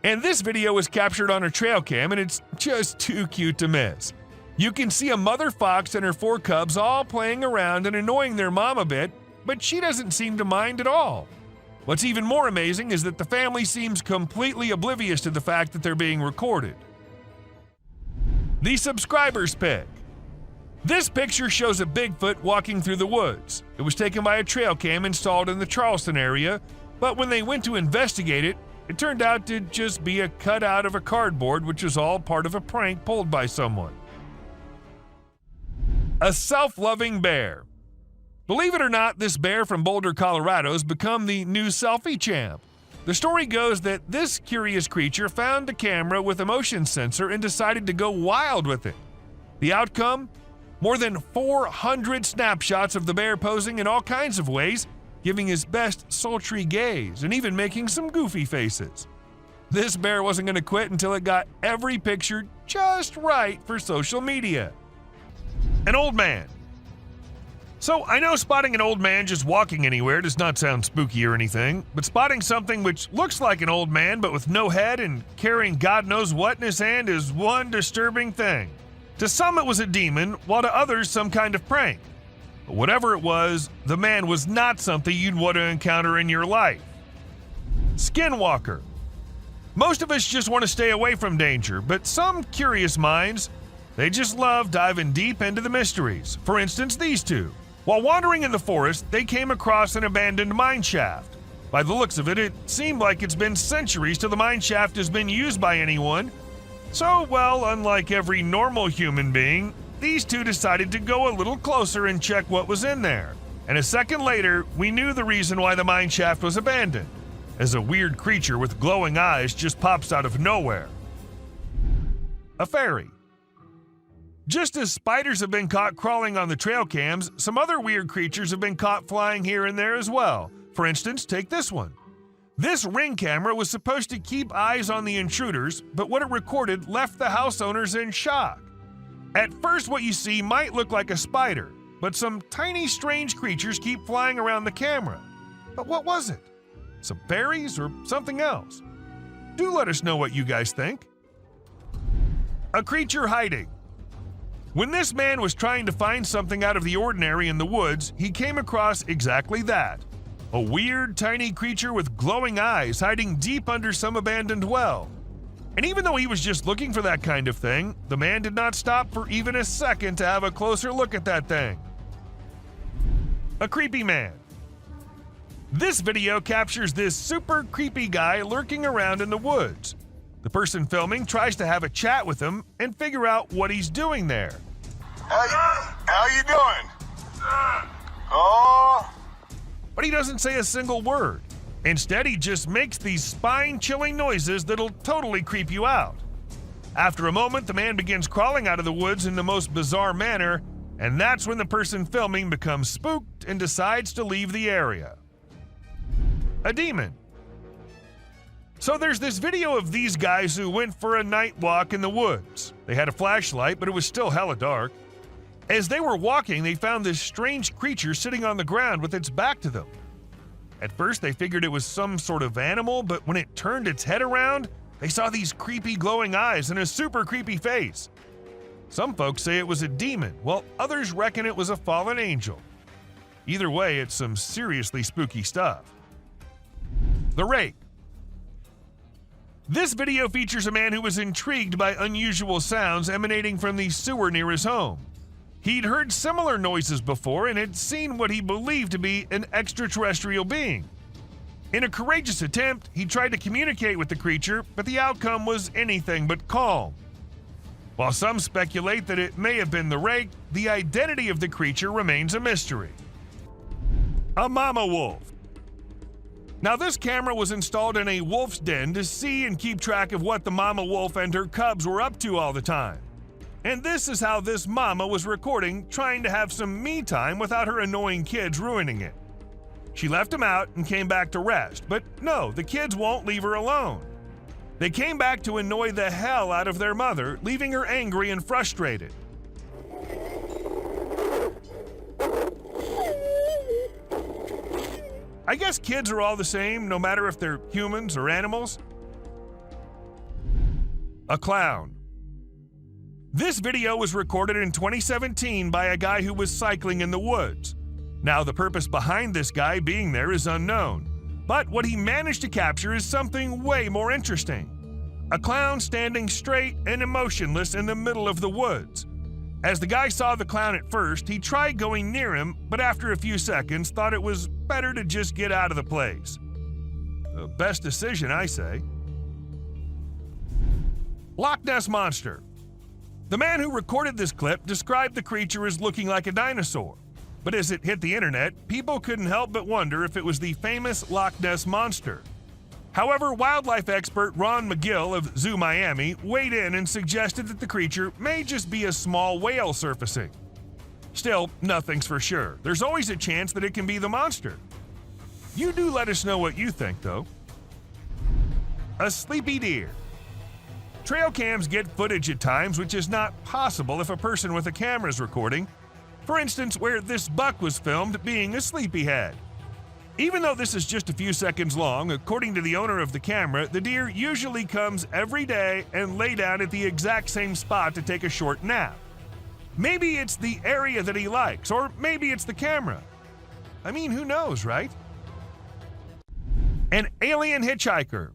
And this video was captured on a trail cam, and it's just too cute to miss. You can see a mother fox and her 4 cubs all playing around and annoying their mom a bit, but she doesn't seem to mind at all. What's even more amazing is that the family seems completely oblivious to the fact that they're being recorded. The subscribers pick. This picture shows a Bigfoot walking through the woods. It was taken by a trail cam installed in the Charleston area, but when they went to investigate it, it turned out to just be a cutout of a cardboard, which was all part of a prank pulled by someone. A self-loving bear. Believe it or not, this bear from Boulder, Colorado has become the new selfie champ. The story goes that this curious creature found a camera with a motion sensor and decided to go wild with it. The outcome? More than 400 snapshots of the bear posing in all kinds of ways, giving his best sultry gaze and even making some goofy faces. This bear wasn't going to quit until it got every picture just right for social media. An old man. So I know spotting an old man just walking anywhere does not sound spooky or anything, but spotting something which looks like an old man but with no head and carrying God knows what in his hand is one disturbing thing. To some it was a demon, while to others some kind of prank. But whatever it was, the man was not something you'd want to encounter in your life. Skinwalker. Most of us just want to stay away from danger, but some curious minds, they just love diving deep into the mysteries. For instance, these two. While wandering in the forest, they came across an abandoned mine shaft. By the looks of it, it seemed like it's been centuries till the mine shaft has been used by anyone. So, well, unlike every normal human being, these two decided to go a little closer and check what was in there. And a second later, we knew the reason why the mine shaft was abandoned, as a weird creature with glowing eyes just pops out of nowhere. A fairy. Just as spiders have been caught crawling on the trail cams, some other weird creatures have been caught flying here and there as well. For instance, take this one. This Ring camera was supposed to keep eyes on the intruders, but what it recorded left the house owners in shock. At first, what you see might look like a spider, but some tiny strange creatures keep flying around the camera. But what was it? Some fairies or something else? Do let us know what you guys think. A creature hiding. When this man was trying to find something out of the ordinary in the woods, he came across exactly that. A weird, tiny creature with glowing eyes hiding deep under some abandoned well. And even though he was just looking for that kind of thing, the man did not stop for even a second to have a closer look at that thing. A creepy man. This video captures this super creepy guy lurking around in the woods. The person filming tries to have a chat with him and figure out what he's doing there. How you doing? Oh. But he doesn't say a single word. Instead, he just makes these spine-chilling noises that'll totally creep you out. After a moment, the man begins crawling out of the woods in the most bizarre manner, and that's when the person filming becomes spooked and decides to leave the area. A demon. So there's this video of these guys who went for a night walk in the woods. They had a flashlight, but it was still hella dark. As they were walking, they found this strange creature sitting on the ground with its back to them. At first, they figured it was some sort of animal, but when it turned its head around, they saw these creepy glowing eyes and a super creepy face. Some folks say it was a demon, while others reckon it was a fallen angel. Either way, it's some seriously spooky stuff. The Rake. This video features a man who was intrigued by unusual sounds emanating from the sewer near his home. He'd heard similar noises before and had seen what he believed to be an extraterrestrial being. In a courageous attempt, he tried to communicate with the creature, but the outcome was anything but calm. While some speculate that it may have been the Rake, the identity of the creature remains a mystery. A mama wolf. Now, this camera was installed in a wolf's den to see and keep track of what the mama wolf and her cubs were up to all the time. And this is how this mama was recording, trying to have some me time without her annoying kids ruining it. She left them out and came back to rest, but no, the kids won't leave her alone. They came back to annoy the hell out of their mother, leaving her angry and frustrated. I guess kids are all the same, no matter if they're humans or animals. A clown. This video was recorded in 2017 by a guy who was cycling in the woods. Now, the purpose behind this guy being there is unknown, but what he managed to capture is something way more interesting. A clown standing straight and emotionless in the middle of the woods. As the guy saw the clown at first, he tried going near him, but after a few seconds thought it was better to just get out of the place. The best decision, I say. Loch Ness Monster. The man who recorded this clip described the creature as looking like a dinosaur, but as it hit the internet, people couldn't help but wonder if it was the famous Loch Ness Monster. However, wildlife expert Ron McGill of Zoo Miami weighed in and suggested that the creature may just be a small whale surfacing. Still, nothing's for sure. There's always a chance that it can be the monster. You do let us know what you think, though. A sleepy deer. Trail cams get footage at times which is not possible if a person with a camera is recording. For instance, where this buck was filmed being a sleepyhead. Even though this is just a few seconds long, according to the owner of the camera, the deer usually comes every day and lay down at the exact same spot to take a short nap. Maybe it's the area that he likes, or maybe it's the camera. I mean, who knows, right? An alien hitchhiker.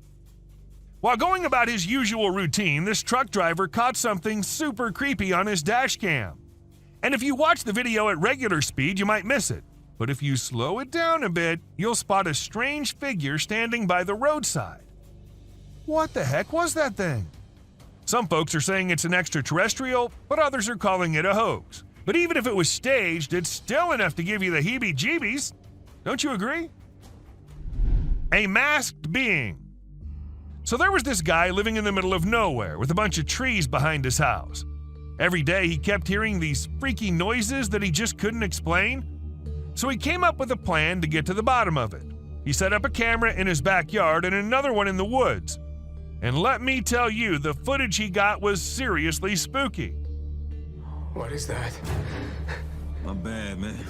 While going about his usual routine, this truck driver caught something super creepy on his dash cam. And if you watch the video at regular speed, you might miss it. But if you slow it down a bit, you'll spot a strange figure standing by the roadside. What the heck was that thing? Some folks are saying it's an extraterrestrial, but others are calling it a hoax. But even if it was staged, it's still enough to give you the heebie-jeebies. Don't you agree? A masked being. So there was this guy living in the middle of nowhere with a bunch of trees behind his house. Every day he kept hearing these freaky noises that he just couldn't explain. So he came up with a plan to get to the bottom of it. He set up a camera in his backyard and another one in the woods. And let me tell you, the footage he got was seriously spooky. What is that? My bad, man.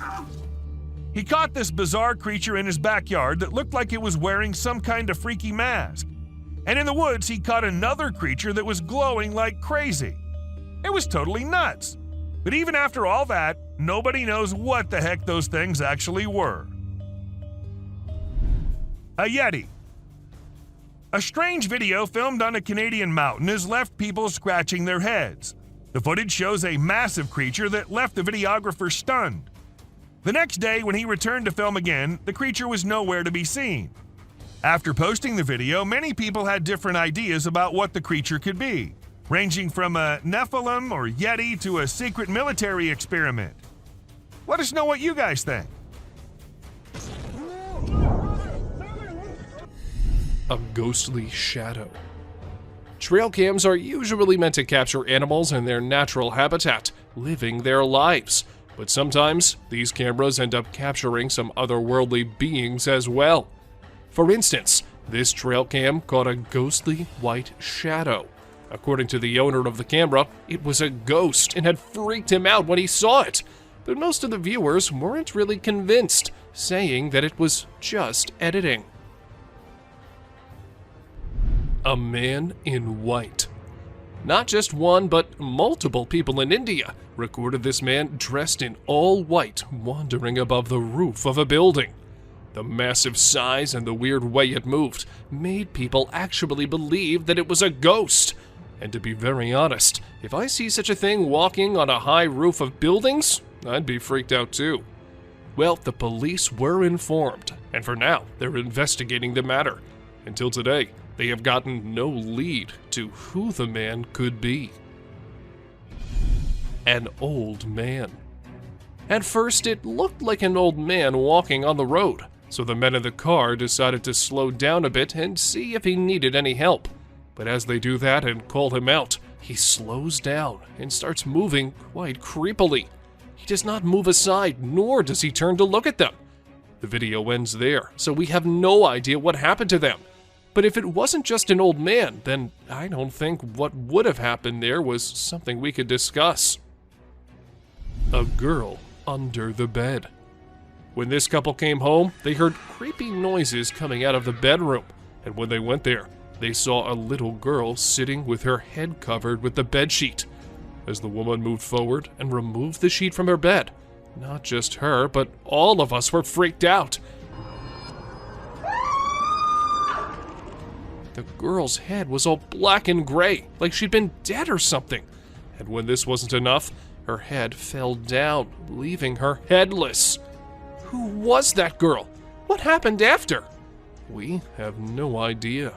He caught this bizarre creature in his backyard that looked like it was wearing some kind of freaky mask. And in the woods, he caught another creature that was glowing like crazy. It was totally nuts. But even after all that, nobody knows what the heck those things actually were. A Yeti. A strange video filmed on a Canadian mountain has left people scratching their heads. The footage shows a massive creature that left the videographer stunned. The next day, when he returned to film again, the creature was nowhere to be seen. After posting the video, many people had different ideas about what the creature could be, ranging from a Nephilim or Yeti to a secret military experiment. Let us know what you guys think. A ghostly shadow. Trail cams are usually meant to capture animals in their natural habitat, living their lives. But sometimes, these cameras end up capturing some otherworldly beings as well. For instance, this trail cam caught a ghostly white shadow. According to the owner of the camera, it was a ghost and had freaked him out when he saw it. But most of the viewers weren't really convinced, saying that it was just editing. A man in white. Not just one, but multiple people in India recorded this man dressed in all white wandering above the roof of a building. The massive size and the weird way it moved made people actually believe that it was a ghost. And to be very honest, if I see such a thing walking on a high roof of buildings, I'd be freaked out too. Well, the police were informed, and for now, they're investigating the matter. Until today, they have gotten no lead to who the man could be. An old man. At first, it looked like an old man walking on the road. so the men in the car decided to slow down a bit and see if he needed any help. But as they do that and call him out, he slows down and starts moving quite creepily. He does not move aside, nor does he turn to look at them. The video ends there, so we have no idea what happened to them. But if it wasn't just an old man, then I don't think what would have happened there was something we could discuss. A girl under the bed. When this couple came home, they heard creepy noises coming out of the bedroom, and when they went there, they saw a little girl sitting with her head covered with the bedsheet. As the woman moved forward and removed the sheet from her bed, not just her, but all of us were freaked out. The girl's head was all black and gray, like she'd been dead or something. And when this wasn't enough, her head fell down, leaving her headless. Who was that girl? What happened after? We have no idea.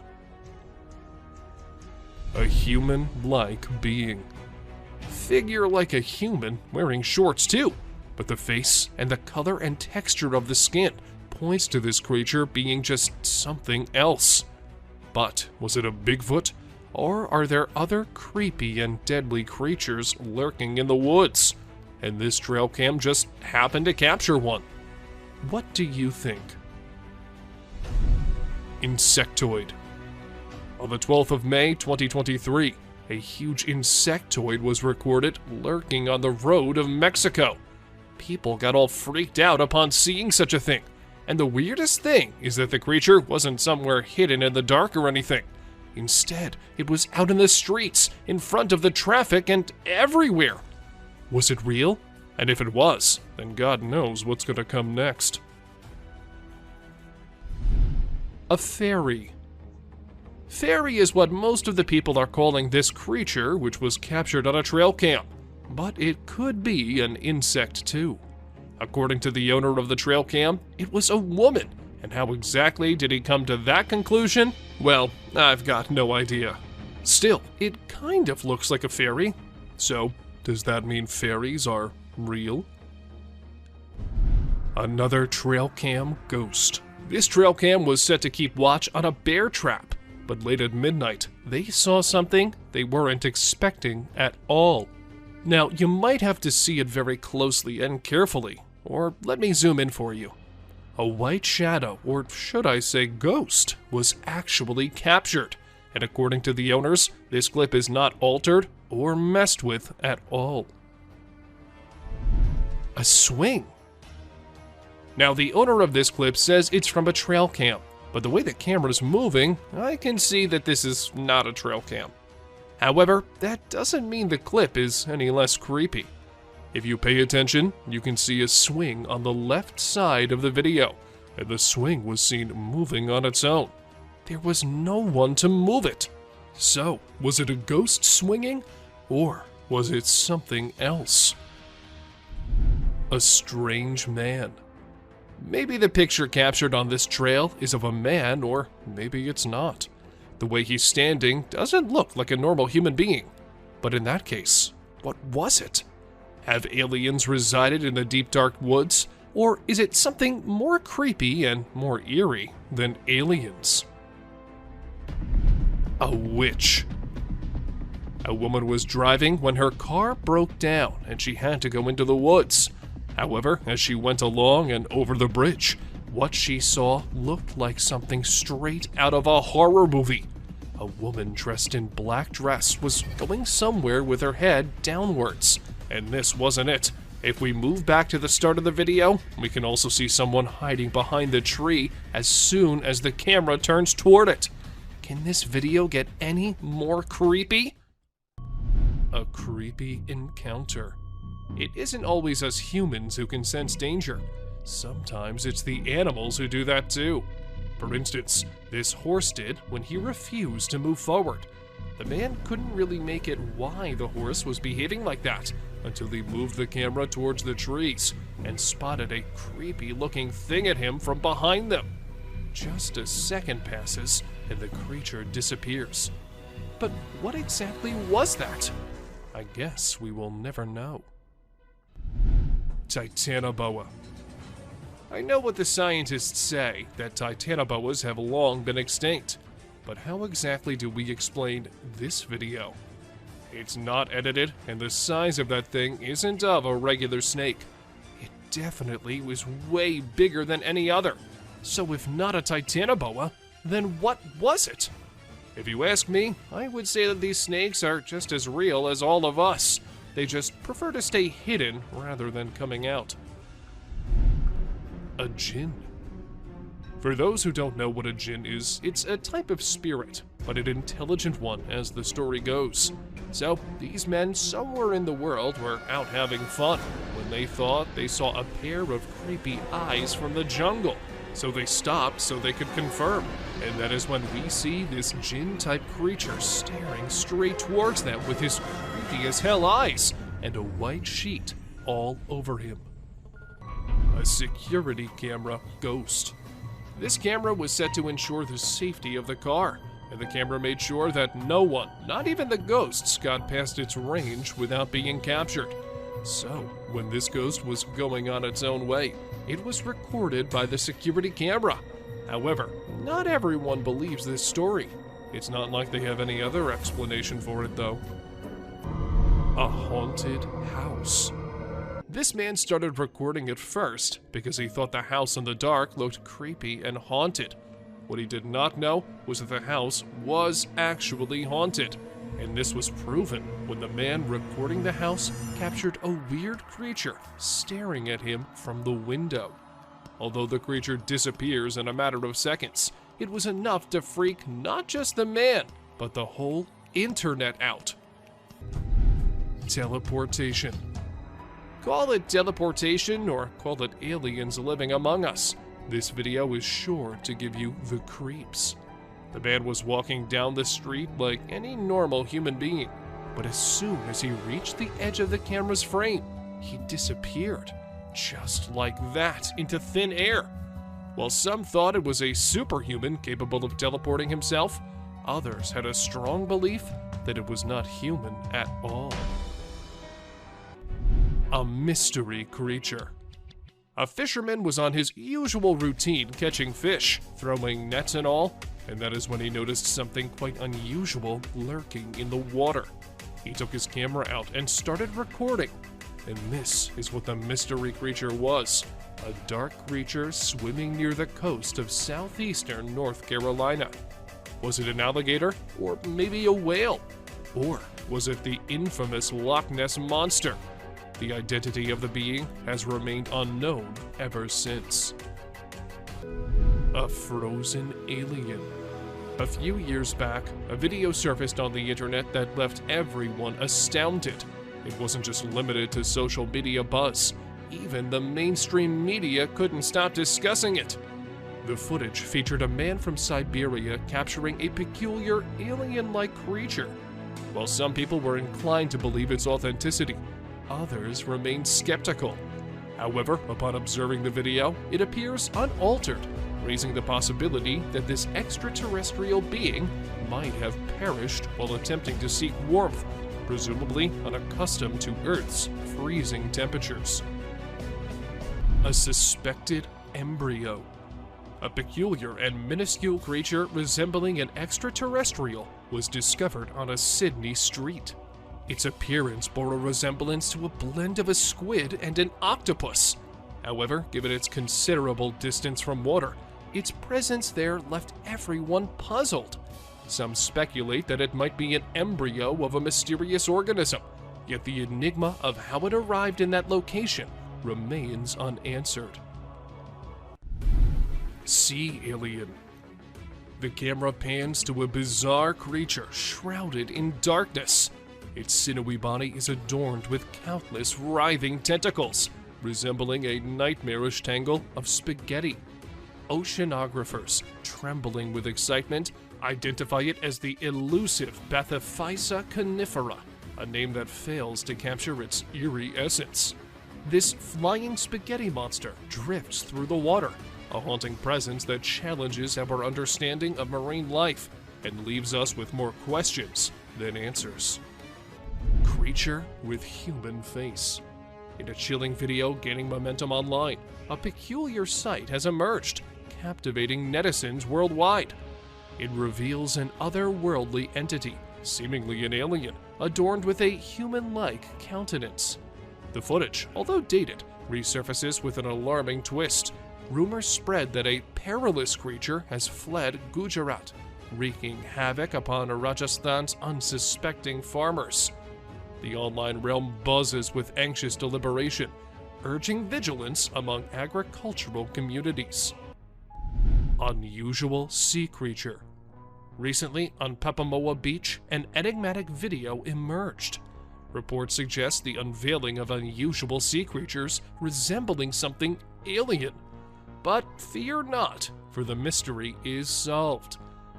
A human-like being. Figure like a human, wearing shorts too, but the face and the color and texture of the skin points to this creature being just something else. But was it a Bigfoot, or are there other creepy and deadly creatures lurking in the woods? And this trail cam just happened to capture one. What do you think? Insectoid. On the 12th of May, 2023, a huge insectoid was recorded lurking on the road of Mexico. People got all freaked out upon seeing such a thing. And the weirdest thing is that the creature wasn't somewhere hidden in the dark or anything. Instead, it was out in the streets, in front of the traffic, and everywhere. Was it real? And if it was, then God knows what's gonna come next. A fairy. Fairy is what most of the people are calling this creature, which was captured on a trail cam. But it could be an insect too. According to the owner of the trail cam, it was a woman. And how exactly did he come to that conclusion? Well, I've got no idea. Still, it kind of looks like a fairy. So, does that mean fairies are real? Another trail cam ghost. This trail cam was set to keep watch on a bear trap, but late at midnight, they saw something they weren't expecting at all. Now, you might have to see it very closely and carefully, or let me zoom in for you. A white shadow, or should I say ghost, was actually captured, and according to the owners, this clip is not altered or messed with at all. A swing. Now, the owner of this clip says it's from a trail cam, but the way the camera's moving, I can see that this is not a trail cam. However, that doesn't mean the clip is any less creepy. If you pay attention, you can see a swing on the left side of the video, and the swing was seen moving on its own. There was no one to move it. So, was it a ghost swinging, or was it something else? A strange man. Maybe the picture captured on this trail is of a man, or maybe it's not. The way he's standing doesn't look like a normal human being. But in that case, what was it? Have aliens resided in the deep dark woods? Or is it something more creepy and more eerie than aliens? A witch. A woman was driving when her car broke down and she had to go into the woods. However, as she went along and over the bridge, what she saw looked like something straight out of a horror movie. A woman dressed in black dress was going somewhere with her head downwards. And this wasn't it. If we move back to the start of the video, we can also see someone hiding behind the tree as soon as the camera turns toward it. Can this video get any more creepy? A creepy encounter. It isn't always us humans who can sense danger. Sometimes it's the animals who do that too. For instance, this horse did when he refused to move forward. The man couldn't really make it why the horse was behaving like that until he moved the camera towards the trees and spotted a creepy looking thing at him from behind them. Just a second passes and the creature disappears. But what exactly was that? I guess we will never know. Titanoboa. I know what the scientists say, that titanoboas have long been extinct. But how exactly do we explain this video? It's not edited, and the size of that thing isn't of a regular snake. It definitely was way bigger than any other. So if not a titanoboa, then what was it? If you ask me, I would say that these snakes are just as real as all of us. They just prefer to stay hidden rather than coming out. A jinn. For those who don't know what a jinn is, it's a type of spirit, but an intelligent one as the story goes. So, these men somewhere in the world were out having fun when they thought they saw a pair of creepy eyes from the jungle. So they stopped so they could confirm, and that is when we see this jinn-type creature staring straight towards them with his creepy as hell eyes and a white sheet all over him. A security camera ghost. This camera was set to ensure the safety of the car, and the camera made sure that no one, not even the ghosts, got past its range without being captured. So, when this ghost was going on its own way, it was recorded by the security camera. However, not everyone believes this story. It's not like they have any other explanation for it, though. A haunted house. This man started recording it first because he thought the house in the dark looked creepy and haunted. What he did not know was that the house was actually haunted. And this was proven when the man recording the house captured a weird creature staring at him from the window. Although the creature disappears in a matter of seconds, it was enough to freak not just the man, but the whole internet out. Teleportation. Call it teleportation or call it aliens living among us. This video is sure to give you the creeps. The man was walking down the street like any normal human being, but as soon as he reached the edge of the camera's frame, he disappeared, just like that, into thin air. While some thought it was a superhuman capable of teleporting himself, others had a strong belief that it was not human at all. A mystery creature. A fisherman was on his usual routine catching fish, throwing nets and all, and that is when he noticed something quite unusual lurking in the water. He took his camera out and started recording, and this is what the mystery creature was. A dark creature swimming near the coast of southeastern North Carolina. Was it an alligator, or maybe a whale? Or was it the infamous Loch Ness Monster? The identity of the being has remained unknown ever since. A frozen alien. A few years back, a video surfaced on the internet that left everyone astounded. It wasn't just limited to social media buzz. Even the mainstream media couldn't stop discussing it. The footage featured a man from Siberia capturing a peculiar alien-like creature. While some people were inclined to believe its authenticity, others remained skeptical. However, upon observing the video, it appears unaltered, raising the possibility that this extraterrestrial being might have perished while attempting to seek warmth, presumably unaccustomed to Earth's freezing temperatures. A suspected embryo. A peculiar and minuscule creature resembling an extraterrestrial was discovered on a Sydney street. Its appearance bore a resemblance to a blend of a squid and an octopus. However, given its considerable distance from water, its presence there left everyone puzzled. Some speculate that it might be an embryo of a mysterious organism, yet the enigma of how it arrived in that location remains unanswered. Sea alien. The camera pans to a bizarre creature shrouded in darkness. Its sinewy body is adorned with countless writhing tentacles, resembling a nightmarish tangle of spaghetti. Oceanographers, trembling with excitement, identify it as the elusive Bathyphysa conifera, a name that fails to capture its eerie essence. This flying spaghetti monster drifts through the water, a haunting presence that challenges our understanding of marine life and leaves us with more questions than answers. Creature with human face. In a chilling video gaining momentum online, a peculiar sight has emerged, captivating netizens worldwide. It reveals an otherworldly entity, seemingly an alien, adorned with a human-like countenance. The footage, although dated, resurfaces with an alarming twist. Rumors spread that a perilous creature has fled Gujarat, wreaking havoc upon Rajasthan's unsuspecting farmers. The online realm buzzes with anxious deliberation, urging vigilance among agricultural communities. Unusual sea creature. Recently, on Papamoa Beach, an enigmatic video emerged. Reports suggest the unveiling of unusual sea creatures resembling something alien. But fear not, for the mystery is solved.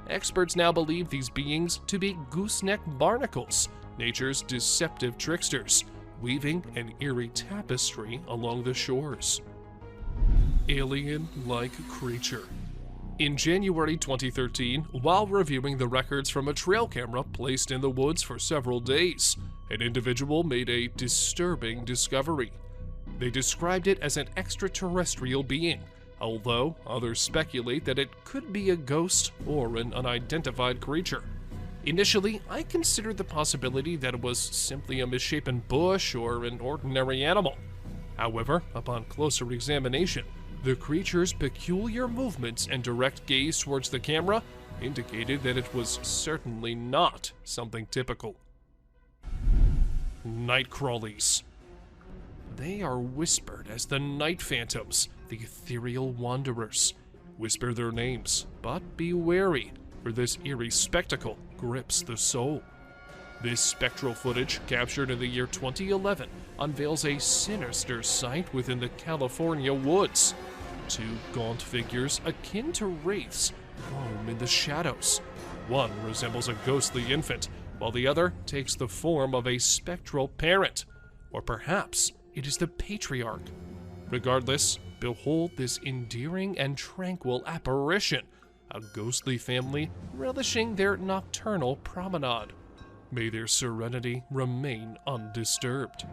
Experts now believe these beings to be gooseneck barnacles, nature's deceptive tricksters, weaving an eerie tapestry along the shores. Alien-like creature. In January 2013, while reviewing the records from a trail camera placed in the woods for several days, an individual made a disturbing discovery. They described it as an extraterrestrial being, although others speculate that it could be a ghost or an unidentified creature. Initially, I considered the possibility that it was simply a misshapen bush or an ordinary animal. However, upon closer examination, the creature's peculiar movements and direct gaze towards the camera indicated that it was certainly not something typical. Night crawlies. They are whispered as the night phantoms, the ethereal wanderers. Whisper their names, but be wary, for this eerie spectacle grips the soul. This spectral footage, captured in the year 2011, unveils a sinister sight within the California woods. Two gaunt figures akin to wraiths roam in the shadows. One resembles a ghostly infant, while the other takes the form of a spectral parent. Or perhaps it is the patriarch. Regardless, behold this endearing and tranquil apparition, a ghostly family relishing their nocturnal promenade. May their serenity remain undisturbed.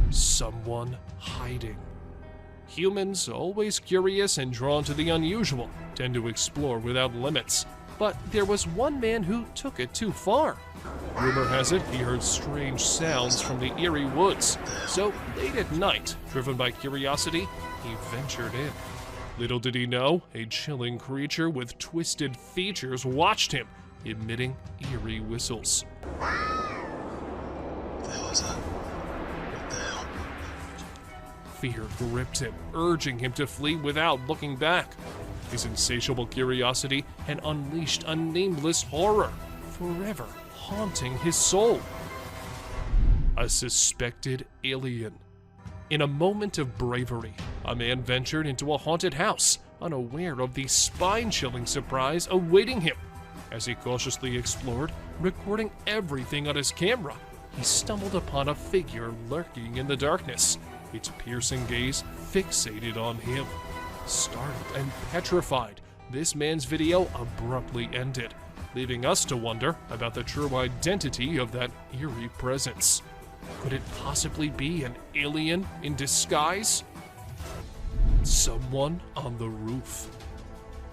Someone hiding. Humans, always curious and drawn to the unusual, tend to explore without limits. But there was one man who took it too far. Rumor has it he heard strange sounds from the eerie woods, so late at night, driven by curiosity, he ventured in. Little did he know, a chilling creature with twisted features watched him, emitting eerie whistles. What the hell is that? What the hell? Fear gripped him, urging him to flee without looking back. His insatiable curiosity had unleashed a nameless horror, forever haunting his soul. A suspected alien. In a moment of bravery, a man ventured into a haunted house, unaware of the spine-chilling surprise awaiting him. As he cautiously explored, recording everything on his camera, he stumbled upon a figure lurking in the darkness, its piercing gaze fixated on him. Startled and petrified, this man's video abruptly ended, leaving us to wonder about the true identity of that eerie presence. Could it possibly be an alien in disguise? Someone on the roof.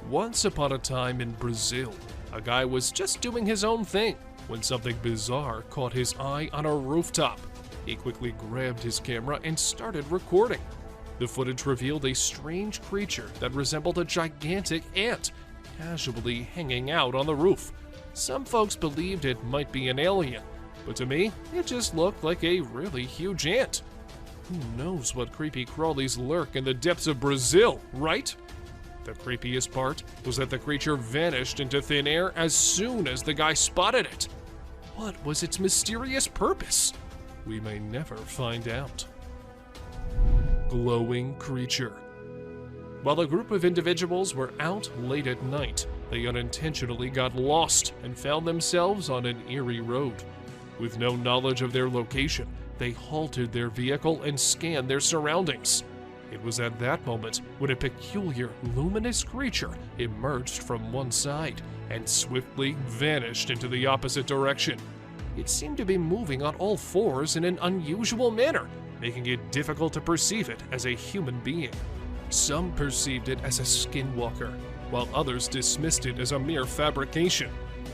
Once upon a time in Brazil, a guy was just doing his own thing when something bizarre caught his eye on a rooftop. He quickly grabbed his camera and started recording. The footage revealed a strange creature that resembled a gigantic ant, casually hanging out on the roof. Some folks believed it might be an alien, but to me, it just looked like a really huge ant. Who knows what creepy crawlies lurk in the depths of Brazil, right? The creepiest part was that the creature vanished into thin air as soon as the guy spotted it. What was its mysterious purpose? We may never find out. Glowing creature. While a group of individuals were out late at night, they unintentionally got lost and found themselves on an eerie road. With no knowledge of their location, they halted their vehicle and scanned their surroundings. It was at that moment when a peculiar, luminous creature emerged from one side and swiftly vanished into the opposite direction. It seemed to be moving on all fours in an unusual manner, making it difficult to perceive it as a human being. Some perceived it as a skinwalker, while others dismissed it as a mere fabrication.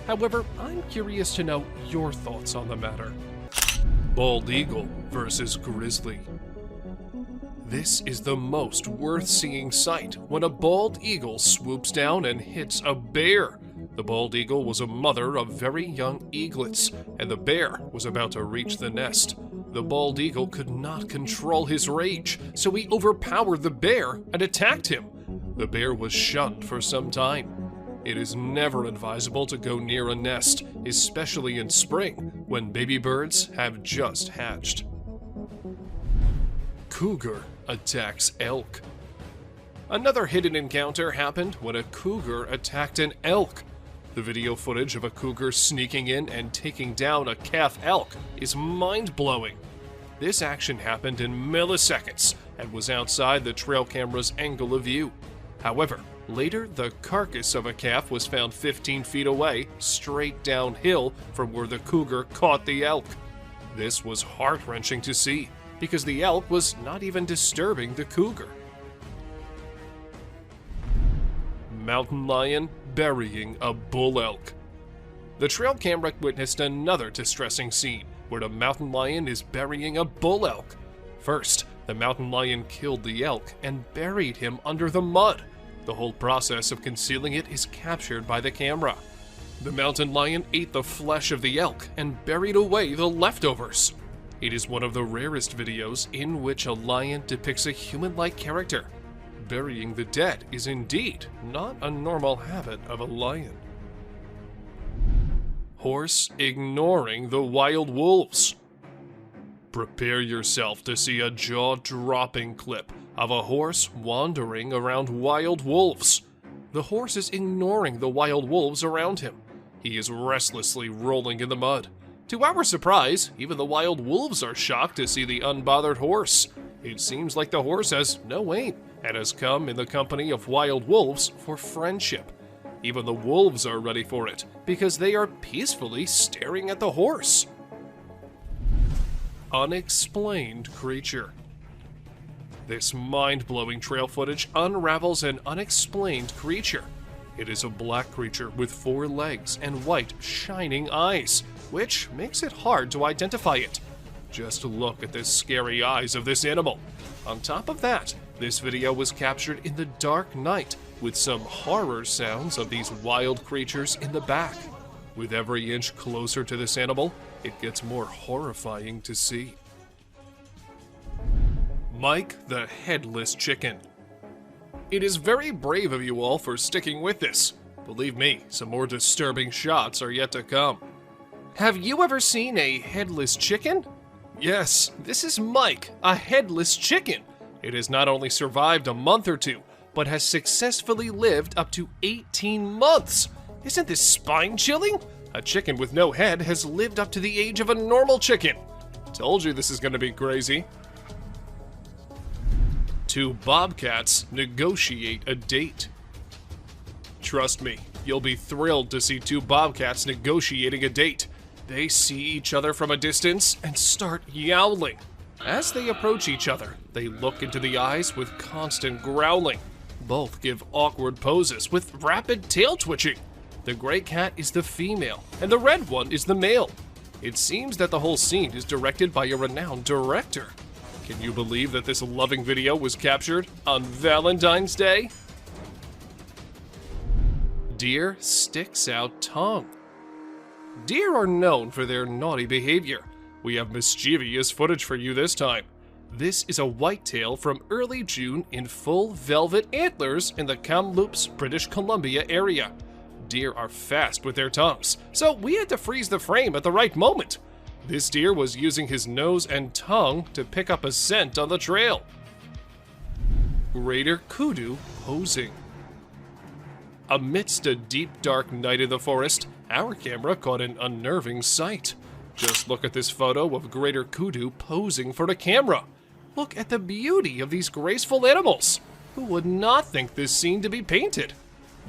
However, I'm curious to know your thoughts on the matter. Bald eagle versus grizzly. This is the most worth-seeing sight when a bald eagle swoops down and hits a bear. The bald eagle was a mother of very young eaglets, and the bear was about to reach the nest. The bald eagle could not control his rage, so he overpowered the bear and attacked him. The bear was shunned for some time. It is never advisable to go near a nest, especially in spring, when baby birds have just hatched. Cougar attacks elk. Another hidden encounter happened when a cougar attacked an elk. The video footage of a cougar sneaking in and taking down a calf elk is mind-blowing. This action happened in milliseconds and was outside the trail camera's angle of view. However, later the carcass of a calf was found 15 feet away, straight downhill from where the cougar caught the elk. This was heart-wrenching to see, because the elk was not even disturbing the cougar. Mountain lion burying a bull elk. The trail camera witnessed another distressing scene where the mountain lion is burying a bull elk. First, the mountain lion killed the elk and buried him under the mud. The whole process of concealing it is captured by the camera. The mountain lion ate the flesh of the elk and buried away the leftovers. It is one of the rarest videos in which a lion depicts a human-like character. Burying the dead is indeed not a normal habit of a lion. Horse ignoring the wild wolves. Prepare yourself to see a jaw-dropping clip of a horse wandering around wild wolves. The horse is ignoring the wild wolves around him. He is restlessly rolling in the mud. To our surprise, even the wild wolves are shocked to see the unbothered horse. It seems like the horse has no aim and has come in the company of wild wolves for friendship. Even the wolves are ready for it because they are peacefully staring at the horse. Unexplained creature. This mind-blowing trail footage unravels an unexplained creature. It is a black creature with 4 legs and white, shining eyes, which makes it hard to identify it. Just look at the scary eyes of this animal. On top of that, this video was captured in the dark night with some horror sounds of these wild creatures in the back. With every inch closer to this animal, it gets more horrifying to see. Mike the Headless Chicken. It is very brave of you all for sticking with this. Believe me, some more disturbing shots are yet to come. Have you ever seen a headless chicken? Yes, this is Mike, a headless chicken. It has not only survived a month or two, but has successfully lived up to 18 months. Isn't this spine-chilling? A chicken with no head has lived up to the age of a normal chicken. Told you this is going to be crazy. 2 bobcats negotiate a date. Trust me, you'll be thrilled to see 2 bobcats negotiating a date. They see each other from a distance and start yowling. As they approach each other, they look into the eyes with constant growling. Both give awkward poses with rapid tail twitching. The gray cat is the female, and the red one is the male. It seems that the whole scene is directed by a renowned director. Can you believe that this loving video was captured on Valentine's Day? Deer sticks out tongue. Deer are known for their naughty behavior. We have mischievous footage for you this time. This is a whitetail from early June in full velvet antlers in the Kamloops, British Columbia area. Deer are fast with their tongues, so we had to freeze the frame at the right moment. This deer was using his nose and tongue to pick up a scent on the trail. Greater kudu posing. Amidst a deep dark night in the forest, our camera caught an unnerving sight. Just look at this photo of greater kudu posing for the camera. Look at the beauty of these graceful animals. Who would not think this scene to be painted?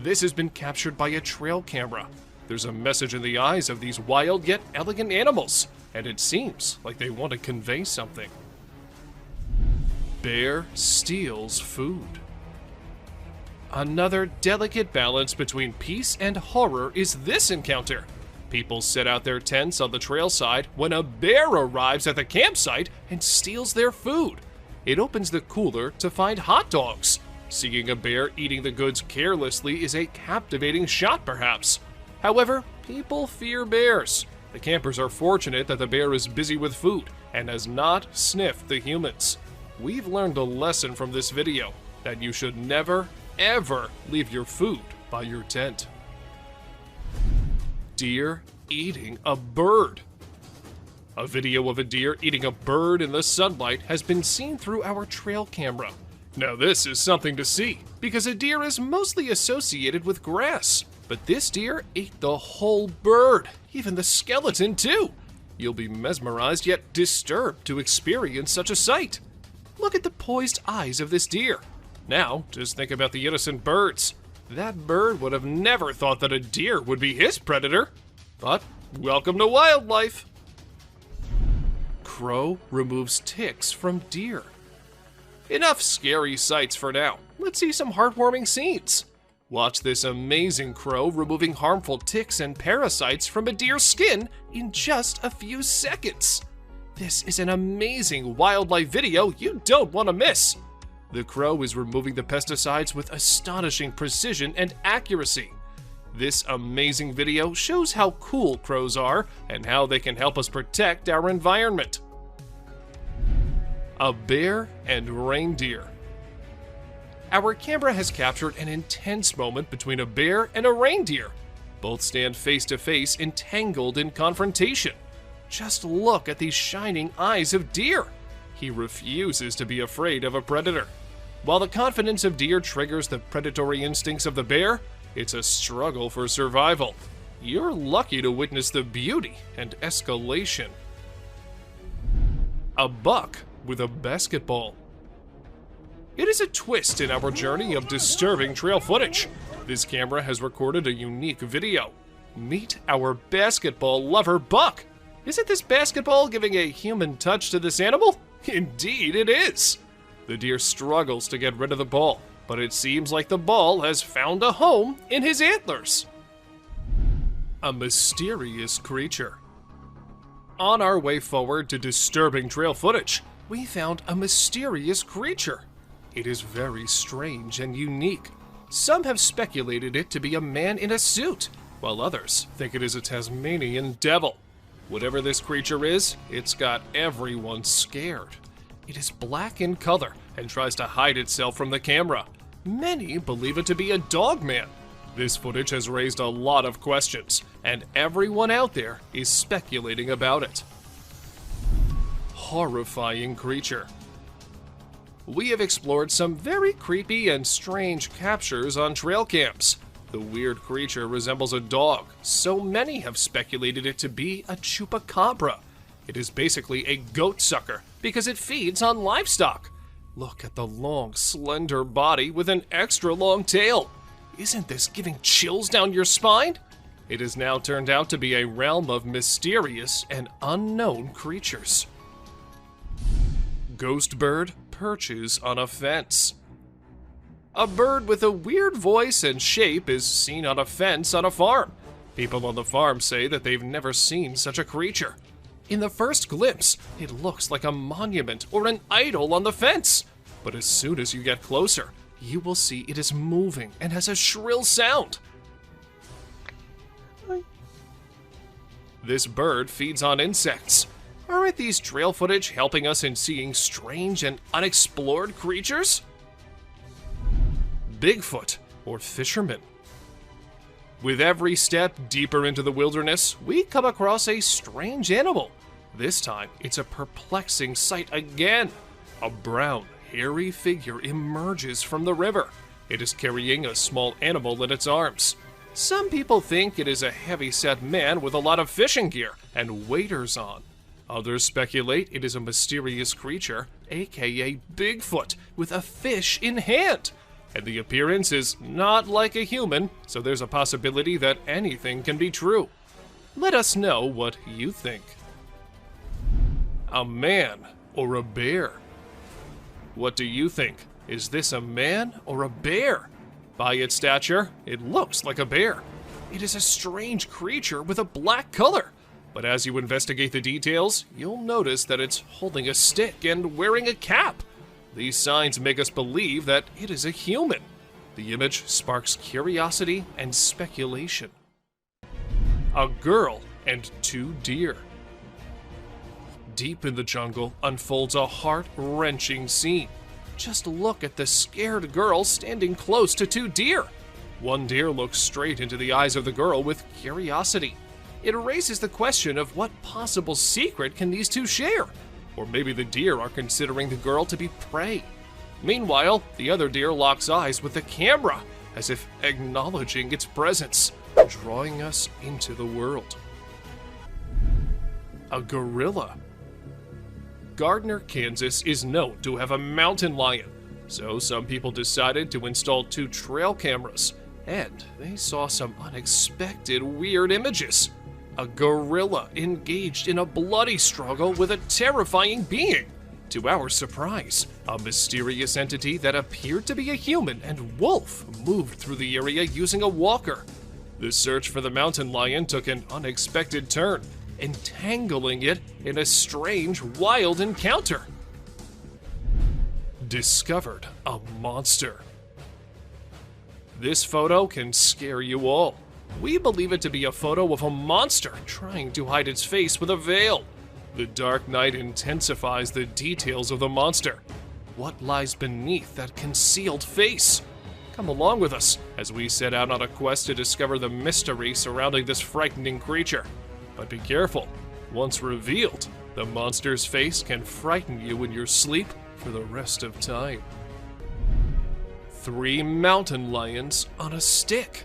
This has been captured by a trail camera. There's a message in the eyes of these wild yet elegant animals, and it seems like they want to convey something. bear steals food. Another delicate balance between peace and horror is this encounter. People set out their tents on the trail side when a bear arrives at the campsite and steals their food. It opens the cooler to find hot dogs. Seeing a bear eating the goods carelessly is a captivating shot, perhaps. However, people fear bears. The campers are fortunate that the bear is busy with food and has not sniffed the humans. We've learned a lesson from this video, that you should never, ever leave your food by your tent. Deer eating a bird. A video of a deer eating a bird in the sunlight has been seen through our trail camera. Now this is something to see, because a deer is mostly associated with grass. But this deer ate the whole bird, even the skeleton too. You'll be mesmerized yet disturbed to experience such a sight. Look at the poised eyes of this deer. Now, just think about the innocent birds. That bird would have never thought that a deer would be his predator. But welcome to wildlife. Crow removes ticks from deer. Enough scary sights for now. Let's see some heartwarming scenes. Watch this amazing crow removing harmful ticks and parasites from a deer's skin in just a few seconds. This is an amazing wildlife video you don't want to miss. The crow is removing the pesticides with astonishing precision and accuracy. This amazing video shows how cool crows are and how they can help us protect our environment. A bear and reindeer. Our camera has captured an intense moment between a bear and a reindeer. Both stand face to face, entangled in confrontation. Just look at these shining eyes of deer. He refuses to be afraid of a predator. While the confidence of deer triggers the predatory instincts of the bear, it's a struggle for survival. You're lucky to witness the beauty and escalation. A buck with a basketball. It is a twist in our journey of disturbing trail footage. This camera has recorded a unique video. Meet our basketball lover buck. Isn't this basketball giving a human touch to this animal? Indeed it is. The deer struggles to get rid of the ball, but it seems like the ball has found a home in his antlers. A mysterious creature. On our way forward to disturbing trail footage, we found a mysterious creature. It is very strange and unique. Some have speculated it to be a man in a suit, while others think it is a Tasmanian devil. Whatever this creature is, it's got everyone scared. It is black in color and tries to hide itself from the camera. Many believe it to be a dog man. This footage has raised a lot of questions, and everyone out there is speculating about it. Horrifying creature. We have explored some very creepy and strange captures on trail cams. The weird creature resembles a dog, so many have speculated it to be a chupacabra. It is basically a goat sucker because it feeds on livestock. Look at the long, slender body with an extra long tail. Isn't this giving chills down your spine? It has now turned out to be a realm of mysterious and unknown creatures. Ghost bird perches on a fence. A bird with a weird voice and shape is seen on a fence on a farm. People on the farm say that they've never seen such a creature. In the first glimpse, it looks like a monument or an idol on the fence. But as soon as you get closer, you will see it is moving and has a shrill sound. This bird feeds on insects. Aren't these trail footage helping us in seeing strange and unexplored creatures? Bigfoot, or fisherman. With every step deeper into the wilderness, we come across a strange animal. This time, it's a perplexing sight again. A brown, hairy figure emerges from the river. It is carrying a small animal in its arms. Some people think it is a heavy-set man with a lot of fishing gear and waders on. Others speculate it is a mysterious creature, aka Bigfoot, with a fish in hand. And the appearance is not like a human, so there's a possibility that anything can be true. Let us know what you think. A man or a bear? What do you think? Is this a man or a bear? By its stature, it looks like a bear. It is a strange creature with a black color. But as you investigate the details, you'll notice that it's holding a stick and wearing a cap. These signs make us believe that it is a human. The image sparks curiosity and speculation. A girl and 2 deer. Deep in the jungle unfolds a heart-wrenching scene. Just look at the scared girl standing close to 2 deer. One deer looks straight into the eyes of the girl with curiosity. It raises the question of what possible secret can these 2 share? Or maybe the deer are considering the girl to be prey. Meanwhile, the other deer locks eyes with the camera, as if acknowledging its presence, drawing us into the world. A gorilla. Gardner, Kansas is known to have a mountain lion, so some people decided to install 2 trail cameras, and they saw some unexpected weird images. A gorilla engaged in a bloody struggle with a terrifying being. To our surprise, a mysterious entity that appeared to be a human and wolf moved through the area using a walker. The search for the mountain lion took an unexpected turn, entangling it in a strange, wild encounter. Discovered a monster. This photo can scare you all. We believe it to be a photo of a monster trying to hide its face with a veil. The dark night intensifies the details of the monster. What lies beneath that concealed face? Come along with us as we set out on a quest to discover the mystery surrounding this frightening creature. But be careful, once revealed, the monster's face can frighten you in your sleep for the rest of time. 3 mountain lions on a stick.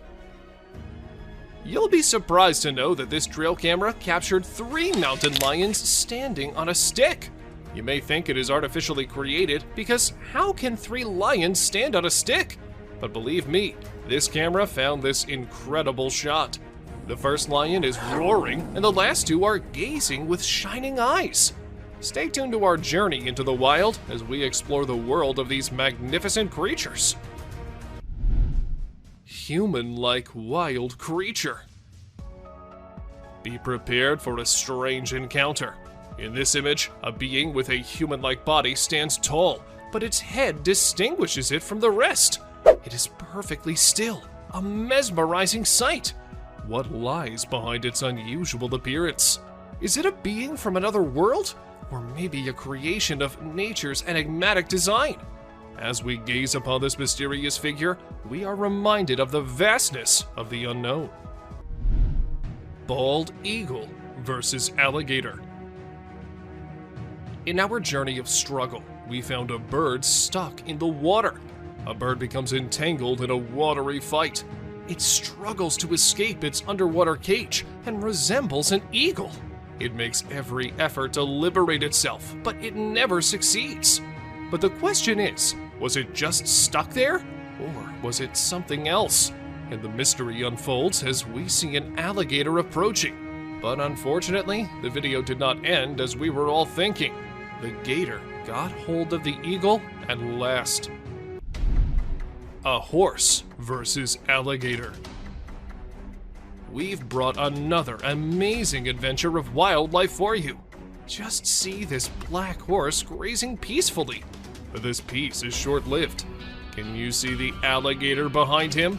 You'll be surprised to know that this trail camera captured 3 mountain lions standing on a stick. You may think it is artificially created because how can 3 lions stand on a stick? But believe me, this camera found this incredible shot. The first lion is roaring and the last 2 are gazing with shining eyes. Stay tuned to our journey into the wild as we explore the world of these magnificent creatures. Human-like wild creature. Be prepared for a strange encounter. In this image, a being with a human-like body stands tall, but its head distinguishes it from the rest. It is perfectly still, a mesmerizing sight. What lies behind its unusual appearance? Is it a being from another world? Or maybe a creation of nature's enigmatic design? As we gaze upon this mysterious figure, we are reminded of the vastness of the unknown. Bald eagle versus alligator. In our journey of struggle, we found a bird stuck in the water. A bird becomes entangled in a watery fight. It struggles to escape its underwater cage and resembles an eagle. It makes every effort to liberate itself, but it never succeeds. But the question is, was it just stuck there? Or was it something else? And the mystery unfolds as we see an alligator approaching. But unfortunately, the video did not end as we were all thinking. The gator got hold of the eagle at last. A horse versus alligator. We've brought another amazing adventure of wildlife for you. Just see this black horse grazing peacefully. But this peace is short-lived. Can you see the alligator behind him?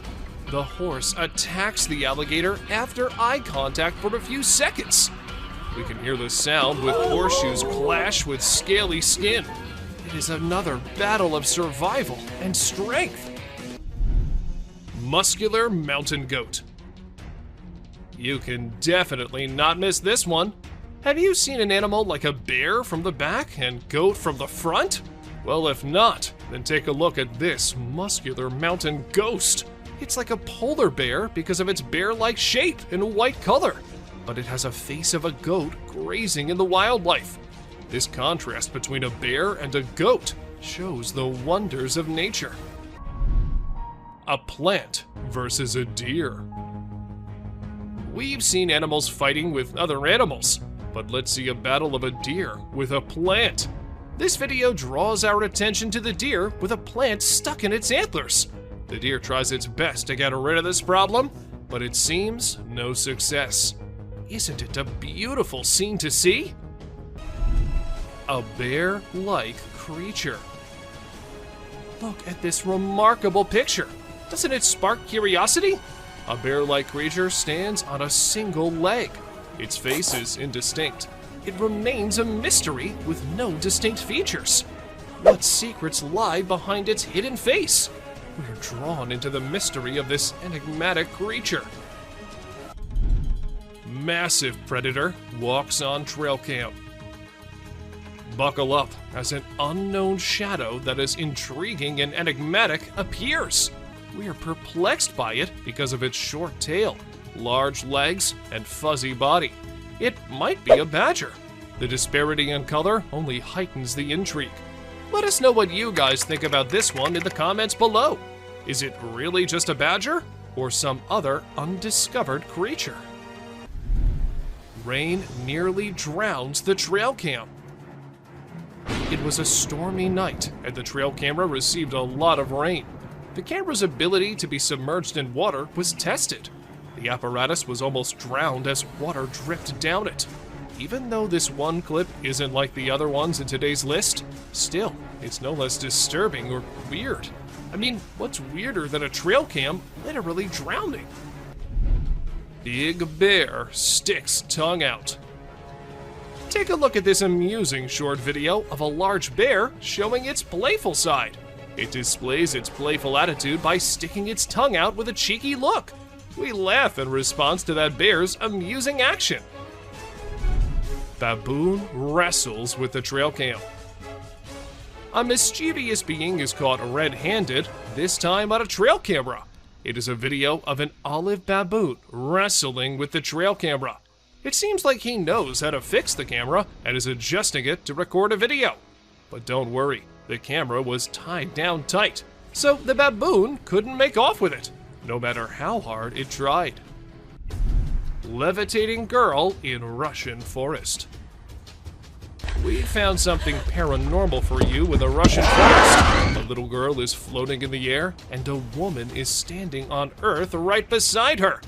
The horse attacks the alligator after eye contact for a few seconds. We can hear the sound with horseshoes clash with scaly skin. It is another battle of survival and strength. Muscular mountain goat. You can definitely not miss this one. Have you seen an animal like a bear from the back and goat from the front? Well, if not, then take a look at this muscular mountain ghost. It's like a polar bear because of its bear-like shape and white color, but it has a face of a goat grazing in the wildlife. This contrast between a bear and a goat shows the wonders of nature. A plant versus a deer. We've seen animals fighting with other animals, but let's see a battle of a deer with a plant. This video draws our attention to the deer with a plant stuck in its antlers. The deer tries its best to get rid of this problem, but it seems no success. Isn't it a beautiful scene to see? A bear-like creature. Look at this remarkable picture. Doesn't it spark curiosity? A bear-like creature stands on a single leg. Its face is indistinct. It remains a mystery with no distinct features. What secrets lie behind its hidden face? We're drawn into the mystery of this enigmatic creature. Massive predator walks on trail cam. Buckle up as an unknown shadow that is intriguing and enigmatic appears. We are perplexed by it because of its short tail, large legs, and fuzzy body. It might be a badger. The disparity in color only heightens the intrigue. Let us know what you guys think about this one in the comments below. Is it really just a badger or some other undiscovered creature? Rain nearly drowns the trail cam. It was a stormy night, and the trail camera received a lot of rain. The camera's ability to be submerged in water was tested. The apparatus was almost drowned as water dripped down it. Even though this one clip isn't like the other ones in today's list, still, it's no less disturbing or weird. I mean, what's weirder than a trail cam literally drowning? Big bear sticks tongue out. Take a look at this amusing short video of a large bear showing its playful side. It displays its playful attitude by sticking its tongue out with a cheeky look. We laugh in response to that bear's amusing action. Baboon wrestles with the trail cam. A mischievous being is caught red-handed, this time on a trail camera. It is a video of an olive baboon wrestling with the trail camera. It seems like he knows how to fix the camera and is adjusting it to record a video. But don't worry, the camera was tied down tight, so the baboon couldn't make off with it, no matter how hard it tried. Levitating girl in Russian forest. We found something paranormal for you in the Russian forest. A little girl is floating in the air, and a woman is standing on Earth right beside her.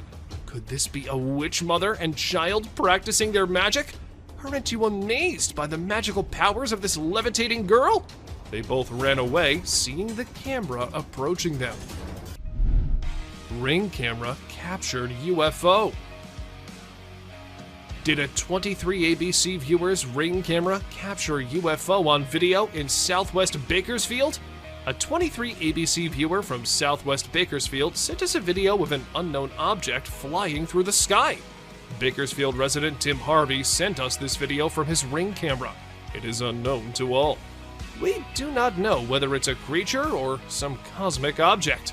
Could this be a witch mother and child practicing their magic? Aren't you amazed by the magical powers of this levitating girl? They both ran away, seeing the camera approaching them. Ring camera captured UFO. Did a 23 ABC viewer's Ring camera capture UFO on video in Southwest Bakersfield? A 23 ABC viewer from Southwest Bakersfield sent us a video of an unknown object flying through the sky. Bakersfield resident Tim Harvey sent us this video from his Ring camera. It is unknown to all. We do not know whether it's a creature or some cosmic object.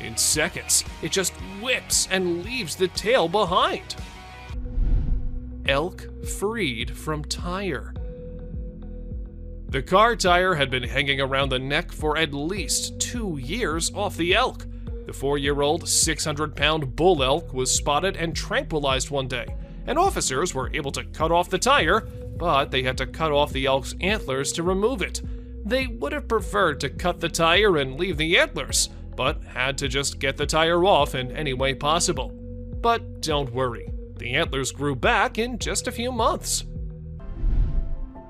In seconds, it just whips and leaves the tail behind. Elk freed from tire. The car tire had been hanging around the neck for at least 2 years off the elk. The 4-year-old, 600-pound bull elk was spotted and tranquilized one day, and officers were able to cut off the tire, but they had to cut off the elk's antlers to remove it. They would have preferred to cut the tire and leave the antlers, but had to just get the tire off in any way possible. But don't worry, the antlers grew back in just a few months.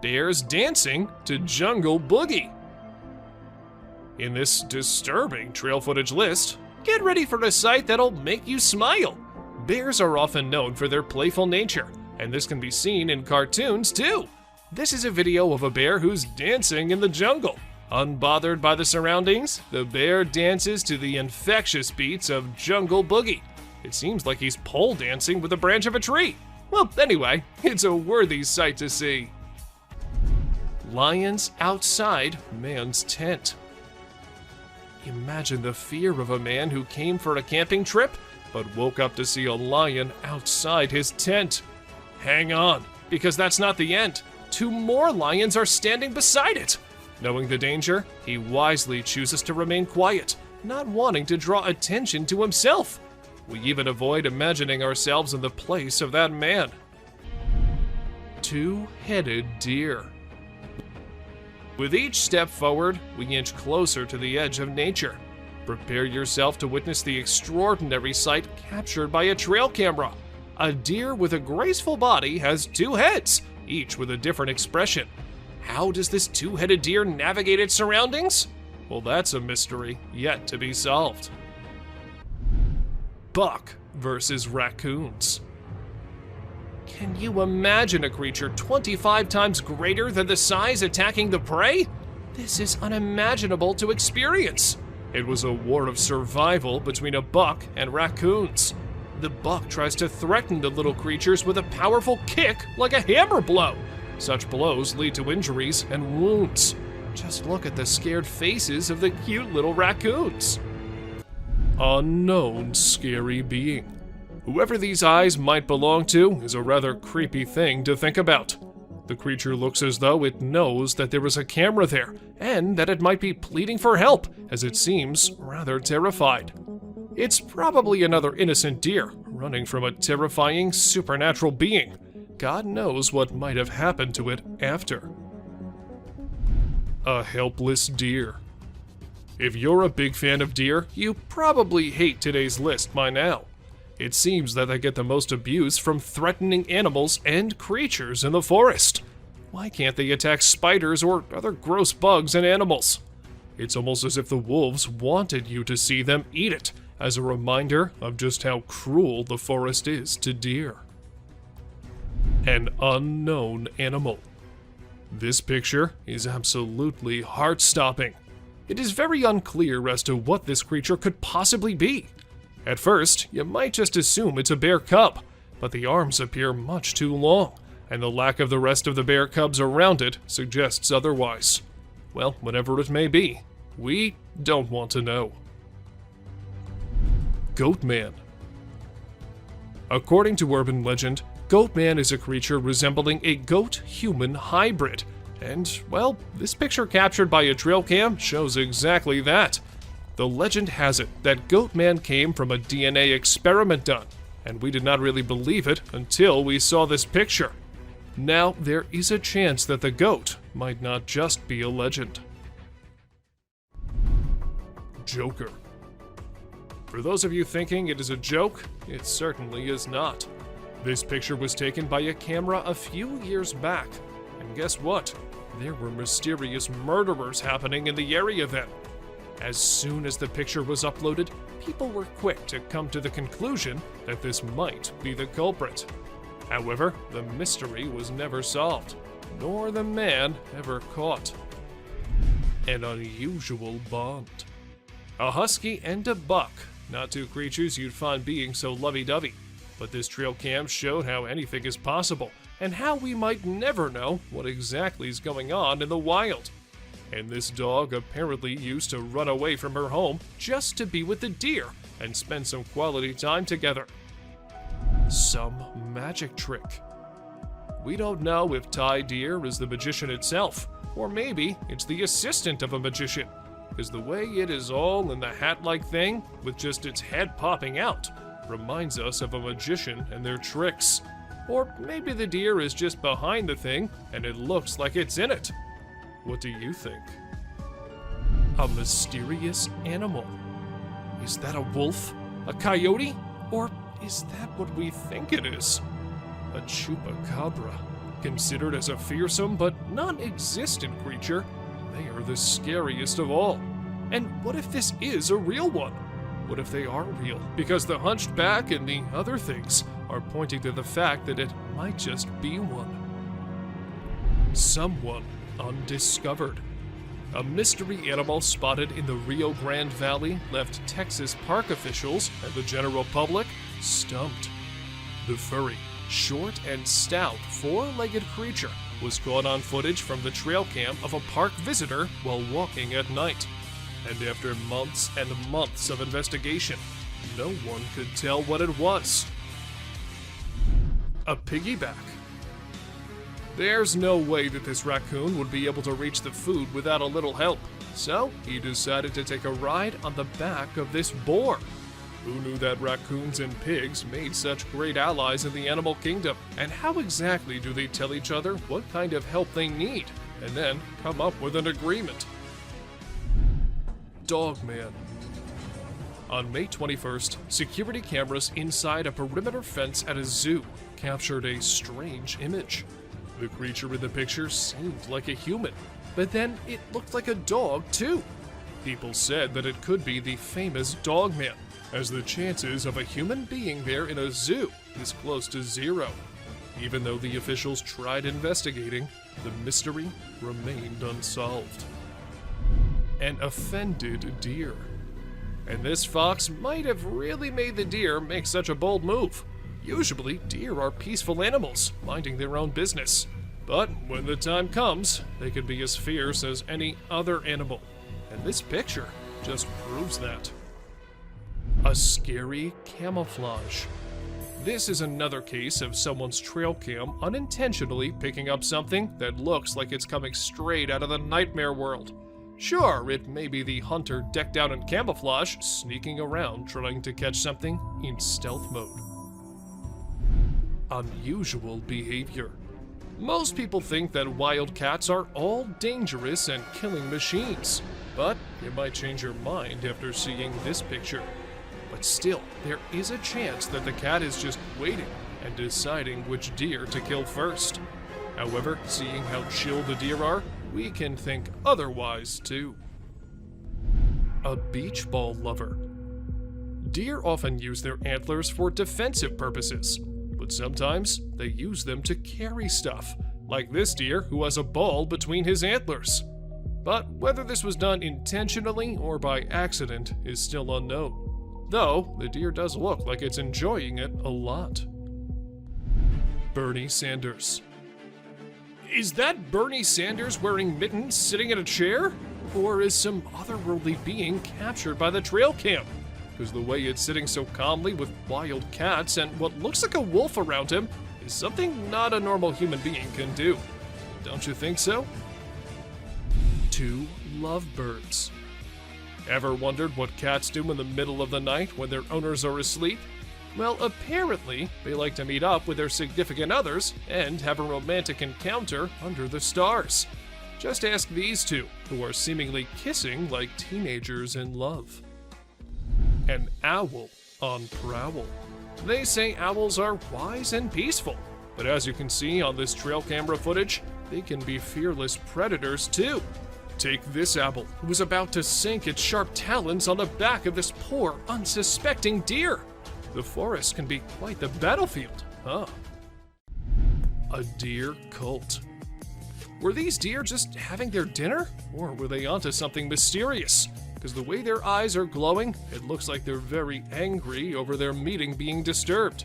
Bears dancing to Jungle Boogie. In this disturbing trail footage list, get ready for a sight that'll make you smile. Bears are often known for their playful nature, and this can be seen in cartoons too. This is a video of a bear who's dancing in the jungle. Unbothered by the surroundings, the bear dances to the infectious beats of Jungle Boogie. It seems like he's pole dancing with a branch of a tree. Well, anyway, it's a worthy sight to see. Lions outside man's tent. Imagine the fear of a man who came for a camping trip, but woke up to see a lion outside his tent. Hang on, because that's not the end. 2 more lions are standing beside it. Knowing the danger, he wisely chooses to remain quiet, not wanting to draw attention to himself. We even avoid imagining ourselves in the place of that man. 2-headed deer. With each step forward, we inch closer to the edge of nature. Prepare yourself to witness the extraordinary sight captured by a trail camera. A deer with a graceful body has 2 heads, each with a different expression. How does this 2-headed deer navigate its surroundings? Well, that's a mystery yet to be solved. Buck versus raccoons. Can you imagine a creature 25 times greater than the size attacking the prey? This is unimaginable to experience. It was a war of survival between a buck and raccoons. The buck tries to threaten the little creatures with a powerful kick like a hammer blow. Such blows lead to injuries and wounds. Just look at the scared faces of the cute little raccoons. Unknown scary being. Whoever these eyes might belong to is a rather creepy thing to think about. The creature looks as though it knows that there is a camera there, and that it might be pleading for help, as it seems rather terrified. It's probably another innocent deer, running from a terrifying supernatural being. God knows what might have happened to it after. A helpless deer. If you're a big fan of deer, you probably hate today's list by now. It seems that they get the most abuse from threatening animals and creatures in the forest. Why can't they attack spiders or other gross bugs and animals? It's almost as if the wolves wanted you to see them eat it, as a reminder of just how cruel the forest is to deer. An unknown animal. This picture is absolutely heart-stopping. It is very unclear as to what this creature could possibly be. At first, you might just assume it's a bear cub, but the arms appear much too long, and the lack of the rest of the bear cubs around it suggests otherwise. Well, whatever it may be, we don't want to know. Goatman. According to urban legend, Goatman is a creature resembling a goat-human hybrid. And, well, this picture captured by a trail cam shows exactly that. The legend has it that Goatman came from a DNA experiment done, and we did not really believe it until we saw this picture. Now, there is a chance that the goat might not just be a legend. Joker. For those of you thinking it is a joke, it certainly is not. This picture was taken by a camera a few years back, and guess what? There were mysterious murderers happening in the area then. As soon as the picture was uploaded, people were quick to come to the conclusion that this might be the culprit. However, the mystery was never solved, nor the man ever caught. An unusual bond. A husky and a buck, not two creatures you'd find being so lovey-dovey, but this trail cam showed how anything is possible, and how we might never know what exactly is going on in the wild. And this dog apparently used to run away from her home just to be with the deer and spend some quality time together. Some magic trick. We don't know if Ty Deer is the magician itself, or maybe it's the assistant of a magician, because the way it is all in the hat-like thing, with just its head popping out, reminds us of a magician and their tricks. Or maybe the deer is just behind the thing and it looks like it's in it. What do you think? A mysterious animal. Is that a wolf? A coyote? Or is that what we think it is? A chupacabra. Considered as a fearsome but non-existent creature, they are the scariest of all. And what if this is a real one? What if they are real? Because the hunched back and the other things are pointing to the fact that it might just be one. Someone undiscovered. A mystery animal spotted in the Rio Grande Valley left Texas park officials and the general public stumped. The furry, short and stout, four-legged creature was caught on footage from the trail cam of a park visitor while walking at night. And after months and months of investigation, no one could tell what it was. A piggyback. There's no way that this raccoon would be able to reach the food without a little help, so he decided to take a ride on the back of this boar. Who knew that raccoons and pigs made such great allies in the animal kingdom? And how exactly do they tell each other what kind of help they need, and then come up with an agreement? Dogman. On May 21st, security cameras inside a perimeter fence at a zoo captured a strange image. The creature in the picture seemed like a human, but then it looked like a dog too. People said that it could be the famous Dogman, as the chances of a human being there in a zoo is close to zero. Even though the officials tried investigating, the mystery remained unsolved. An offended deer. And this fox might have really made the deer make such a bold move. Usually, deer are peaceful animals, minding their own business. But when the time comes, they can be as fierce as any other animal. And this picture just proves that. A scary camouflage. This is another case of someone's trail cam unintentionally picking up something that looks like it's coming straight out of the nightmare world. Sure, it may be the hunter decked out in camouflage sneaking around trying to catch something in stealth mode. Unusual behavior. Most people think that wild cats are all dangerous and killing machines, but you might change your mind after seeing this picture. But still, there is a chance that the cat is just waiting and deciding which deer to kill first. However, seeing how chill the deer are, we can think otherwise too. A beach ball lover. Deer often use their antlers for defensive purposes, but sometimes they use them to carry stuff, like this deer who has a ball between his antlers. But whether this was done intentionally or by accident is still unknown. Though, the deer does look like it's enjoying it a lot. Bernie Sanders. Is that Bernie Sanders wearing mittens sitting in a chair? Or is some otherworldly being captured by the trail cam? Because the way it's sitting so calmly with wild cats and what looks like a wolf around him is something not a normal human being can do. Don't you think so? 2 lovebirds. Ever wondered what cats do in the middle of the night when their owners are asleep? Well, apparently, they like to meet up with their significant others and have a romantic encounter under the stars. Just ask these two, who are seemingly kissing like teenagers in love. An owl on prowl. They say owls are wise and peaceful, but as you can see on this trail camera footage, they can be fearless predators too. Take this owl, who was about to sink its sharp talons on the back of this poor, unsuspecting deer. The forest can be quite the battlefield, huh? A deer cult. Were these deer just having their dinner? Or were they onto something mysterious? Because the way their eyes are glowing, it looks like they're very angry over their meeting being disturbed.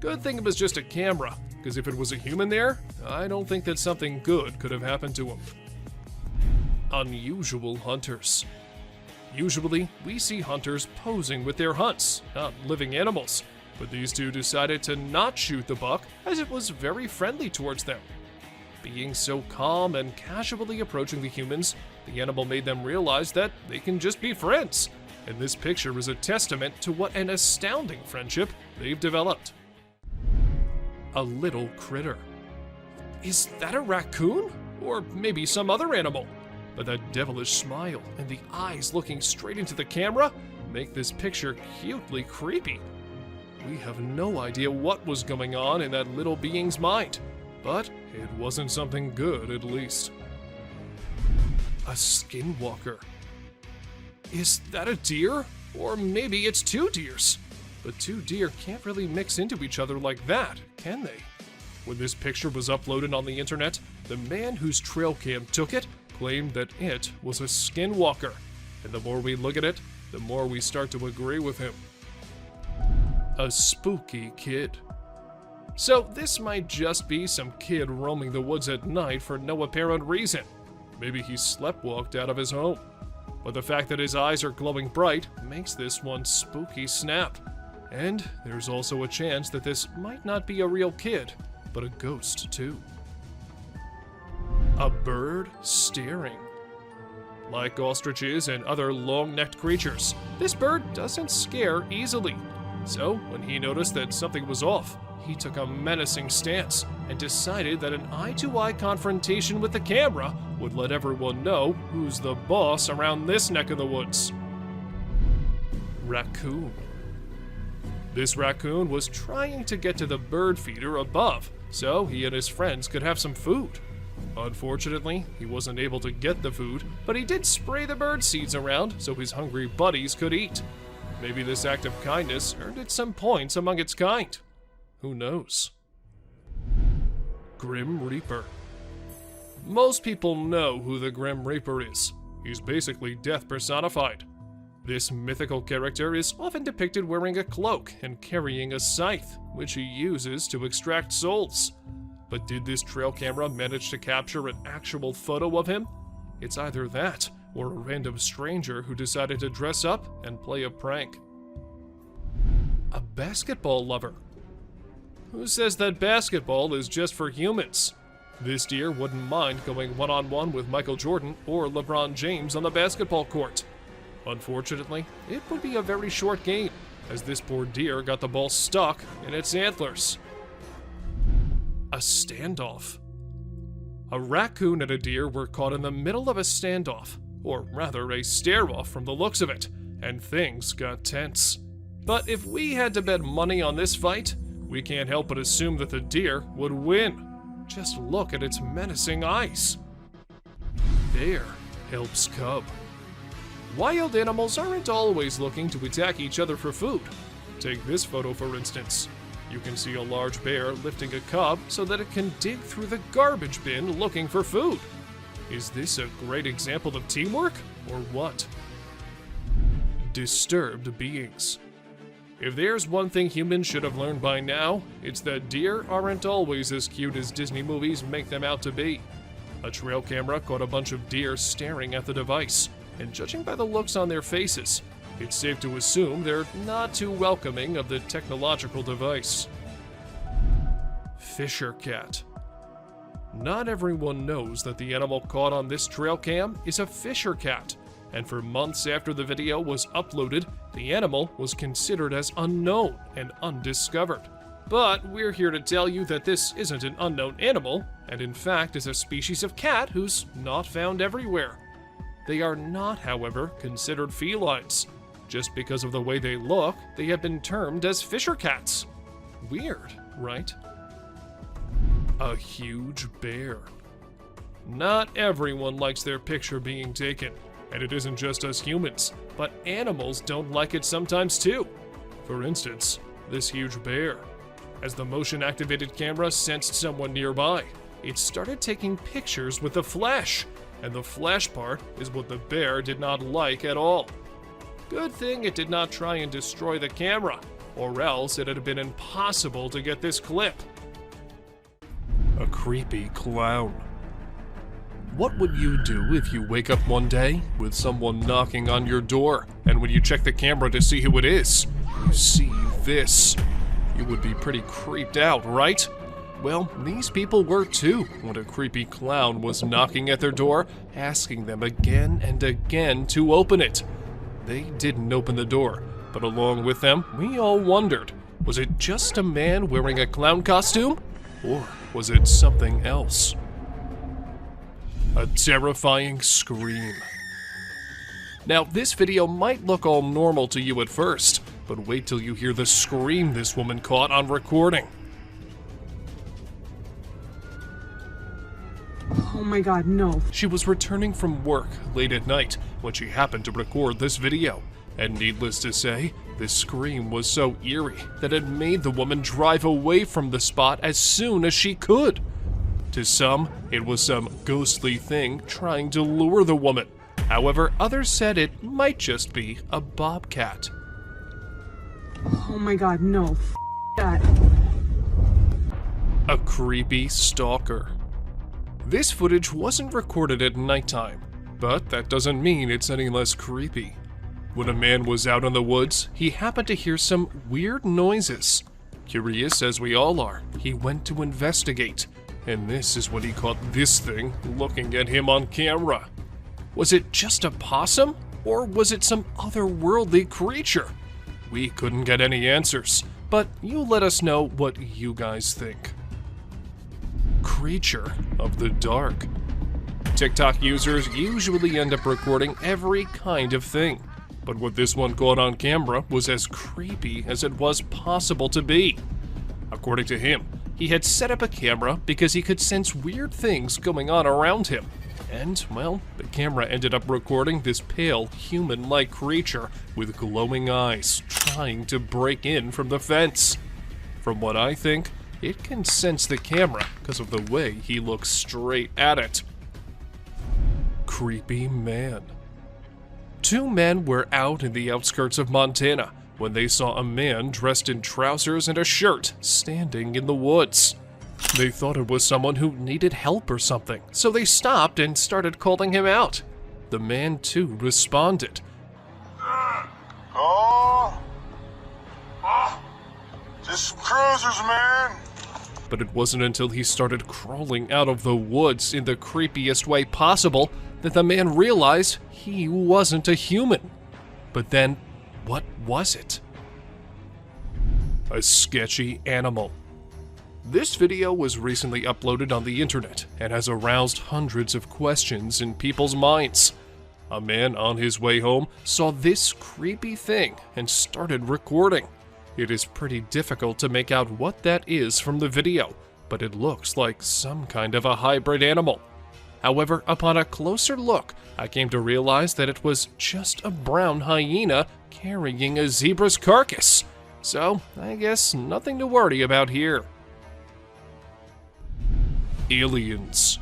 Good thing it was just a camera, because if it was a human there, I don't think that something good could have happened to him. Unusual hunters. Usually, we see hunters posing with their hunts, not living animals, but these two decided to not shoot the buck as it was very friendly towards them. Being so calm and casually approaching the humans, the animal made them realize that they can just be friends, and this picture is a testament to what an astounding friendship they've developed. A little critter. Is that a raccoon? Or maybe some other animal? But that devilish smile and the eyes looking straight into the camera make this picture cutely creepy. We have no idea what was going on in that little being's mind, but it wasn't something good at least. A skinwalker. Is that a deer? Or maybe it's 2 deers. But 2 deer can't really mix into each other like that, can they? When this picture was uploaded on the internet, the man whose trail cam took it claimed that it was a skinwalker, and the more we look at it, the more we start to agree with him. A spooky kid. So this might just be some kid roaming the woods at night for no apparent reason. Maybe he sleptwalked out of his home. But the fact that his eyes are glowing bright makes this one spooky snap. And there's also a chance that this might not be a real kid, but a ghost too. A bird staring. Like ostriches and other long-necked creatures, this bird doesn't scare easily. So, when he noticed that something was off, he took a menacing stance and decided that an eye-to-eye confrontation with the camera would let everyone know who's the boss around this neck of the woods. Raccoon. This raccoon was trying to get to the bird feeder above so he and his friends could have some food. Unfortunately, he wasn't able to get the food, but he did spray the bird seeds around so his hungry buddies could eat. Maybe this act of kindness earned it some points among its kind. Who knows? Grim Reaper. Most people know who the Grim Reaper is. He's basically death personified. This mythical character is often depicted wearing a cloak and carrying a scythe, which he uses to extract souls. But did this trail camera manage to capture an actual photo of him? It's either that, or a random stranger who decided to dress up and play a prank. A basketball lover. Who says that basketball is just for humans? This deer wouldn't mind going one-on-one with Michael Jordan or LeBron James on the basketball court. Unfortunately, it would be a very short game, as this poor deer got the ball stuck in its antlers. A standoff. A raccoon and a deer were caught in the middle of a standoff, or rather a stare-off from the looks of it, and things got tense. But if we had to bet money on this fight, we can't help but assume that the deer would win. Just look at its menacing eyes. Bear helps cub. Wild animals aren't always looking to attack each other for food. Take this photo for instance. You can see a large bear lifting a cub so that it can dig through the garbage bin looking for food. Is this a great example of teamwork, or what? Disturbed beings. If there's one thing humans should have learned by now, it's that deer aren't always as cute as Disney movies make them out to be. A trail camera caught a bunch of deer staring at the device, and judging by the looks on their faces, it's safe to assume they're not too welcoming of the technological device. Fisher cat. Not everyone knows that the animal caught on this trail cam is a fisher cat, and for months after the video was uploaded, the animal was considered as unknown and undiscovered. But we're here to tell you that this isn't an unknown animal, and in fact is a species of cat who's not found everywhere. They are not, however, considered felines. Just because of the way they look, they have been termed as fisher cats. Weird, right? A huge bear. Not everyone likes their picture being taken, and it isn't just us humans, but animals don't like it sometimes too. For instance, this huge bear. As the motion-activated camera sensed someone nearby, it started taking pictures with the flash, and the flash part is what the bear did not like at all. Good thing it did not try and destroy the camera, or else it had been impossible to get this clip. A creepy clown. What would you do if you wake up one day with someone knocking on your door, and when you check the camera to see who it is, you see this? You would be pretty creeped out, right? Well, these people were too when a creepy clown was knocking at their door, asking them again and again to open it. They didn't open the door, but along with them, we all wondered, was it just a man wearing a clown costume? Or was it something else? A terrifying scream. Now, this video might look all normal to you at first, but wait till you hear the scream this woman caught on recording. Oh my god, no. She was returning from work late at night when she happened to record this video, and needless to say, the scream was so eerie that it made the woman drive away from the spot as soon as she could. To some, it was some ghostly thing trying to lure the woman. However, others said it might just be a bobcat. Oh my god, no. That. A creepy stalker. This footage wasn't recorded at nighttime, but that doesn't mean it's any less creepy. When a man was out in the woods, he happened to hear some weird noises. Curious as we all are, he went to investigate, and this is when he caught this thing looking at him on camera. Was it just a possum? Or was it some otherworldly creature? We couldn't get any answers, but you let us know what you guys think. Creature of the dark. TikTok users usually end up recording every kind of thing, but what this one caught on camera was as creepy as it was possible to be. According to him, he had set up a camera because he could sense weird things going on around him. And, well, the camera ended up recording this pale, human-like creature with glowing eyes trying to break in from the fence. From what I think, it can sense the camera because of the way he looks straight at it. Creepy man. Two men were out in the outskirts of Montana when they saw a man dressed in trousers and a shirt standing in the woods. They thought it was someone who needed help or something, so they stopped and started calling him out. The man, too, responded. Just some cruisers, man. But it wasn't until he started crawling out of the woods in the creepiest way possible that the man realized he wasn't a human. But then, what was it? A sketchy animal. This video was recently uploaded on the internet and has aroused hundreds of questions in people's minds. A man on his way home saw this creepy thing and started recording. It is pretty difficult to make out what that is from the video, but it looks like some kind of a hybrid animal. However, upon a closer look, I came to realize that it was just a brown hyena carrying a zebra's carcass. So, I guess nothing to worry about here. Aliens.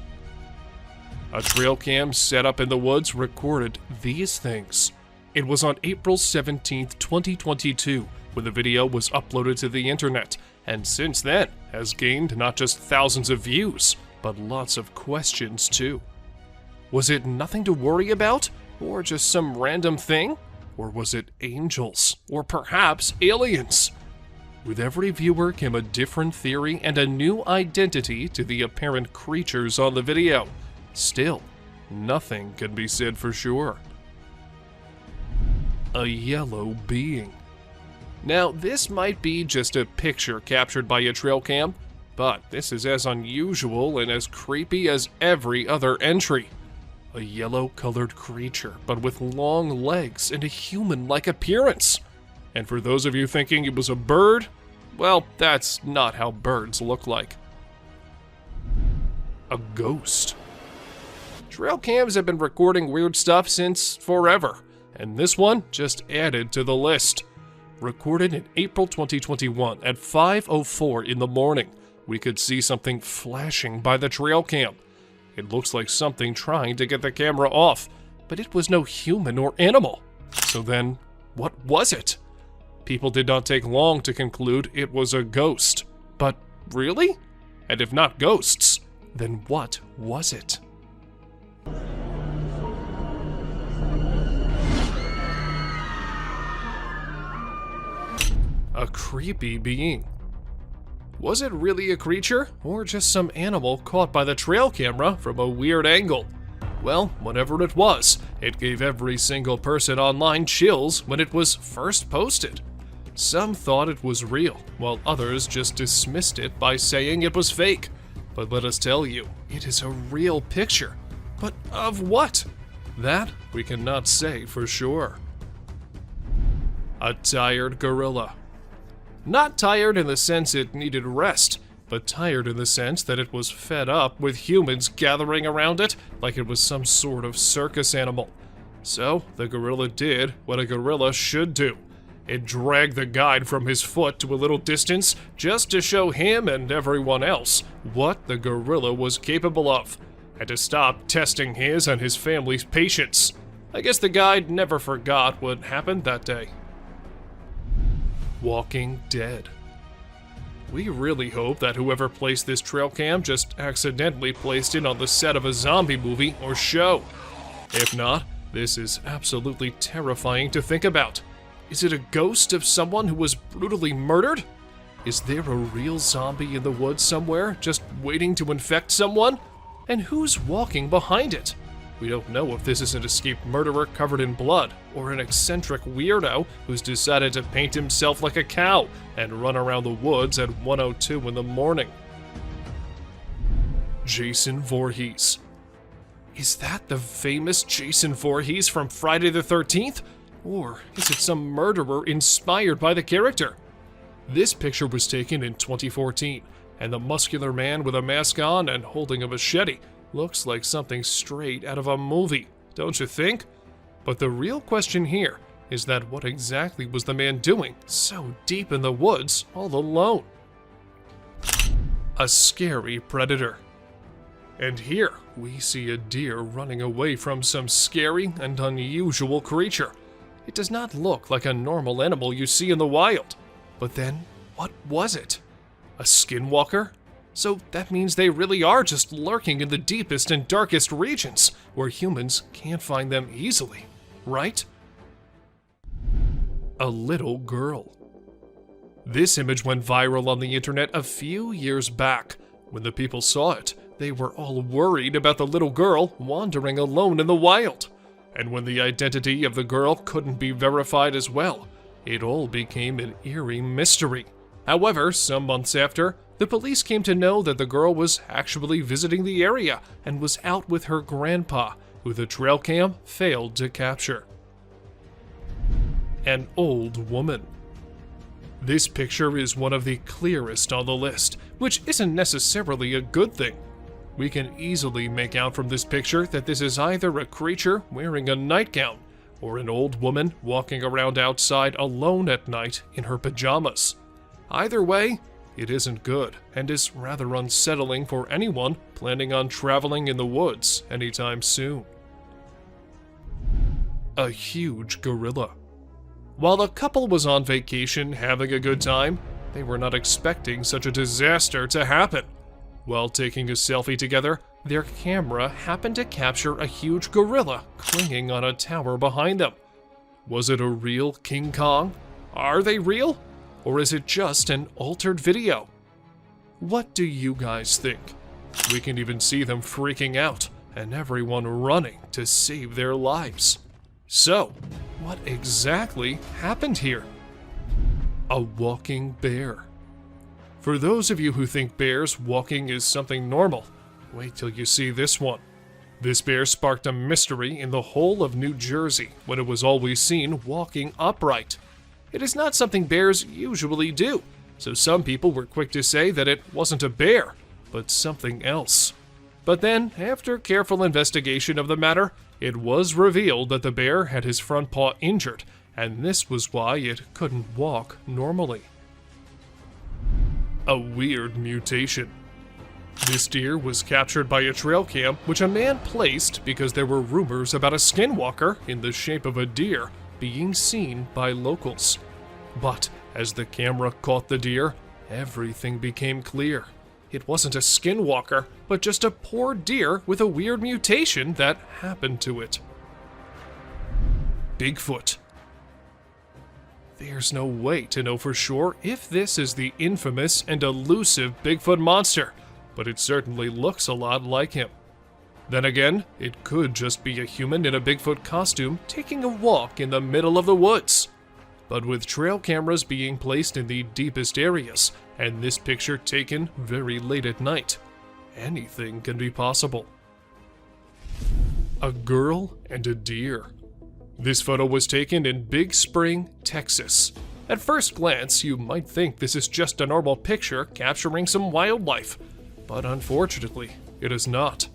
A trail cam set up in the woods recorded these things. It was on April 17th, 2022, when the video was uploaded to the internet, and since then has gained not just thousands of views, but lots of questions too. Was it nothing to worry about? Or just some random thing? Or was it angels? Or perhaps aliens? With every viewer came a different theory and a new identity to the apparent creatures on the video. Still, nothing can be said for sure. A yellow being. Now, this might be just a picture captured by a trail cam, but this is as unusual and as creepy as every other entry. A yellow-colored creature, but with long legs and a human-like appearance. And for those of you thinking it was a bird, well, that's not how birds look like. A ghost. Trail cams have been recording weird stuff since forever, and this one just added to the list. Recorded in April 2021 at 5:04 in the morning, we could see something flashing by the trail cam. It looks like something trying to get the camera off, but it was no human or animal. So then, what was it? People did not take long to conclude it was a ghost. But really? And if not ghosts, then what was it? A creepy being. Was it really a creature, or just some animal caught by the trail camera from a weird angle? Well, whatever it was, it gave every single person online chills when it was first posted. Some thought it was real, while others just dismissed it by saying it was fake. But let us tell you, it is a real picture. But of what? That we cannot say for sure. A tired gorilla. Not tired in the sense it needed rest, but tired in the sense that it was fed up with humans gathering around it like it was some sort of circus animal. So, the gorilla did what a gorilla should do. It dragged the guide from his foot to a little distance just to show him and everyone else what the gorilla was capable of, and to stop testing his and his family's patience. I guess the guide never forgot what happened that day. Walking Dead. We really hope that whoever placed this trail cam just accidentally placed it on the set of a zombie movie or show. If not, this is absolutely terrifying to think about. Is it a ghost of someone who was brutally murdered? Is there a real zombie in the woods somewhere, just waiting to infect someone? And who's walking behind it? We don't know if this is an escaped murderer covered in blood, or an eccentric weirdo who's decided to paint himself like a cow and run around the woods at 1:02 in the morning. Jason Voorhees. Is that the famous Jason Voorhees from Friday the 13th? Or is it some murderer inspired by the character? This picture was taken in 2014, and the muscular man with a mask on and holding a machete looks like something straight out of a movie, don't you think? But the real question here is that what exactly was the man doing so deep in the woods all alone? A scary predator. And here we see a deer running away from some scary and unusual creature. It does not look like a normal animal you see in the wild. But then, what was it? A skinwalker? So that means they really are just lurking in the deepest and darkest regions, where humans can't find them easily, right? A little girl. This image went viral on the internet a few years back. When the people saw it, they were all worried about the little girl wandering alone in the wild. And when the identity of the girl couldn't be verified as well, it all became an eerie mystery. However, some months after, the police came to know that the girl was actually visiting the area and was out with her grandpa, who the trail cam failed to capture. An old woman. This picture is one of the clearest on the list, which isn't necessarily a good thing. We can easily make out from this picture that this is either a creature wearing a nightgown or an old woman walking around outside alone at night in her pajamas. Either way, it isn't good and is rather unsettling for anyone planning on traveling in the woods anytime soon. A huge gorilla. While the couple was on vacation having a good time, they were not expecting such a disaster to happen. While taking a selfie together, their camera happened to capture a huge gorilla clinging on a tower behind them. Was it a real King Kong? Are they real? Or is it just an altered video? What do you guys think? We can even see them freaking out and everyone running to save their lives. So, what exactly happened here? A walking bear. For those of you who think bears walking is something normal, wait till you see this one. This bear sparked a mystery in the whole of New Jersey when it was always seen walking upright. It is not something bears usually do, so some people were quick to say that it wasn't a bear, but something else. But then, after careful investigation of the matter, it was revealed that the bear had his front paw injured, and this was why it couldn't walk normally. A weird mutation. This deer was captured by a trail cam which a man placed because there were rumors about a skinwalker in the shape of a deer being seen by locals. But as the camera caught the deer, everything became clear. It wasn't a skinwalker, but just a poor deer with a weird mutation that happened to it. Bigfoot. There's no way to know for sure if this is the infamous and elusive Bigfoot monster, but it certainly looks a lot like him. Then again, it could just be a human in a Bigfoot costume taking a walk in the middle of the woods. But with trail cameras being placed in the deepest areas, and this picture taken very late at night, anything can be possible. A girl and a deer. This photo was taken in Big Spring, Texas. At first glance, you might think this is just a normal picture capturing some wildlife, but unfortunately, it is not.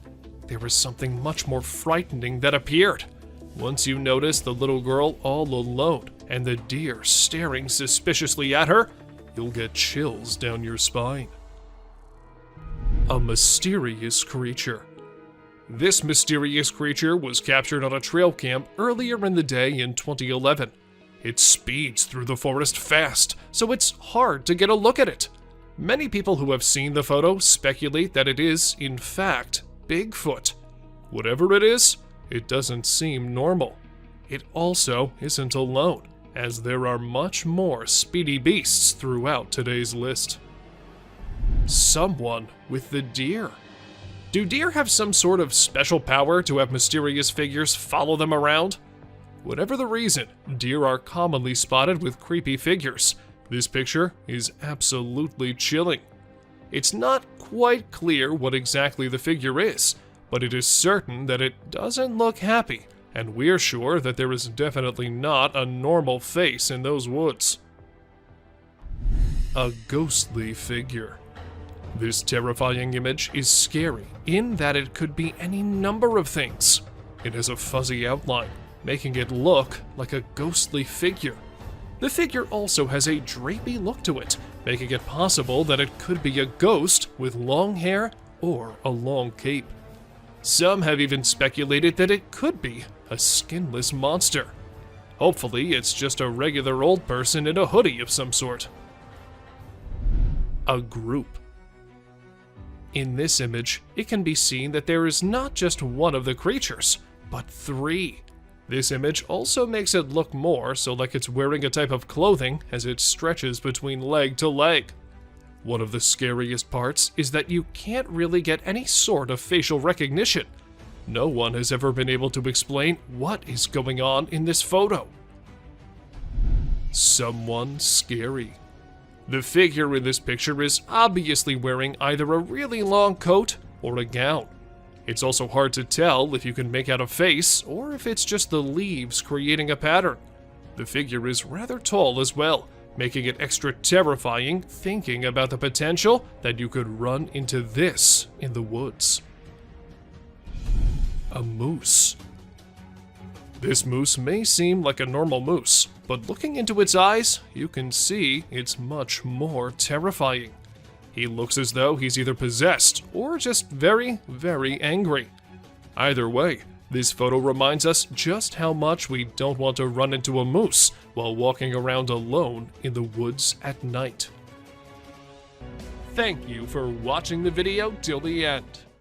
There was something much more frightening that appeared. Once you notice the little girl all alone and the deer staring suspiciously at her, you'll get chills down your spine. A mysterious creature. This mysterious creature was captured on a trail cam earlier in the day in 2011. It speeds through the forest fast, so it's hard to get a look at it. Many people who have seen the photo speculate that it is, in fact, Bigfoot. Whatever it is, it doesn't seem normal. It also isn't alone, as there are much more speedy beasts throughout today's list. Someone with the deer. Do deer have some sort of special power to have mysterious figures follow them around? Whatever the reason, deer are commonly spotted with creepy figures. This picture is absolutely chilling. It's not quite clear what exactly the figure is, but it is certain that it doesn't look happy, and we're sure that there is definitely not a normal face in those woods. A ghostly figure. This terrifying image is scary in that it could be any number of things. It has a fuzzy outline, making it look like a ghostly figure. The figure also has a drapey look to it, making it possible that it could be a ghost with long hair or a long cape. Some have even speculated that it could be a skinless monster. Hopefully, it's just a regular old person in a hoodie of some sort. A group. In this image, it can be seen that there is not just one of the creatures, but 3. This image also makes it look more so like it's wearing a type of clothing as it stretches between leg to leg. One of the scariest parts is that you can't really get any sort of facial recognition. No one has ever been able to explain what is going on in this photo. Someone scary. The figure in this picture is obviously wearing either a really long coat or a gown. It's also hard to tell if you can make out a face or if it's just the leaves creating a pattern. The figure is rather tall as well, making it extra terrifying thinking about the potential that you could run into this in the woods. A moose. This moose may seem like a normal moose, but looking into its eyes, you can see it's much more terrifying. He looks as though he's either possessed or just very, very angry. Either way, this photo reminds us just how much we don't want to run into a moose while walking around alone in the woods at night. Thank you for watching the video till the end.